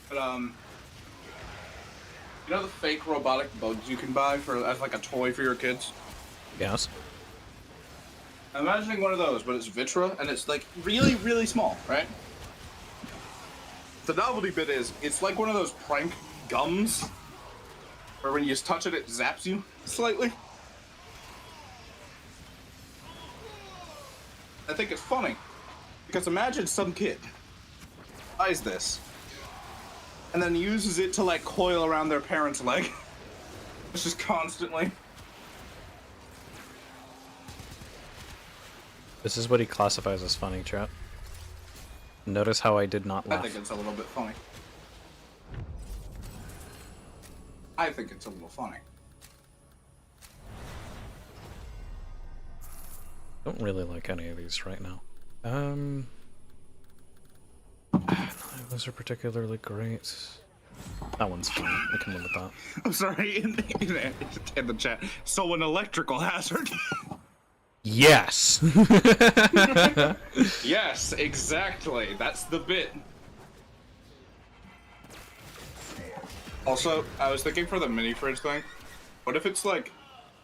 But, you know the fake robotic bugs you can buy as like a toy for your kids? Yes. I'm imagining one of those, but it's Vitra, and it's really, really small, right? The novelty bit is, it's like one of those prank gums, where when you just touch it, it zaps you slightly. I think it's funny. Because imagine some kid buys this and then uses it to coil around their parent's leg. It's just constantly. This is what he classifies as funny, chat. Notice how I did not I laugh. think it's a little bit funny. I think it's a little funny. Don't really like any of these right now. None of those are particularly great. That one's fine. I can live with that. I'm sorry, in the chat. So an electrical hazard. Yes! Yes, exactly. That's the bit. Also, I was thinking for the mini fridge thing, what if it's like,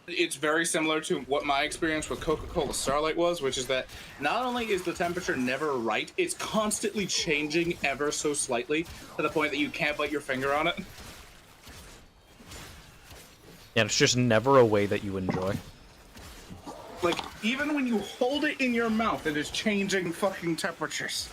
it's very similar to what my experience with Coca-Cola Starlight was, which is that not only is the temperature never right, it's constantly changing ever so slightly to the point that you can't put your finger on it. Yeah, it's just never a way that you enjoy. Like, even when you hold it in your mouth, it is changing fucking temperatures.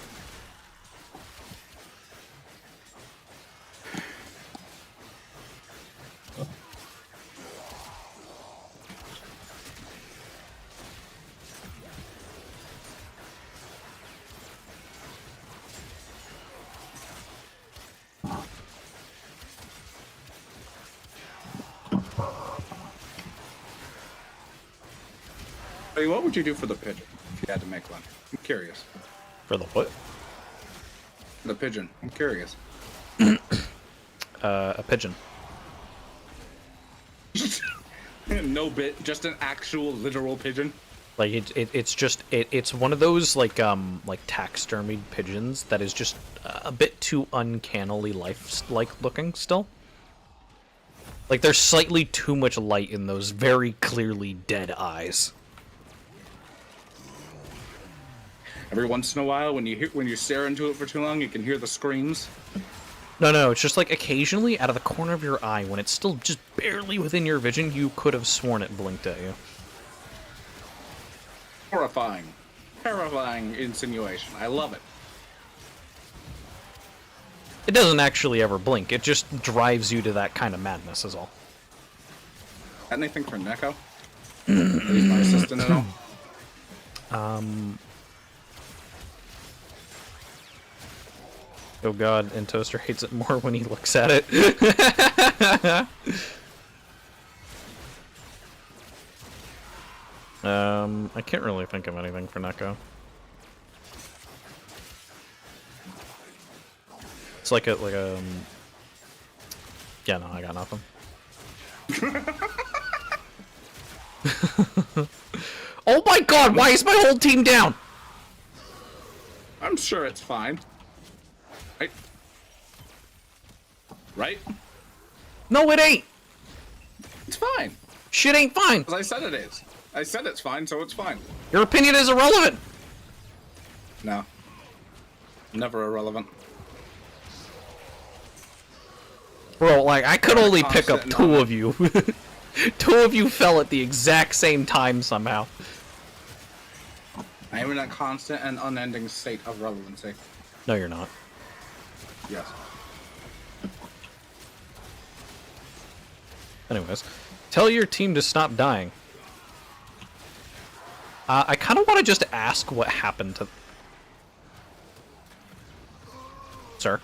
I mean, what would you do for the pigeon if you had to make one? I'm curious. For the what? The pigeon. I'm curious. A pigeon. No bit, just an actual literal pigeon. Like it's one of those like taxidermied pigeons that is just a bit too uncannily life-like looking still. Like there's slightly too much light in those very clearly dead eyes. Every once in a while, when you stare into it for too long, you can hear the screams. No, it's just like occasionally out of the corner of your eye, when it's still just barely within your vision, you could have sworn it blinked at you. Horrifying. Terrifying insinuation. I love it. It doesn't actually ever blink, it just drives you to that kind of madness is all. Anything for Neko? Is my assistant at all? Oh god, and Toaster hates it more when he looks at it. I can't really think of anything for Neko. It's like a yeah, no, I got nothing. Oh my god, why is my whole team down? I'm sure it's fine. Right? Right? No, it ain't. It's fine. Shit ain't fine. As I said it is. I said it's fine, so it's fine. Your opinion is irrelevant. No. Never irrelevant. Bro, like, I could only pick up Constant two of you. Two of you fell at the exact same time somehow. I am in a constant and unending state of relevancy. No, you're not. Yes. Anyways, tell your team to stop dying. I kind of want to just ask what happened to... Sir?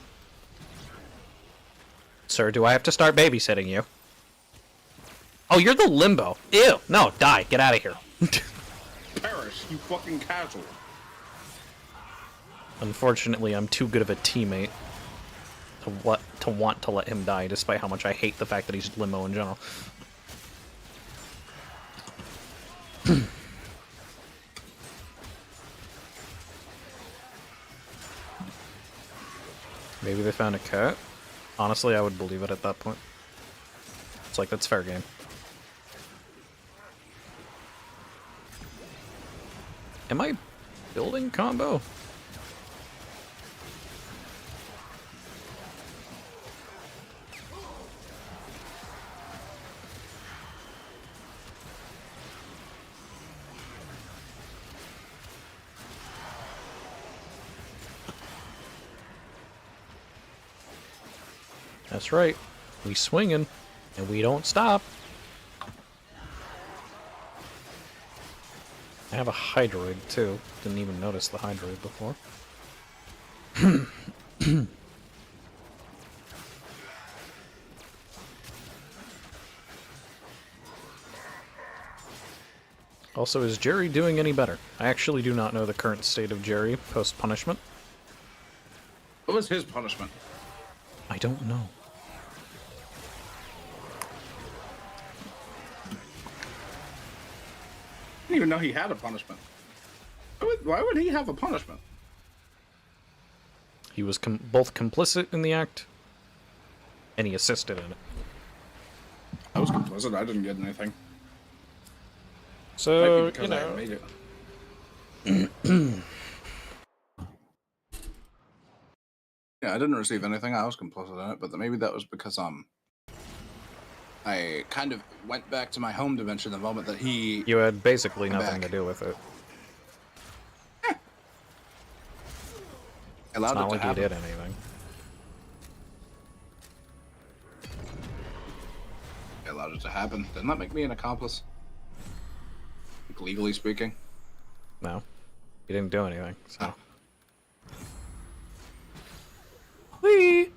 Sir, do I have to start babysitting you? Oh, you're the limbo. Ew. No, die. Get out of here. Perish, you fucking casual. Unfortunately, I'm too good of a teammate to want to let him die, despite how much I hate the fact that he's limbo in general. Maybe they found a cat? Honestly, I would believe it at that point. It's like, that's fair game. Am I building combo? That's right. We swinging, and we don't stop. I have a Hydroid, too. Didn't even notice the Hydroid before. Also, is Jerry doing any better? I actually do not know the current state of Jerry post-punishment. What was his punishment? I don't know. I didn't even know he had a punishment. Why would he have a punishment? He was both complicit in the act, and he assisted in it. I was complicit. I didn't get anything. So, Might be because I made it. Yeah, I didn't receive anything. I was complicit in it, but maybe that was because I kind of went back to my home dimension the moment that he. You had basically nothing to do with it. Allowed It's not it to like you happen. did anything. I allowed it to happen. Doesn't that make me an accomplice? Like, legally speaking. No. You didn't do anything, so. Whee!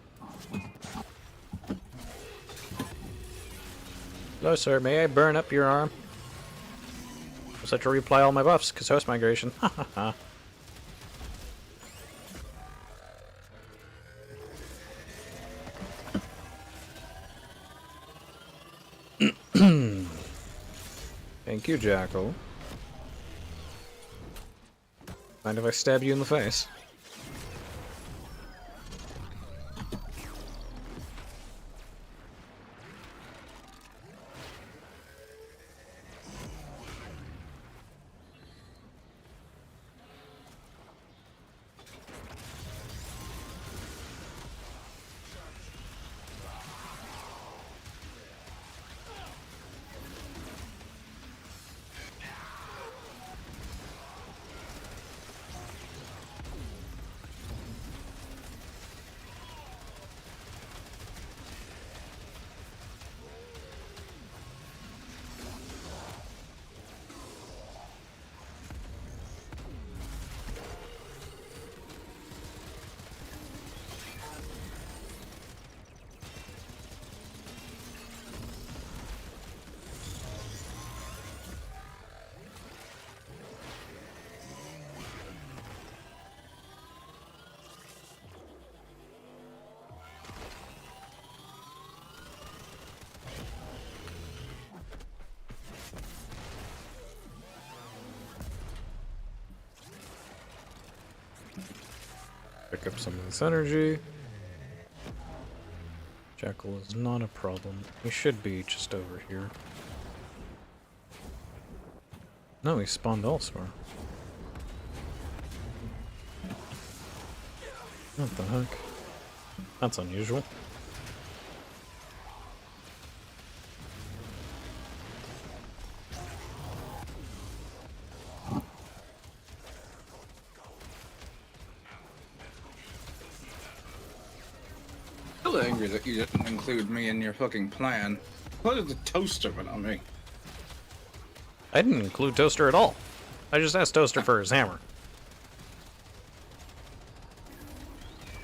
Hello, sir. May I burn up your arm? I set to reapply all my buffs, because host migration. Ha ha ha. Thank you, Jackal. Mind if I stab you in the face? Pick up some of this energy. Jackal is not a problem. He should be just over here. No, he spawned elsewhere. What the heck? That's unusual. I'm still angry that you didn't include me in your fucking plan. What did the toaster but on me? I didn't include Toaster at all. I just asked Toaster for his hammer.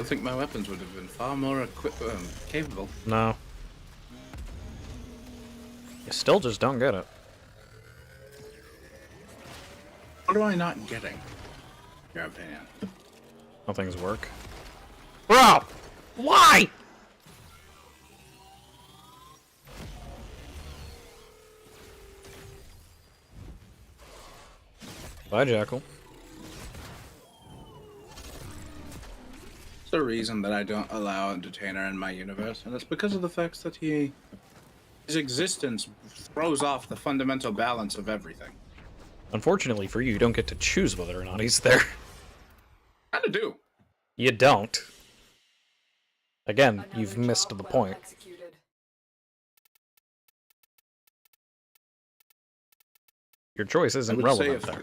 I think my weapons would have been far more capable. No. You still just don't get it. What am I not getting? In your opinion. How things work. Bro! Why? Bye, Jackal. It's the reason that I don't allow Entertainer in my universe, and it's because of the fact that his existence throws off the fundamental balance of everything. Unfortunately for you, you don't get to choose whether or not he's there. Kinda do. You don't. Again, Another you've missed job the well point. executed. Your choice isn't would say relevant if- there.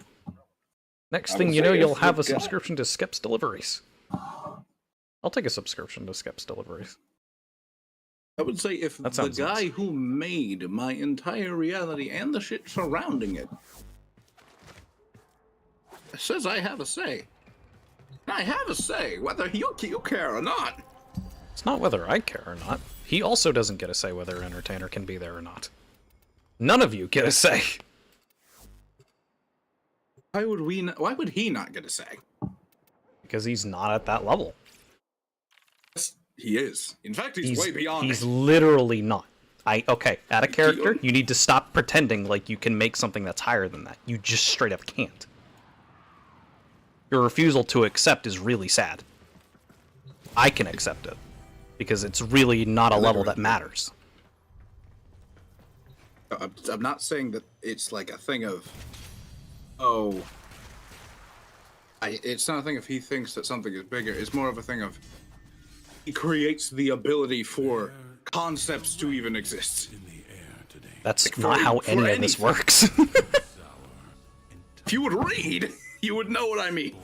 Next I thing would you know, say you'll if have the a guy- subscription to Skip's Deliveries. I'll take a subscription to Skip's Deliveries. I would say if That the sounds guy nice. who made my entire reality and the shit surrounding it says I have a say. I have a say, whether you care or not. It's not whether I care or not. He also doesn't get a say whether Entertainer can be there or not. None of you get a say. Why would he not get a say? Because he's not at that level. Yes, he is. In fact, he's way beyond He's it. literally not. Okay, add a character, you need to stop pretending like you can make something that's higher than that. You just straight up can't. Your refusal to accept is really sad. I can accept it. Because it's really not a level that matters. I'm not saying that it's like a thing of, oh, it's not a thing if he thinks that something is bigger. It's more of a thing of he creates the ability for concepts to even exist. That's Like, not how any of this works. If you would read, you would know what I mean.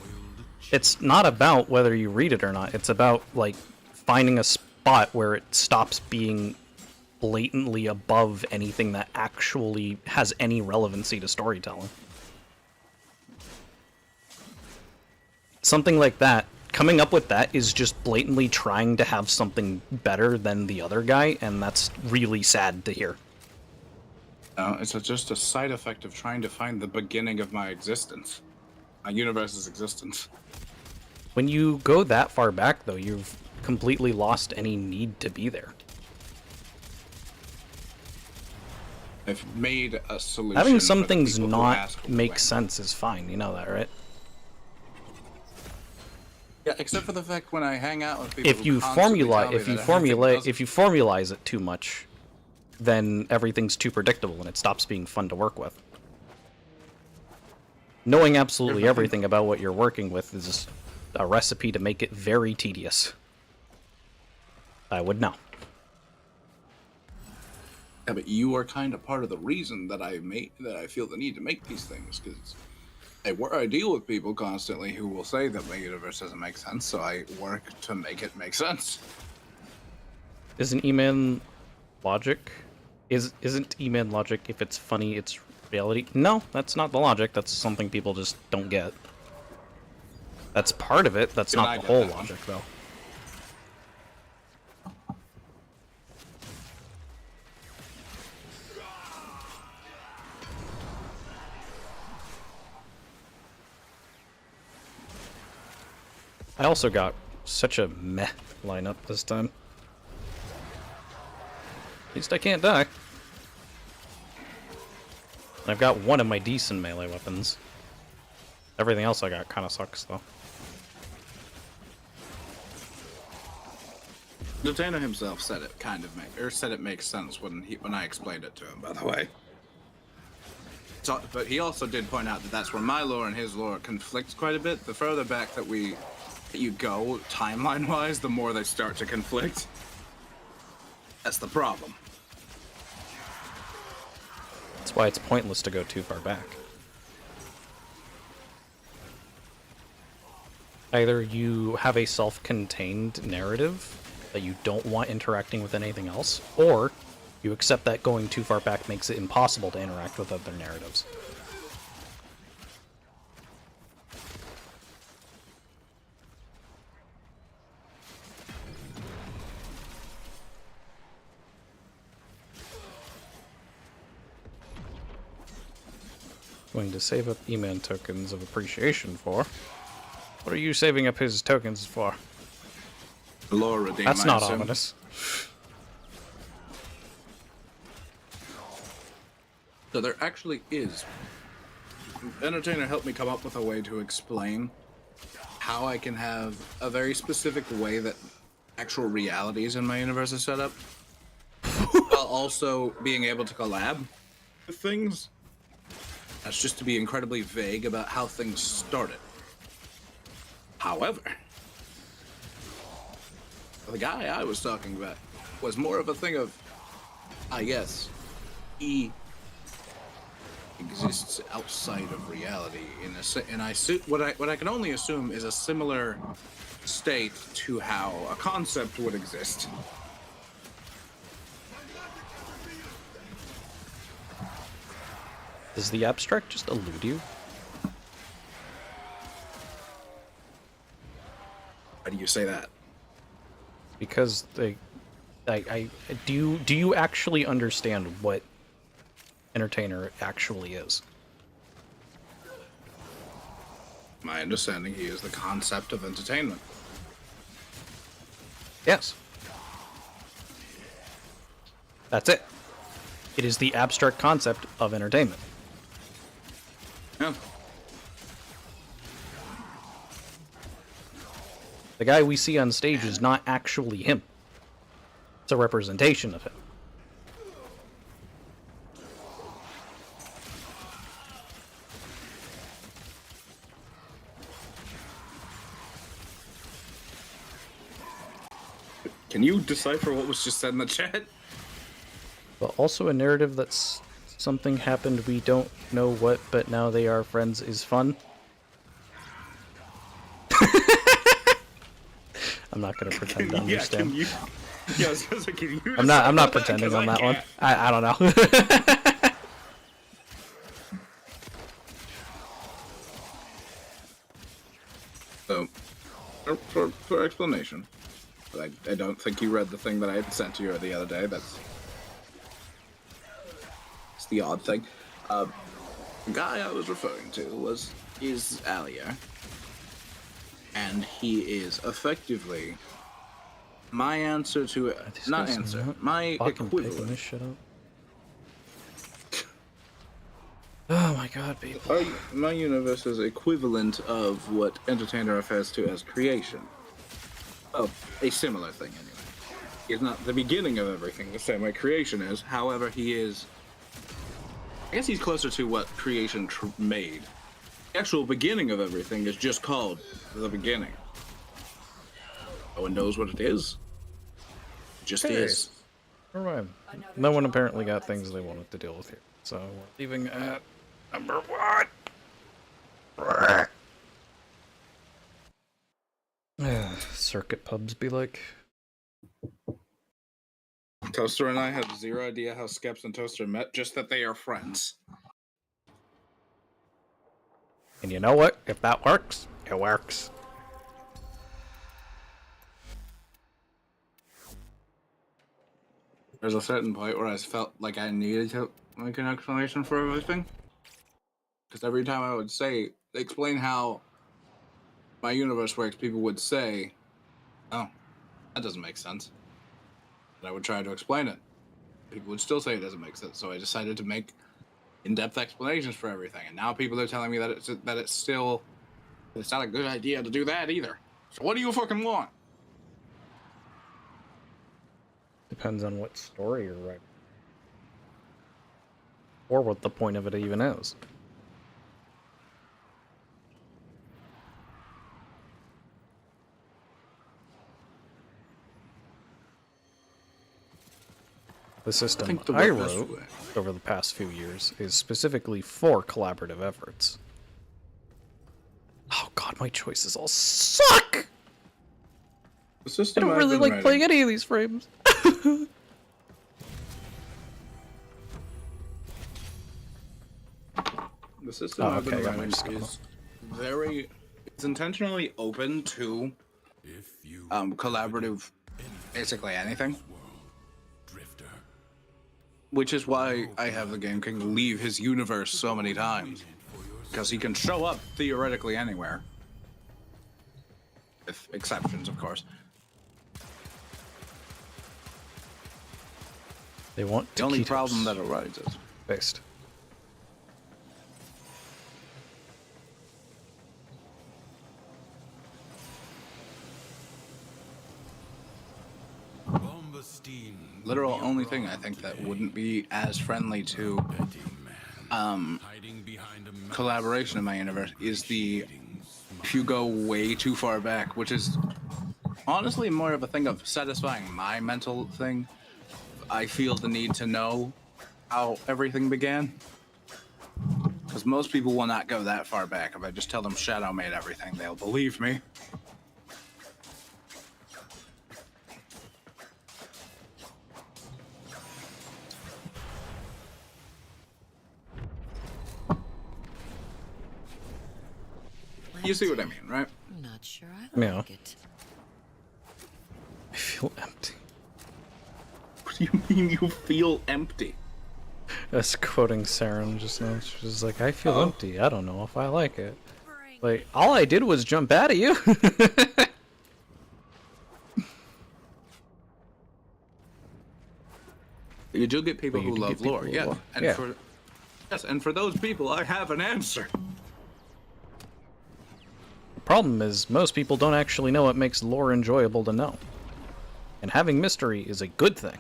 It's not about whether you read it or not. It's about, like, finding a spot where it stops being blatantly above anything that actually has any relevancy to storytelling. Something like that, coming up with that is just blatantly trying to have something better than the other guy, and that's really sad to hear. No, it's just a side effect of trying to find the beginning of my existence. My universe's existence. When you go that far back, though, you've completely lost any need to be there. I've made a solution. Having some for the things people who not ask make when. sense is fine, you know that, right? Yeah, except for the fact when I hang out with people If who you constantly tell me that everything doesn't- if you formalize it too much, then everything's too predictable and it stops being fun to work with. Knowing absolutely everything about what you're working with is a recipe to make it very tedious. I would know. Yeah, but you are kind of part of the reason that I feel the need to make these things, because I deal with people constantly who will say that my universe doesn't make sense, so I work to make it make sense. Isn't E-Man logic? Isn't E-Man logic if it's funny, it's reality? No, that's not the logic. That's something people just don't get. That's part of it. That's Even not I the get whole that one. logic, though. I also got such a meh lineup this time. At least I can't die. I've got one of my decent melee weapons. Everything else I got kind of sucks, though. Detainer himself said it said it makes sense when I explained it to him, by the way. So, but he also did point out that that's where my lore and his lore conflicts quite a bit. The further back that you go, timeline-wise, the more they start to conflict. That's the problem. That's why it's pointless to go too far back. Either you have a self-contained narrative that you don't want interacting with anything else, or you accept that going too far back makes it impossible to interact with other narratives. Going to save up E-Man tokens of appreciation for. What are you saving up his tokens for? Lore redeem. That's I not assume. ominous. So there actually is. Entertainer helped me come up with a way to explain how I can have a very specific way that actual realities in my universe is set up, while also being able to collab with things. That's just to be incredibly vague about how things started. However, the guy I was talking about was more of a thing of, yes, he exists outside of reality what I can only assume is a similar state to how a concept would exist. Does the abstract just elude you? Why do you say that? Because do you actually understand what entertainer actually is? My understanding, he is the concept of entertainment. Yes. That's it. It is the abstract concept of entertainment. Yeah. The guy we see on stage is not actually him. It's a representation of him. Can you decipher what was just said in the chat? But also a narrative that's something happened, we don't know what, but now they are friends is fun. I'm not gonna pretend to understand. Yeah, I was gonna say, can you I'm not decipher that? pretending 'Cause on I that one. can't. I don't know. So, for explanation, I don't think you read the thing that I had sent to you the other day. It's the odd thing. The guy I was referring to is Alia, and he is effectively my answer to my Fucking picking equivalent. this shit up. Oh my god, people. My universe is equivalent of what Entertainer refers to as creation. Oh, a similar thing anyway. He's not the beginning of everything the same way creation is. However, he is. I guess he's closer to what creation made. The actual beginning of everything is just called the beginning. No one knows what it is. It just is. Never mind. No one apparently got things they wanted to deal with here. So we're leaving at number 1. Circuit pubs be like. Toaster and I have zero idea how Skeps and Toaster met, just that they are friends. And you know what? If that works, it works. There's a certain point where I felt like I needed to make an explanation for everything. Because every time I would explain how my universe works, people would say, oh, that doesn't make sense. And I would try to explain it. People would still say it doesn't make sense. So I decided to make in-depth explanations for everything. And now people are telling me that it's not a good idea to do that either. So what do you fucking want? Depends on what story you're writing. Or what the point of it even is. The system I wrote over the past few years is specifically for collaborative efforts. Oh god, my choices all suck! I don't really like playing any of these frames. The system I've been running is it's intentionally open to collaborative, basically anything. Which is why I have the Game King leave his universe so many times. Because he can show up theoretically anywhere. With exceptions, of course. They want the only problem that arises. Based. Literal only thing I think that wouldn't be as friendly to collaboration in my universe is if you go way too far back, which is honestly more of a thing of satisfying my mental thing. I feel the need to know how everything began. Because most people will not go that far back. If I just tell them Shadow made everything, they'll believe me. You see what I mean, right? I'm not sure I Yeah. like it. feel empty. What do you mean you feel empty? That's quoting Saren just now. She was like, I feel empty. I don't know if I like it. Like, all I did was jump out at you. You do get people Well, you who do love get people lore, who yeah. love- And yeah. for yes, and for those people, I have an answer. The problem is, most people don't actually know what makes lore enjoyable to know. And having mystery is a good thing.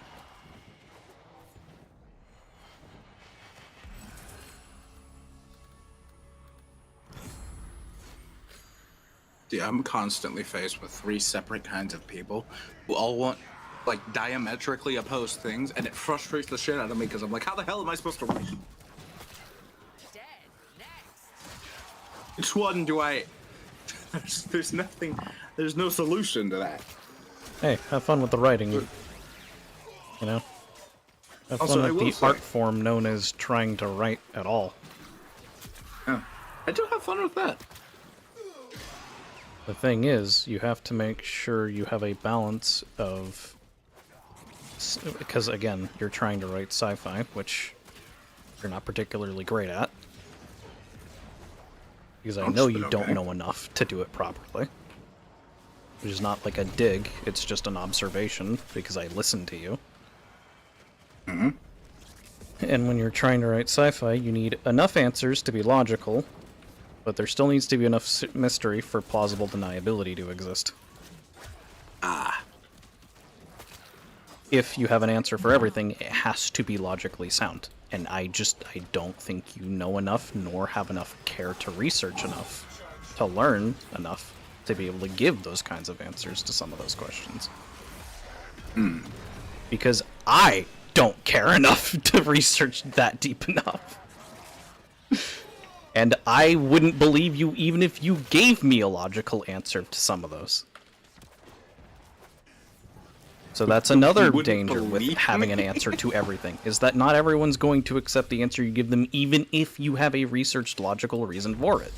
Yeah, I'm constantly faced with 3 separate kinds of people who all want, like, diametrically opposed things, and it frustrates the shit out of me because I'm like, how the hell am I supposed to read? Which one do I... There's nothing... There's no solution to that. Hey, have fun with the writing. You know? Have Also, fun I with will the say- art form known as trying to write at all. Yeah. I do have fun with that. The thing is, you have to make sure you have a balance of... Because, again, you're trying to write sci-fi, which you're not particularly great at. Because I know you don't know enough to do it properly. Which is not like a dig, it's just an observation, because I listen to you. And when you're trying to write sci-fi, you need enough answers to be logical, but there still needs to be enough mystery for plausible deniability to exist. If you have an answer for everything, it has to be logically sound. And I don't think you know enough, nor have enough care to research enough, to learn enough, to be able to give those kinds of answers to some of those questions. Because I don't care enough to research that deep enough. And I wouldn't believe you even if you gave me a logical answer to some of those. So that's another wouldn't danger with believe having an me? answer to everything, is that not everyone's going to accept the answer you give them, even if you have a researched logical reason for it.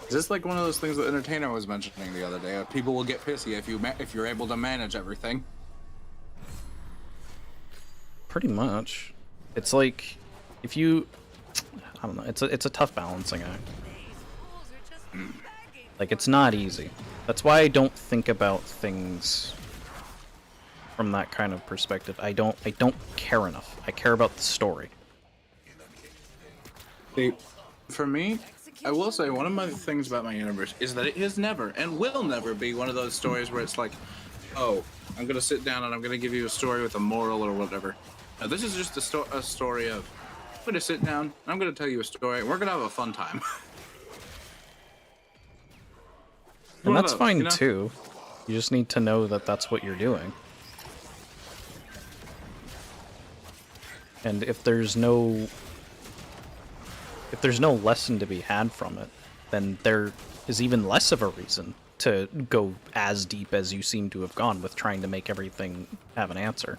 Is this like one of those things that Entertainer was mentioning the other day? People will get pissy if you're able to manage everything. Pretty much. It's like, if you... I don't know, it's a tough balancing act. Like, it's not easy. That's why I don't think about things from that kind of perspective. I don't care enough. I care about the story. For me, I will say one of my things about my universe is that it has never and will never be one of those stories where it's like, oh, I'm gonna sit down and I'm gonna give you a story with a moral or whatever. Now, this is just a story of, I'm gonna sit down and I'm gonna tell you a story and we're gonna have a fun time. And that's those, fine you know? too. You just need to know that that's what you're doing. And if there's no lesson to be had from it, then there is even less of a reason to go as deep as you seem to have gone with trying to make everything have an answer.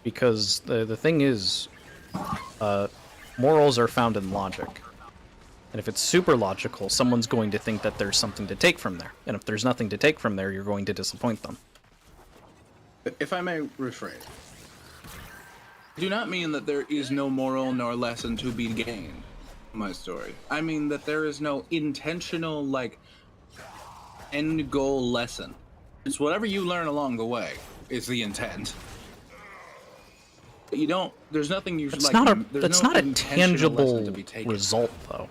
Because the thing is, morals are found in logic. And if it's super logical, someone's going to think that there's something to take from there. And if there's nothing to take from there, you're going to disappoint them. If I may rephrase, I do not mean that there is no moral nor lesson to be gained from my story. I mean that there is no intentional, like, end goal lesson. It's whatever you learn along the way is the intent. But you don't. There's nothing you should It's like. not a there's that's no not a intentional lesson tangible to be taken. result, though.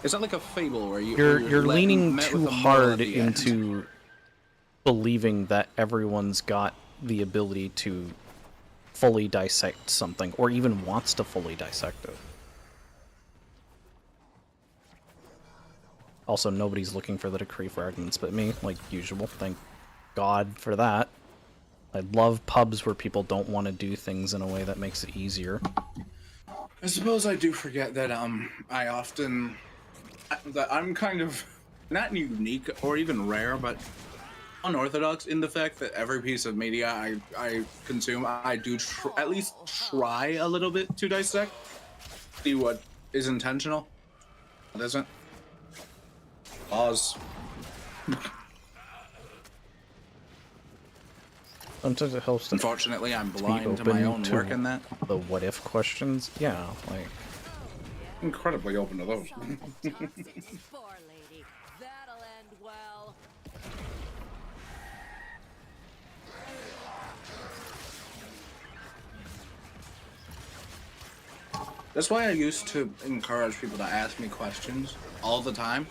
It's not like a fable where You're leaning met with too a moral at hard the end. into believing that everyone's got the ability to fully dissect something, or even wants to fully dissect it. Also, nobody's looking for the decree fragments but me, like usual. Thank God for that. I love pubs where people don't want to do things in a way that makes it easier. I suppose I do forget that that I'm kind of not unique or even rare, but unorthodox in the fact that every piece of media I consume, I do at least try a little bit to dissect, see what is intentional. It isn't. Pause. Sometimes it helps to Unfortunately, I'm be blind to my open own to work in that. the what if questions. Yeah, like Incredibly open to those. Poor lady. That'll end well. That's why I used to encourage people to ask me questions all the time.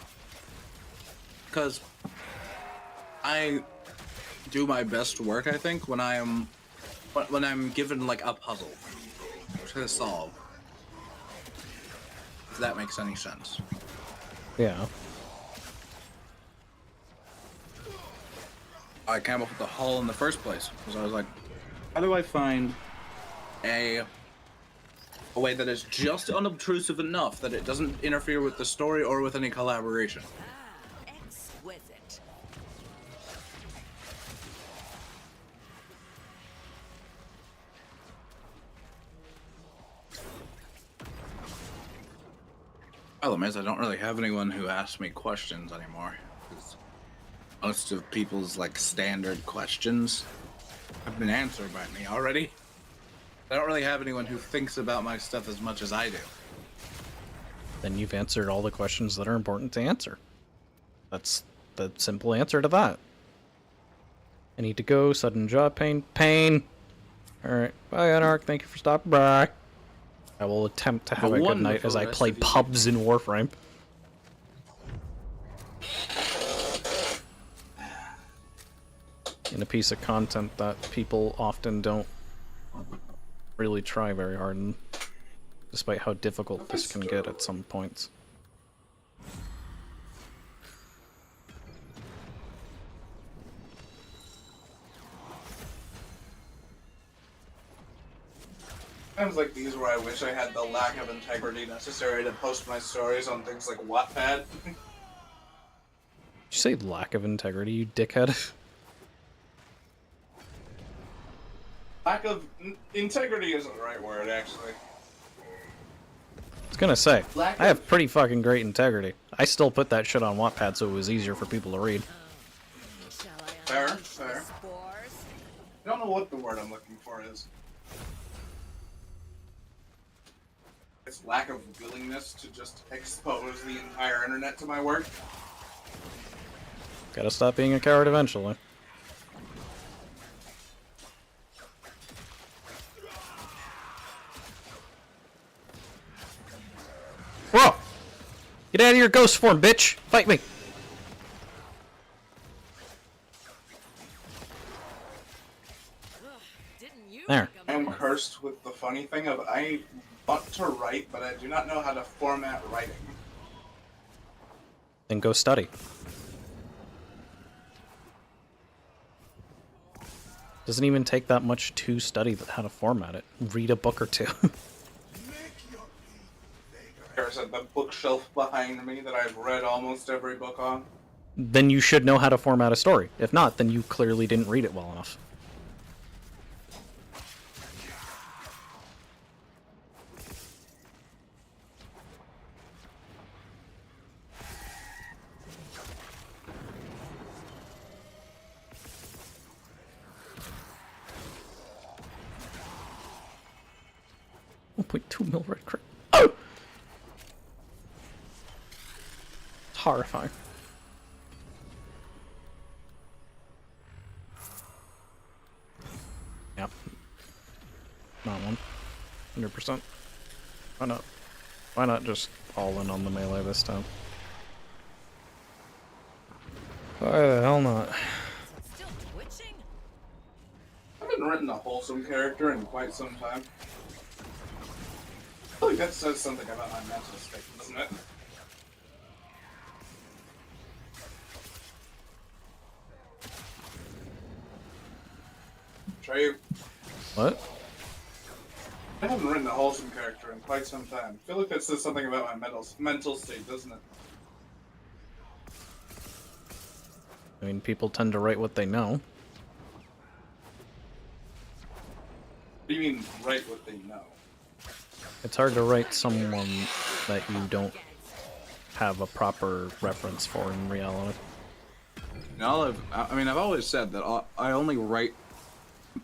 Because I do my best work, I think, when I'm given like a puzzle to solve. If that makes any sense. yeah. I came up with the hull in the first place because I was like, how do I find a way that is just unobtrusive enough that it doesn't interfere with the story or with any collaboration? Exquisite. Problem is, I don't really have anyone who asks me questions anymore. 'Cause most of people's like standard questions have been answered by me already. I don't really have anyone who thinks about my stuff as much as I do. Then you've answered all the questions that are important to answer. That's the simple answer to that. I need to go. Sudden jaw pain. Pain. Alright. Bye, Anarch. Thank you for stopping by. I will attempt to have a good night as I wonderful play rest of you. pubs in Warframe. In a piece of content that people often don't really try very hard in, despite how difficult this can get at some points. Times like these where I wish I had the lack of integrity necessary to post my stories on things like Wattpad. Did you say lack of integrity, you dickhead? Lack of integrity isn't the right word, actually. I was gonna say, Lack I have of- pretty fucking great integrity. I still put that shit on Wattpad so it was easier for people to read. Shall I Fair, unleash the fair. spores? I don't know what the word I'm looking for is. It's lack of willingness to just expose the entire internet to my work. Gotta stop being a coward eventually. Whoa! Get out of your ghost form, bitch! Fight me! Didn't you There. make I a am mess? cursed with the funny thing of I want to write, but I do not know how to format writing. Then go study. Doesn't even take that much to study how to format it. Read a book or two. There's a the bookshelf behind me that I've read almost every book on. Then you should know how to format a story. If not, then you clearly didn't read it well enough. .2 mil red crit. Oh! It's horrifying. Yep. Not one. 100%. Why not? Why not just all in on the melee this time? Why the hell not? Still twitching? I haven't written a wholesome character in quite some time. I feel like that says something about my mental state, doesn't it? Trey, What? I haven't written a wholesome character in quite some time. I feel like that says something about my mental state, doesn't it? I mean, people tend to write what they know. What do you mean, write what they know? It's hard to write someone that you don't have a proper reference for in reality. I've always said that I only write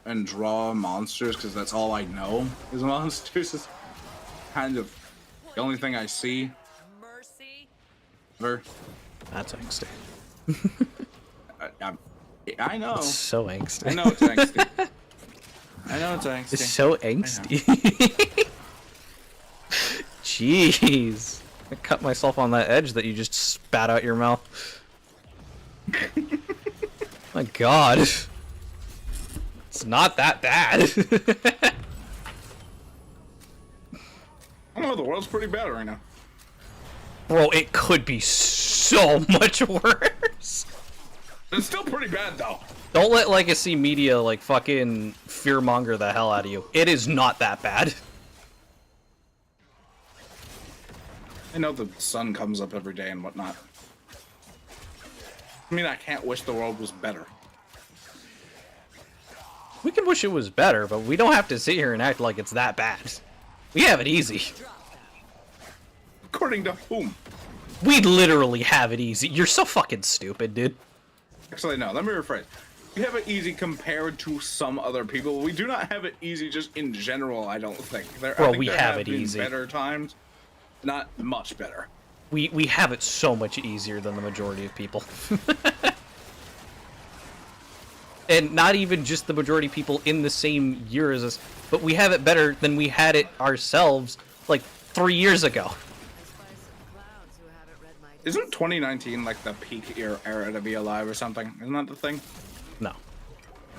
and draw monsters because that's all I know is monsters. Is kind of the only thing I see. Mercy. Ever. That's angsty. I know. It's so angsty. I know it's angsty. I know it's angsty. It's so angsty. Jeez. I cut myself on that edge that you just spat out your mouth. My god. It's not that bad. I don't know, the world's pretty bad right now. Bro, it could be so much worse. It's still pretty bad though. Don't let legacy media like fucking fearmonger the hell out of you. It is not that bad. I know the sun comes up every day and whatnot. I mean, I can't wish the world was better. We can wish it was better, but we don't have to sit here and act like it's that bad. We have it easy. According to whom? We literally have it easy. You're so fucking stupid, dude. Actually, no, let me rephrase. We have it easy compared to some other people. We do not have it easy just in general, I don't think. Bro, we have it easy. Better times, not much better. We have it so much easier than the majority of people. And not even just the majority of people in the same year as us, but we have it better than we had it ourselves like 3 years ago. Isn't 2019 like the peak era to be alive or something? Isn't that the thing? No.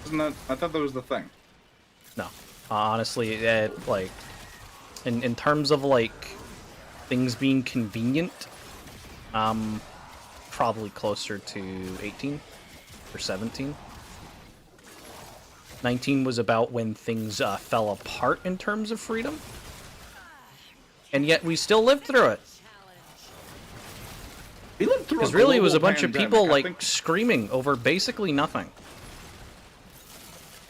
Isn't that? I thought that was the thing. No. Honestly, like, in terms of like things being convenient, probably closer to 18 or 17. 19 was about when things fell apart in terms of freedom. And yet we still lived through it. We lived through Because a really it was a global bunch of pandemic, people I like think. screaming over basically nothing.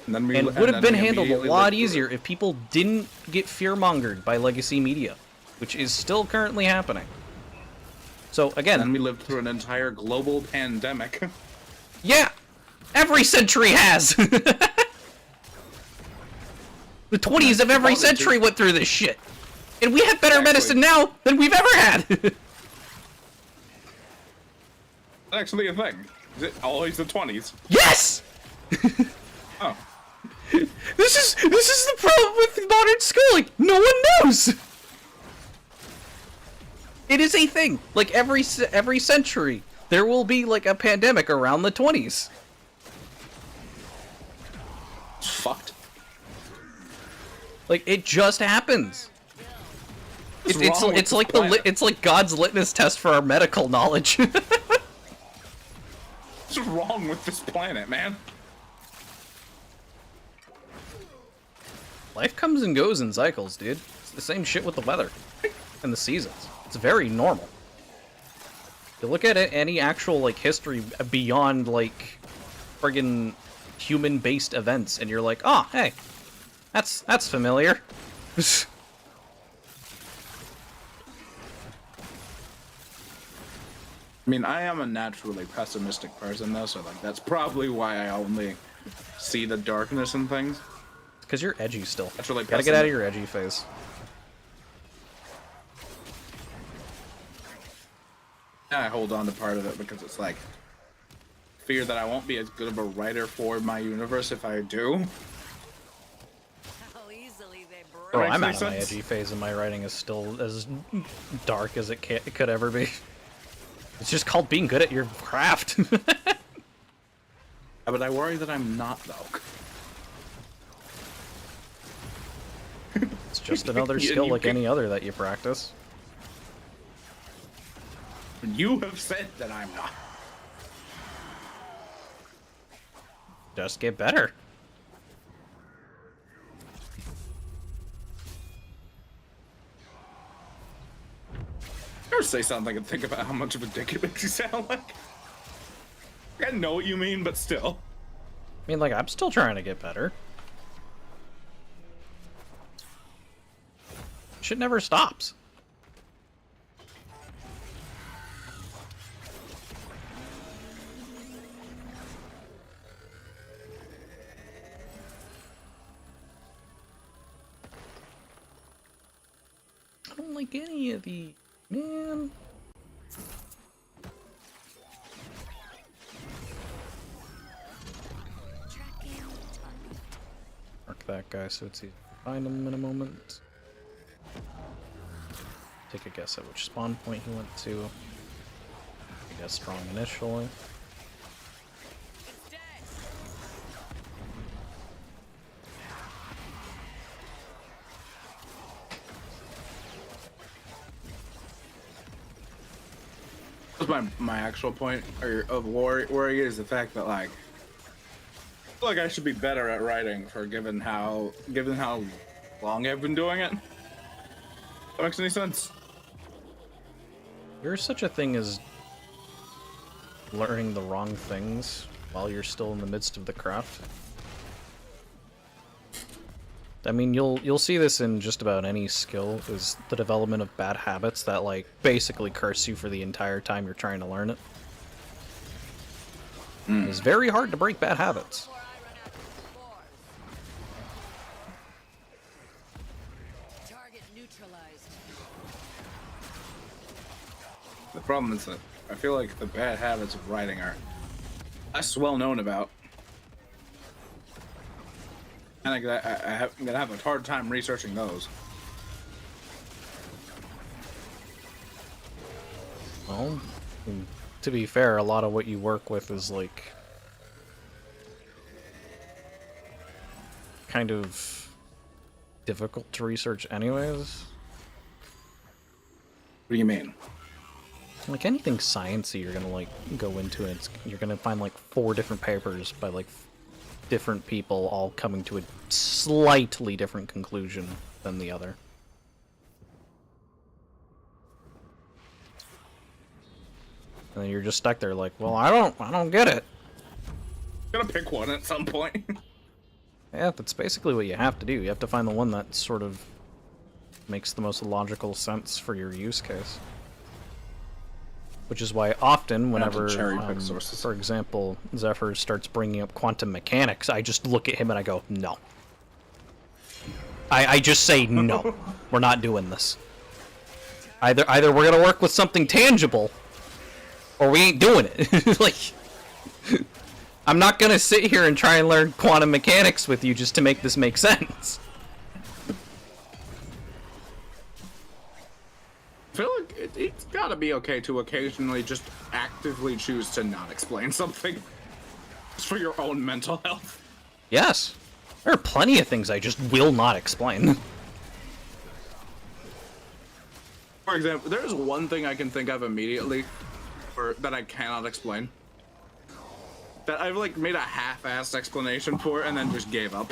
And, then And would have been handled a lot easier if people didn't get fearmongered by legacy media, which is still currently happening. So again, And we lived through an entire global pandemic. yeah, every century has. The 20s of every century went through this shit. And we have better medicine now than we've ever had. That's actually a thing. Is it always the 20s? Yes! Oh. This is the problem with modern schooling. No one knows. It is a thing. Like every century, there will be like a pandemic around the 20s. It's fucked. Like it just happens. What's It's wrong with it's this like planet? it's like God's litmus test for our medical knowledge. What's wrong with this planet, man? Life comes and goes in cycles, dude. It's the same shit with the weather and the seasons. It's very normal. You look at it, any actual like history beyond like friggin' human-based events, and you're like, oh, hey, that's familiar. I mean, I am a naturally pessimistic person, though, so like that's probably why I only see the darkness in things. Because you're edgy still. Naturally Gotta get out of your edgy phase. I hold on to part of it because it's like fear that I won't be as good of a writer for my universe if I do. How easily they break. Bro, Makes I'm any out of my sense? edgy phase, and my writing is still as dark as it could ever be. It's just called being good at your craft. But I worry that I'm not, though. It's just another Yeah, skill you like can- any other that you practice. You have said that I'm not. Just get better. Or say something and think about how much of a dick it makes you sound like. I know what you mean, but still. I mean, like, I'm still trying to get better. Shit never stops. take any of the... Man. Mark that guy so it's easy to find him in a moment. Take a guess at which spawn point he went to. I guess strong initially. My actual point of worry is the fact that like I feel like I should be better at writing for given how long I've been doing it. That makes any sense? There's such a thing as learning the wrong things while you're still in the midst of the craft. I mean, you'll see this in just about any skill, is the development of bad habits that, like, basically curse you for the entire time you're trying to learn it. It's very hard to break bad habits. Target neutralized. The problem is that I feel like the bad habits of writing are less well known about. And I'm gonna have a hard time researching those. Well, to be fair, a lot of what you work with is, like, kind of difficult to research anyways. What do you mean? Like, anything sciencey you're gonna, like, go into it, you're gonna find, like, 4 different papers by, like, different people all coming to a slightly different conclusion than the other. And then you're just stuck there like, well, I don't get it. Gotta pick one at some point. Yeah, that's basically what you have to do. You have to find the one that sort of makes the most logical sense for your use case. Which is why often, whenever, for example, Zephyr starts bringing up quantum mechanics, I just look at him and I go, no. I just say, no. We're not doing this. Either we're gonna work with something tangible, or we ain't doing it. Like, I'm not gonna sit here and try and learn quantum mechanics with you just to make this make sense. I feel like it's gotta be okay to occasionally just actively choose to not explain something. Just for your own mental health. Yes. There are plenty of things I just will not explain. For example, there's one thing I can think of immediately that I cannot explain. That I've, like, made a half-assed explanation for and then just gave up.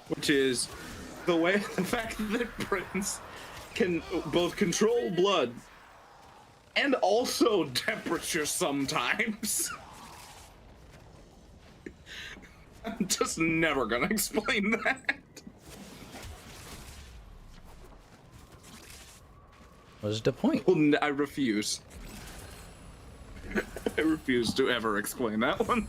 Which is the fact that Prince can both control blood and also temperature sometimes. I'm just never gonna explain that. What's the point? Well, I refuse. I refuse to ever explain that one.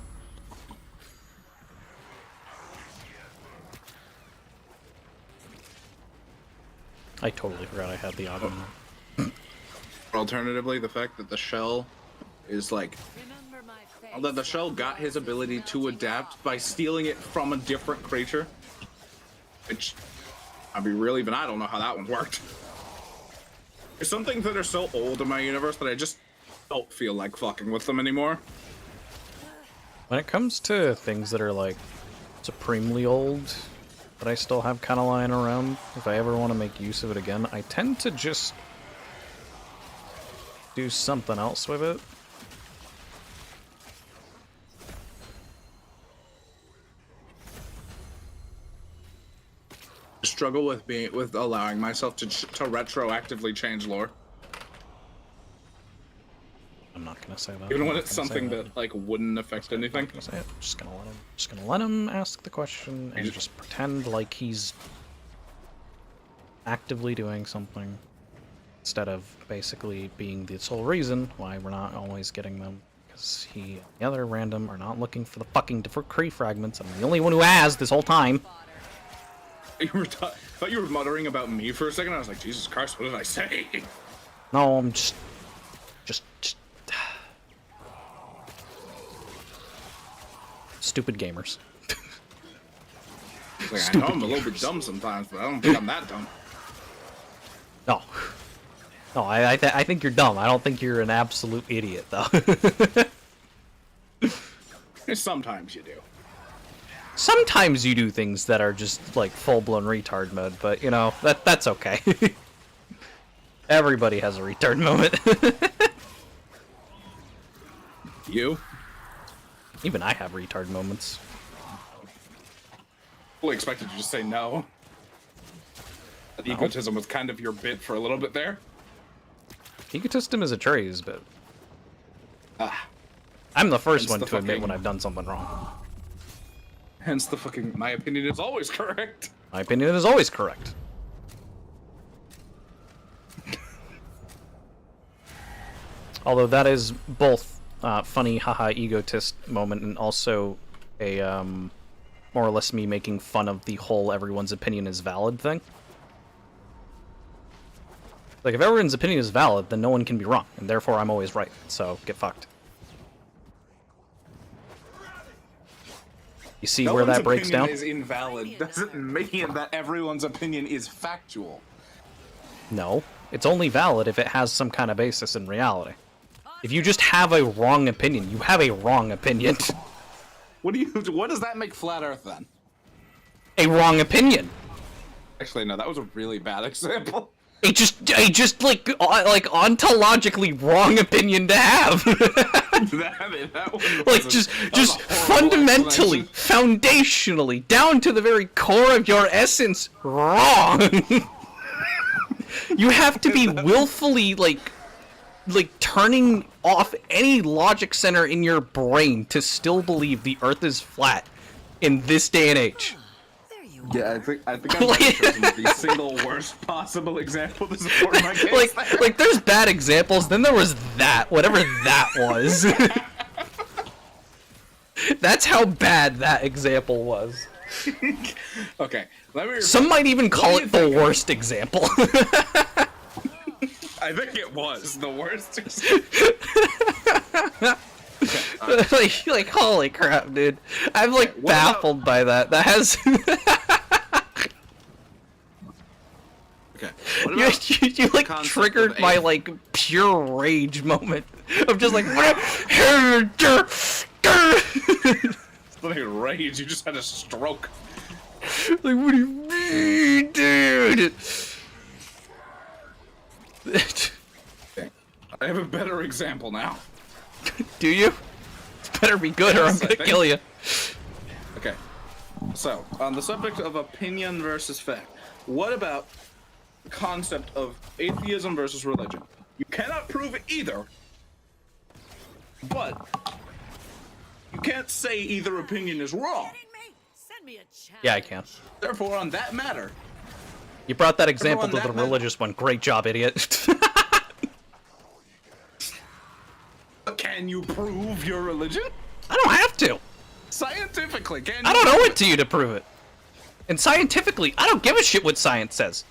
I totally forgot I had the autumn. Alternatively, the fact that the shell is like... That the shell got his ability to adapt by stealing it from a different creature. Which, I'll be real, even I don't know how that one worked. There's some things that are so old in my universe that I just don't feel like fucking with them anymore. When it comes to things that are, like, supremely old, that I still have kind of lying around, if I ever want to make use of it again, I tend to just do something else with it. Struggle with allowing myself to retroactively change lore. I'm not gonna say that. Even when it's something that like wouldn't affect anything. I'm say it. Just gonna let him ask the question and just pretend like he's actively doing something instead of basically being the sole reason why we're not always getting them. Because he and the other random are not looking for the fucking decree fragments. I'm the only one who has this whole time. thought you were muttering about me for a second. I was like, Jesus Christ, what did I say? No, I'm just stupid gamers. Like, I know I'm a little bit dumb sometimes, but I don't think I'm that dumb. No. No, I think you're dumb. I don't think you're an absolute idiot, though. Sometimes you do. Sometimes you do things that are just, like, full-blown retard mode, but, you know, that's okay. Everybody has a retard moment. You? Even I have retard moments. Fully expected you to say no. That egotism was kind of your bit for a little bit there. Egotism is a trait, but... Ah. I'm the first Hence one the to admit fucking- when I've done something wrong. Hence the fucking, my opinion is always correct. My opinion is always correct. Although that is both funny, haha, egotist moment, and also a more or less me making fun of the whole everyone's opinion is valid thing. Like, if everyone's opinion is valid, then no one can be wrong, and therefore I'm always right, so get fucked. You see where that breaks down? No one's opinion is invalid doesn't mean that everyone's opinion is factual. No, it's only valid if it has some kind of basis in reality. If you just have a wrong opinion, you have a wrong opinion. What does that make Flat Earth then? A wrong opinion. Actually, no, that was a really bad example. A just like ontologically wrong opinion to have. Like just fundamentally, foundationally, down to the very core of your essence, wrong. You have to be willfully like turning off any logic center in your brain to still believe the Earth is flat in this day and age. Yeah, I think I'm choosing the single worst possible example to support my case. Like there's bad examples, then there was that, whatever that was. That's how bad that example was. Okay, let me. Some might even call it the worst example. I think it was the worst. like holy crap, dude! I'm like baffled by that. That has. Okay. You like triggered my like pure rage moment of just like. Like rage, you just had a stroke. Like, what do you mean, dude? I have a better example now. Do you? It better be good or I'm gonna kill you. Okay. So, on the subject of opinion versus fact, what about the concept of atheism versus religion? You cannot prove either, but you can't say either opinion is wrong. Yeah, I can. Therefore, on that matter, You brought that example to Everyone, the that religious one. Great job, idiot. can you prove your religion? I don't have to. Scientifically, can you? I don't owe it to you to prove it. And scientifically, I don't give a shit what science says.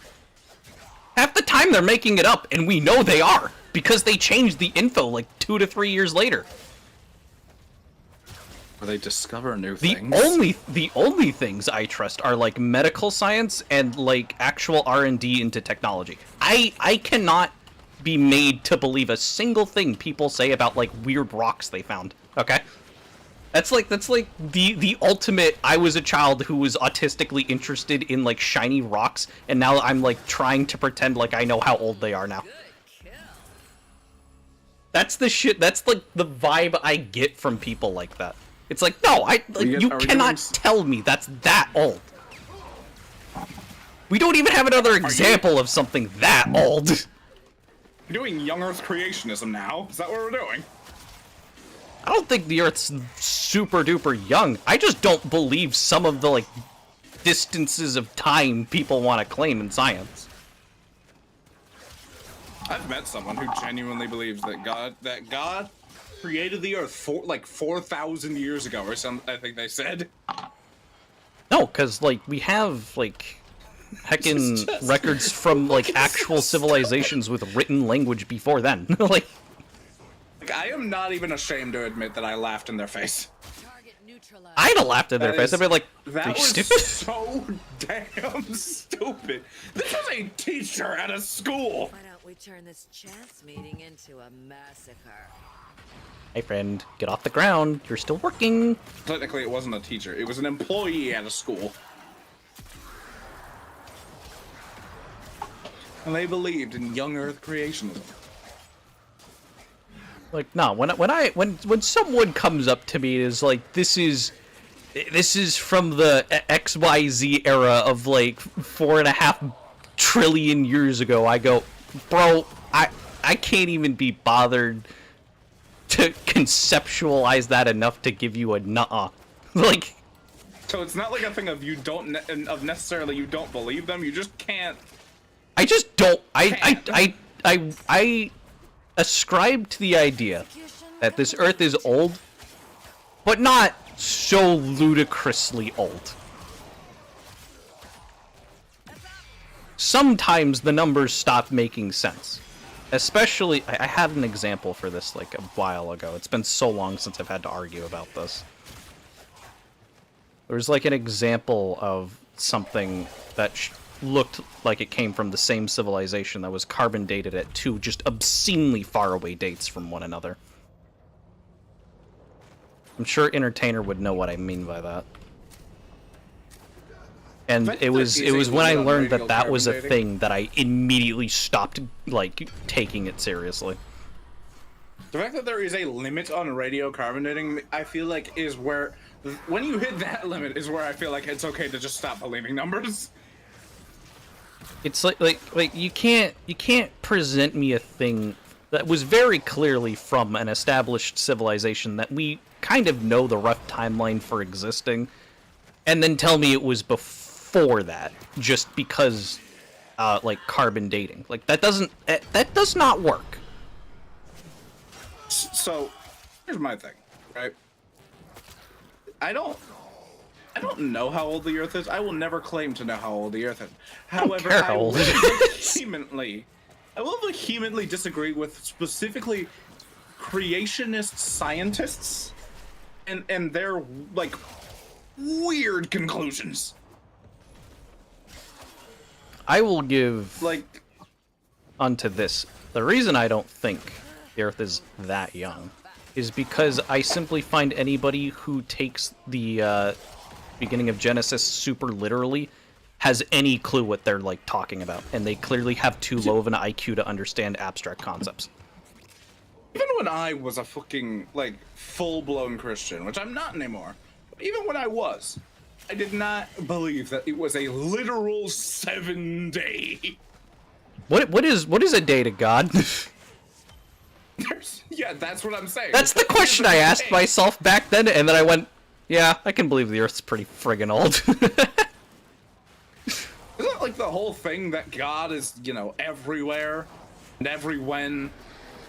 Half the time they're making it up, and we know they are, because they changed the info like 2 to 3 years later. Or they discover new The only things I trust are like medical science and like actual R&D into technology. I cannot be made to believe a single thing people say about like weird rocks they found. Okay? That's like the ultimate I was a child who was autistically interested in like shiny rocks and now I'm like trying to pretend like I know how old they are now. That's the shit, that's like the vibe I get from people like that. It's like, no, you cannot tell me that's that old. We don't even have another example of something that old. You're doing young Earth creationism now. Is that what we're doing? I don't think the Earth's super duper young. I just don't believe some of the like distances of time people want to claim in science. I've met someone who genuinely believes that God created the Earth 4,000 years ago or something. I think they said. No, because like we have like heckin' records from like actual civilizations with written language before then. Like I am not even ashamed to admit that I laughed in their face. Target neutralized. I'd have laughed in their face. I'd be like, That "Are you was stupid?" so damn stupid. This was a teacher at a school. Why don't we turn this chance meeting into a massacre? Hey friend, get off the ground. You're still working. Technically, it wasn't a teacher. It was an employee at a school. And they believed in young Earth creationism. Like, no, when someone comes up to me and is like, this is from the XYZ era of like 4.5 trillion years ago, I go, bro, I can't even be bothered to conceptualize that enough to give you a nuh-uh. Like, so it's not like a thing of you don't necessarily you don't believe them. You just can't. I just don't. I ascribe to the idea that this Earth is old, but not so ludicrously old. Sometimes the numbers stop making sense. Especially, I had an example for this like a while ago. It's been so long since I've had to argue about this. There was like an example of something that looked like it came from the same civilization that was carbon dated at two just obscenely faraway dates from one another. I'm sure Entertainer would know what I mean by that. And it was when I learned that that was a thing that I immediately stopped like taking it seriously. The fact that there is a limit on radio carbon dating, I feel like, is where when you hit that limit is where I feel like it's okay to just stop believing numbers. It's like you can't present me a thing that was very clearly from an established civilization that we kind of know the rough timeline for existing, and then tell me it was before that just because like carbon dating. Like that does not work. So here's my thing, right? I don't know how old the Earth is. I will never claim to know how old the Earth is. However, I will vehemently disagree with specifically creationist scientists and their like weird conclusions. I will give like onto this. The reason I don't think the Earth is that young is because I simply find anybody who takes the beginning of Genesis super literally has any clue what they're like talking about, and they clearly have too low of an IQ to understand abstract concepts. Even when I was a fucking like full-blown Christian, which I'm not anymore, but even when I was, I did not believe that it was a literal 7-day. What is a day to God? Yeah, that's what I'm saying. That's the question I asked myself back then, and then I went, yeah, I can believe the Earth's pretty friggin' old. Isn't it like the whole thing that God is, you know, everywhere and everywhen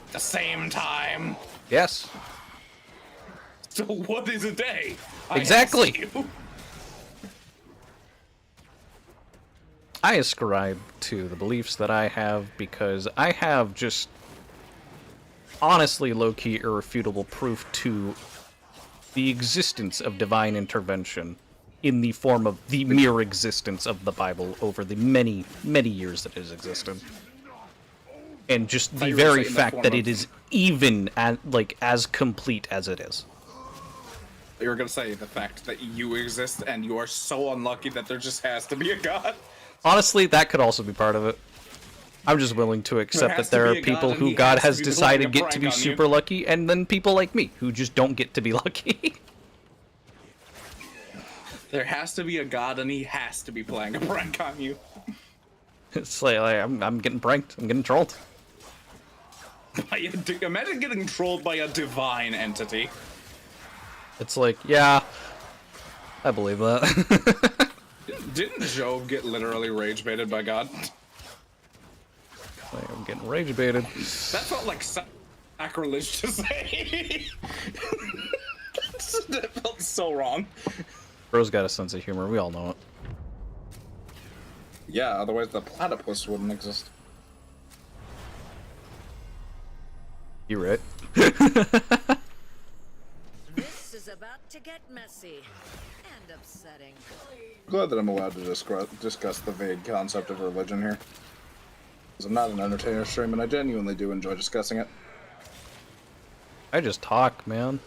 at the same time? Yes. So what is a day? Exactly. I ascribe to the beliefs that I have because I have just honestly low-key irrefutable proof to the existence of divine intervention in the form of the mere existence of the Bible over the many, many years that it has existed. And just the very fact that it is even as complete as it is. You were gonna say the fact that you exist and you are so unlucky that there just has to be a God. Honestly, that could also be part of it. I'm just willing to accept that there are people who God has decided get to be super lucky, and then people like me who just don't get to be lucky. There has to be a God, and he has to be playing a prank on you. It's like I'm getting pranked. I'm getting trolled. Imagine getting trolled by a divine entity. It's like, yeah, I believe that. Didn't Job get literally rage baited by God? I'm getting rage baited. That felt like sacrilege to say. That felt so wrong. Bro's got a sense of humor. We all know it. Yeah, otherwise the platypus wouldn't exist. You're right. This is about to get messy and upsetting. I'm glad that I'm allowed to discuss the vague concept of religion here. Because I'm not an entertainer stream, and I genuinely do enjoy discussing it. I just talk, man.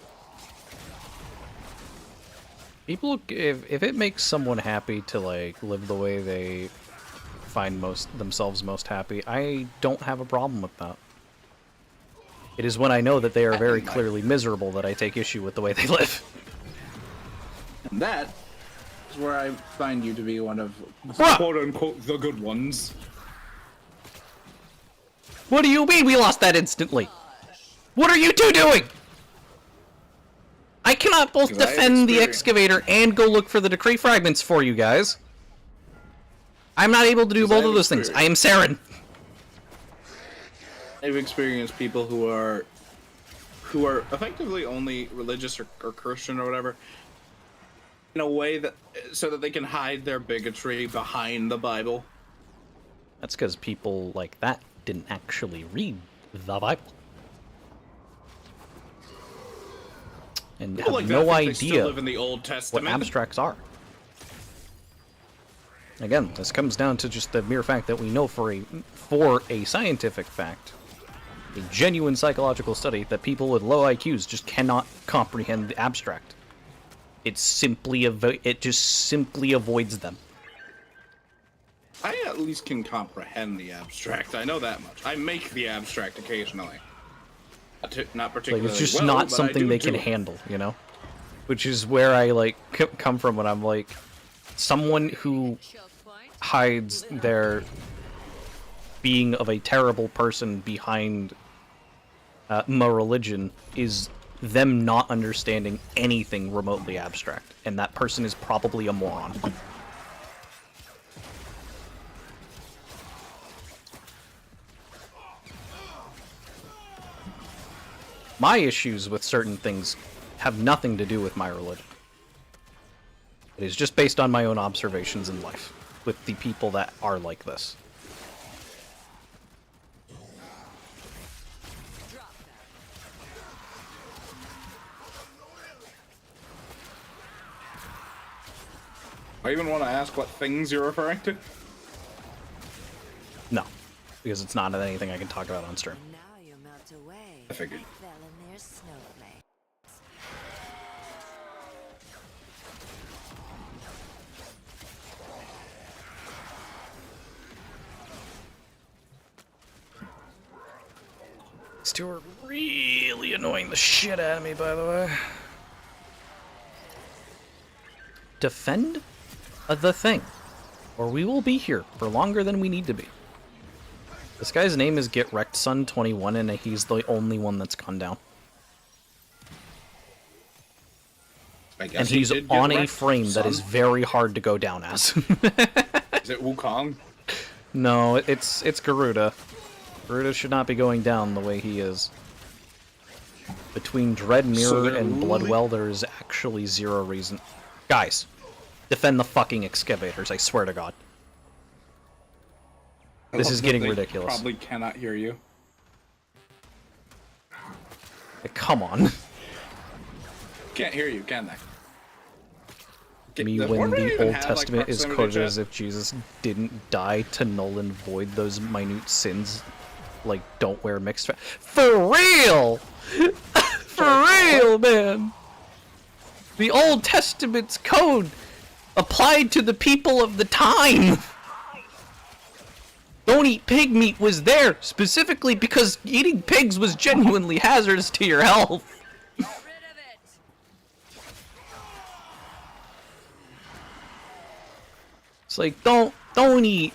People, if it makes someone happy to like live the way they find themselves most happy, I don't have a problem with that. It is when I know that they are very clearly miserable that I take issue with the way they live. And that is where I find you to be one of quote-unquote the good ones. What do you mean we lost that instantly? What are you two doing? I cannot both defend the excavator and go look for the decree fragments for you guys. I'm not able to do both of those things. I am Saren. I've experienced people who are effectively only religious or Christian or whatever in a way that so that they can hide their bigotry behind the Bible. That's because people like that didn't actually read the Bible. And have Like no they still idea live in the Old what Testament. abstracts are. Again, this comes down to just the mere fact that we know for a scientific fact, a genuine psychological study, that people with low IQs just cannot comprehend the abstract. It just simply avoids them. I at least can comprehend the abstract. I know that much. I make the abstract occasionally. Not particularly. Like, it's just well, not but something they can handle, you know? Which is where I, like, come from when I'm like, someone who hides their being of a terrible person behind my religion is them not understanding anything remotely abstract. And that person is probably a moron. My issues with certain things have nothing to do with my religion. It is just based on my own observations in life with the people that are like this. I even want to ask what things you're referring to. No, because it's not anything I can talk about on stream. Now you melt away. I figured. Fell in their snowflake. These two are really annoying the shit out of me, by the way. Defend the thing, or we will be here for longer than we need to be. This guy's name is Get Wrecked Son 21, and he's the only one that's gone down. And he's on a frame that is very hard to go down as. Is it Wukong? No, it's Garuda. Garuda should not be going down the way he is. Between Dread Mirror and Bloodwell, there is actually zero reason. Guys, defend the fucking excavators, I swear to God. This is getting ridiculous. Probably cannot hear you. Come on. Can't hear you, can they? Me when the Old Testament is quoted as if Jesus didn't die to null and void those minute sins, like don't wear mixed. For real, for real, man. The Old Testament's code applied to the people of the time. Don't eat pig meat was there specifically because eating pigs was genuinely hazardous to your health. Get rid of it. It's like, don't eat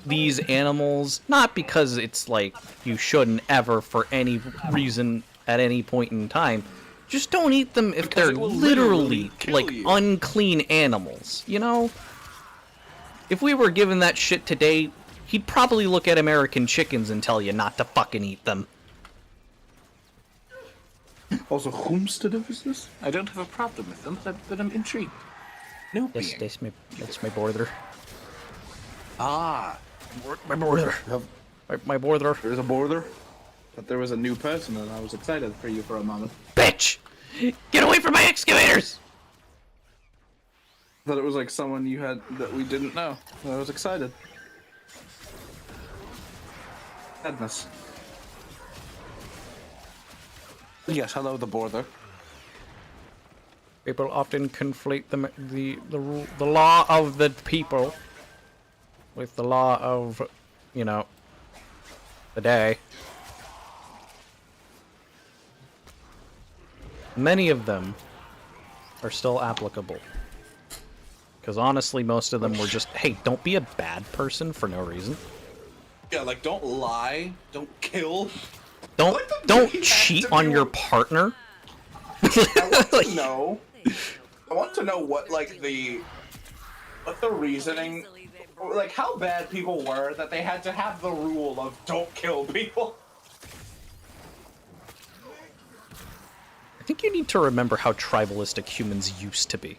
these animals, not because it's like you shouldn't ever for any reason at any point in time. Just don't eat them if they're literally like unclean animals, you know? If we were given that shit today, he'd probably look at American chickens and tell you not to fucking eat them. Also, homestead business? I don't have a problem with them, but I'm intrigued. No Yes, being. that's my border. Ah, My border. My border. there's a border. But there was a new person, and I was excited for you for a moment. Bitch! Get away from my excavators! I thought it was like someone you had that we didn't know. I was excited. Sadness. Yes, hello, the border. People often conflate the law of the people with the law of, you know, the day. Many of them are still applicable. Because honestly, most of them were just, hey, don't be a bad person for no reason. Yeah, like don't lie, don't kill. Don't cheat on your partner. I want to know. I want to know what the reasoning, like how bad people were that they had to have the rule of don't kill people. I think you need to remember how tribalistic humans used to be.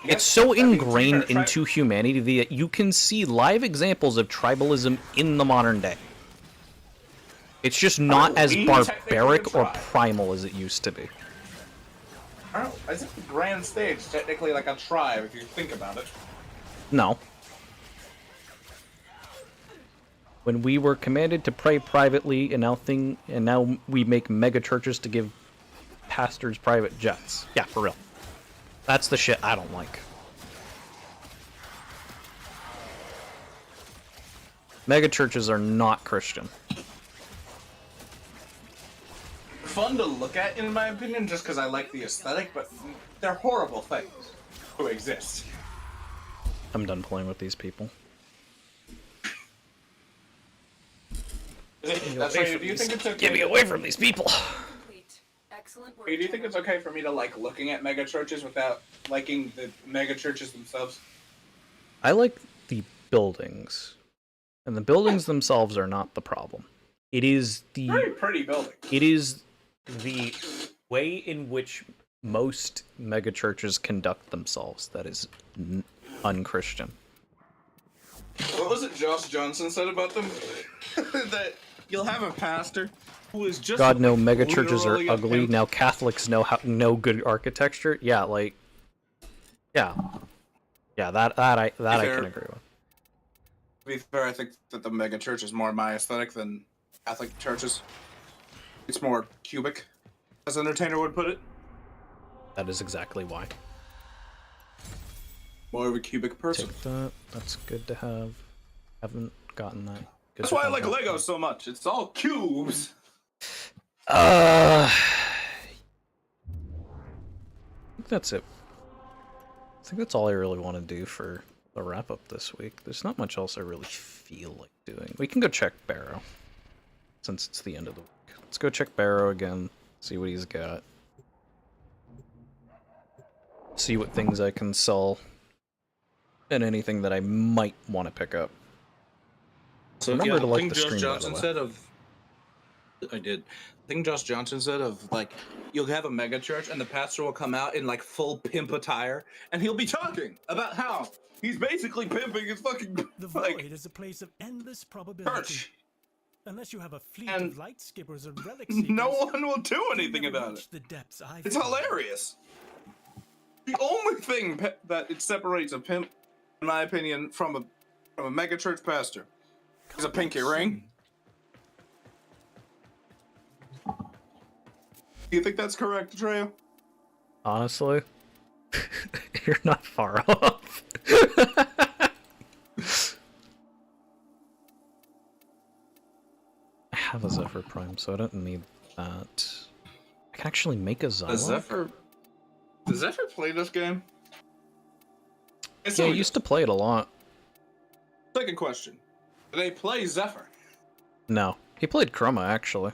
It's so ingrained into humanity that you can see live examples of tribalism in the modern day. It's just not as barbaric or primal as it used to be. I don't know. I think the grand stage is technically like a tribe if you think about it. No. When we were commanded to pray privately, and now we make mega churches to give pastors private jets. Yeah, for real. That's the shit I don't like. Mega churches are not Christian. Fun to look at, in my opinion, just because I like the aesthetic, but they're horrible things to exist. I'm done playing with these people. Do you think it's okay? Get me away from these people! Excellent work. Do you think it's okay for me to like looking at mega churches without liking the mega churches themselves? I like the buildings. And the buildings themselves are not the problem. It is the... Very pretty building. It is the way in which most mega churches conduct themselves that is unchristian. What was it Josh Johnson said about them? That you'll have a pastor who is just... God, no, mega churches are literally a ugly. pimp. Now Catholics know good architecture. Yeah, like... Yeah. Yeah, that I can agree with. To be fair, I think that the mega church is more my aesthetic than Catholic churches. It's more cubic, as Entertainer would put it. That is exactly why. More of a cubic person. Take that. That's good to have. Haven't gotten that. Good That's why I like Lego so much. It's all cubes. I think that's it. I think that's all I really want to do for the wrap up this week. There's not much else I really feel like doing. We can go check Barrow, since it's the end of the week. Let's go check Barrow again, see what he's got. See what things I can sell, and anything that I might want to pick up. So remember to like the Josh stream, Johnson said of... I did. The thing Josh Johnson said of, like, you'll have a mega church and the pastor will come out in, like, full pimp attire and he'll be talking about how he's basically pimping his fucking, The like, void is a place of endless probability. church. Unless you have a fleet And of light skippers and relic seekers, No one will do you'll anything never about reach it. the depths I It's found. hilarious. The only thing that it separates a pimp, in my opinion, from a mega church pastor is a pinky ring. Do you think that's correct, Atreyu? Honestly, you're not far off. I have a Zephyr Prime, so I don't need that. I can actually make a Xylok. Does Zephyr play this game? Yeah, I used to play it a lot. Second question. Do they play Zephyr? No. He played Chroma, actually.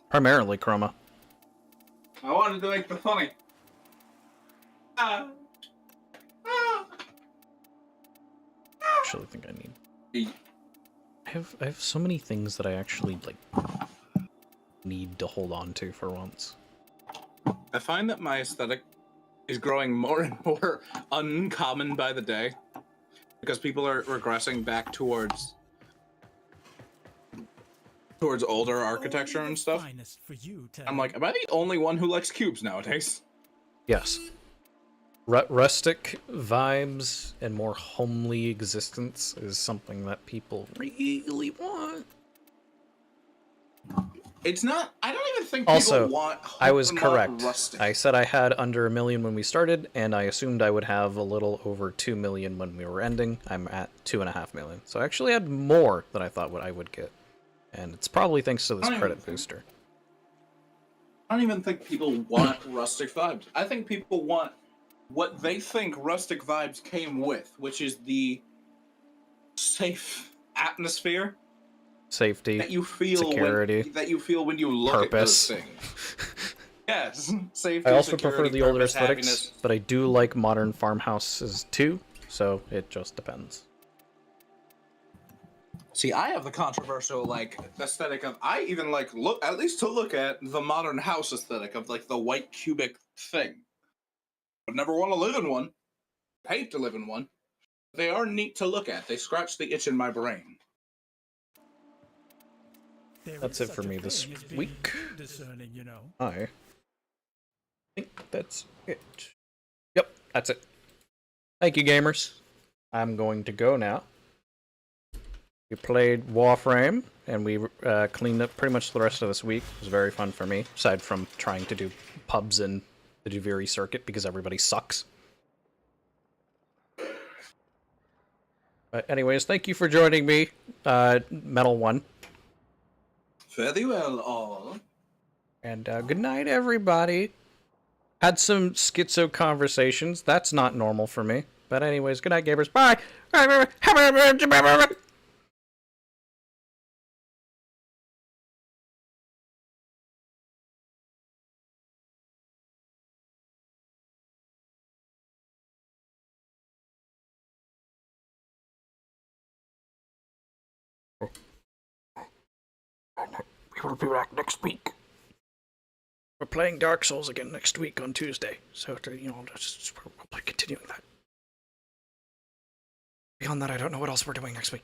Primarily Chroma. I wanted to make the funny. Actually, think I need... I have so many things that I actually, like, need to hold on to for once. I find that my aesthetic is growing more and more uncommon by the day. because people are regressing back towards older architecture Only and the stuff. finest for you, I'm like, am I the only one who likes cubes nowadays? Yes. Rustic vibes and more homely existence is something that people really want. It's not. I don't even think people Also, want. I was want correct. rustic. I said I had under 1 million when we started, and I assumed I would have a little over 2 million when we were ending. I'm at 2.5 million. So I actually had more than I thought what I would get. And it's probably thanks to this credit booster. I don't even think people want rustic vibes. I think people want what they think rustic vibes came with, which is the safe atmosphere Safety, that you feel security, when you look purpose. at those things. Yes, safety. I also security, prefer the older purpose, aesthetics, happiness. but I do like modern farmhouses too, so it just depends. See, I have the controversial aesthetic of I even look at least to look at the modern house aesthetic of the white cubic thing. I'd never want to live in one. Hate to live in one. They are neat to look at. They scratch the itch in my brain. That's it for me this week. Discerning, you know. I think that's it. Yep, that's it. Thank you, gamers. I'm going to go now. We played Warframe, and we cleaned up pretty much the rest of this week. It was very fun for me, aside from trying to do pubs in the Duviri circuit because everybody sucks. But anyways, thank you for joining me, Metal One. Very well, all. And good night, everybody. Had some schizo conversations. That's not normal for me. But anyways, good night, gamers. Bye. We will be back next week. We're playing Dark Souls again next week on Tuesday. So, we'll be continuing that. Beyond that, I don't know what else we're doing next week.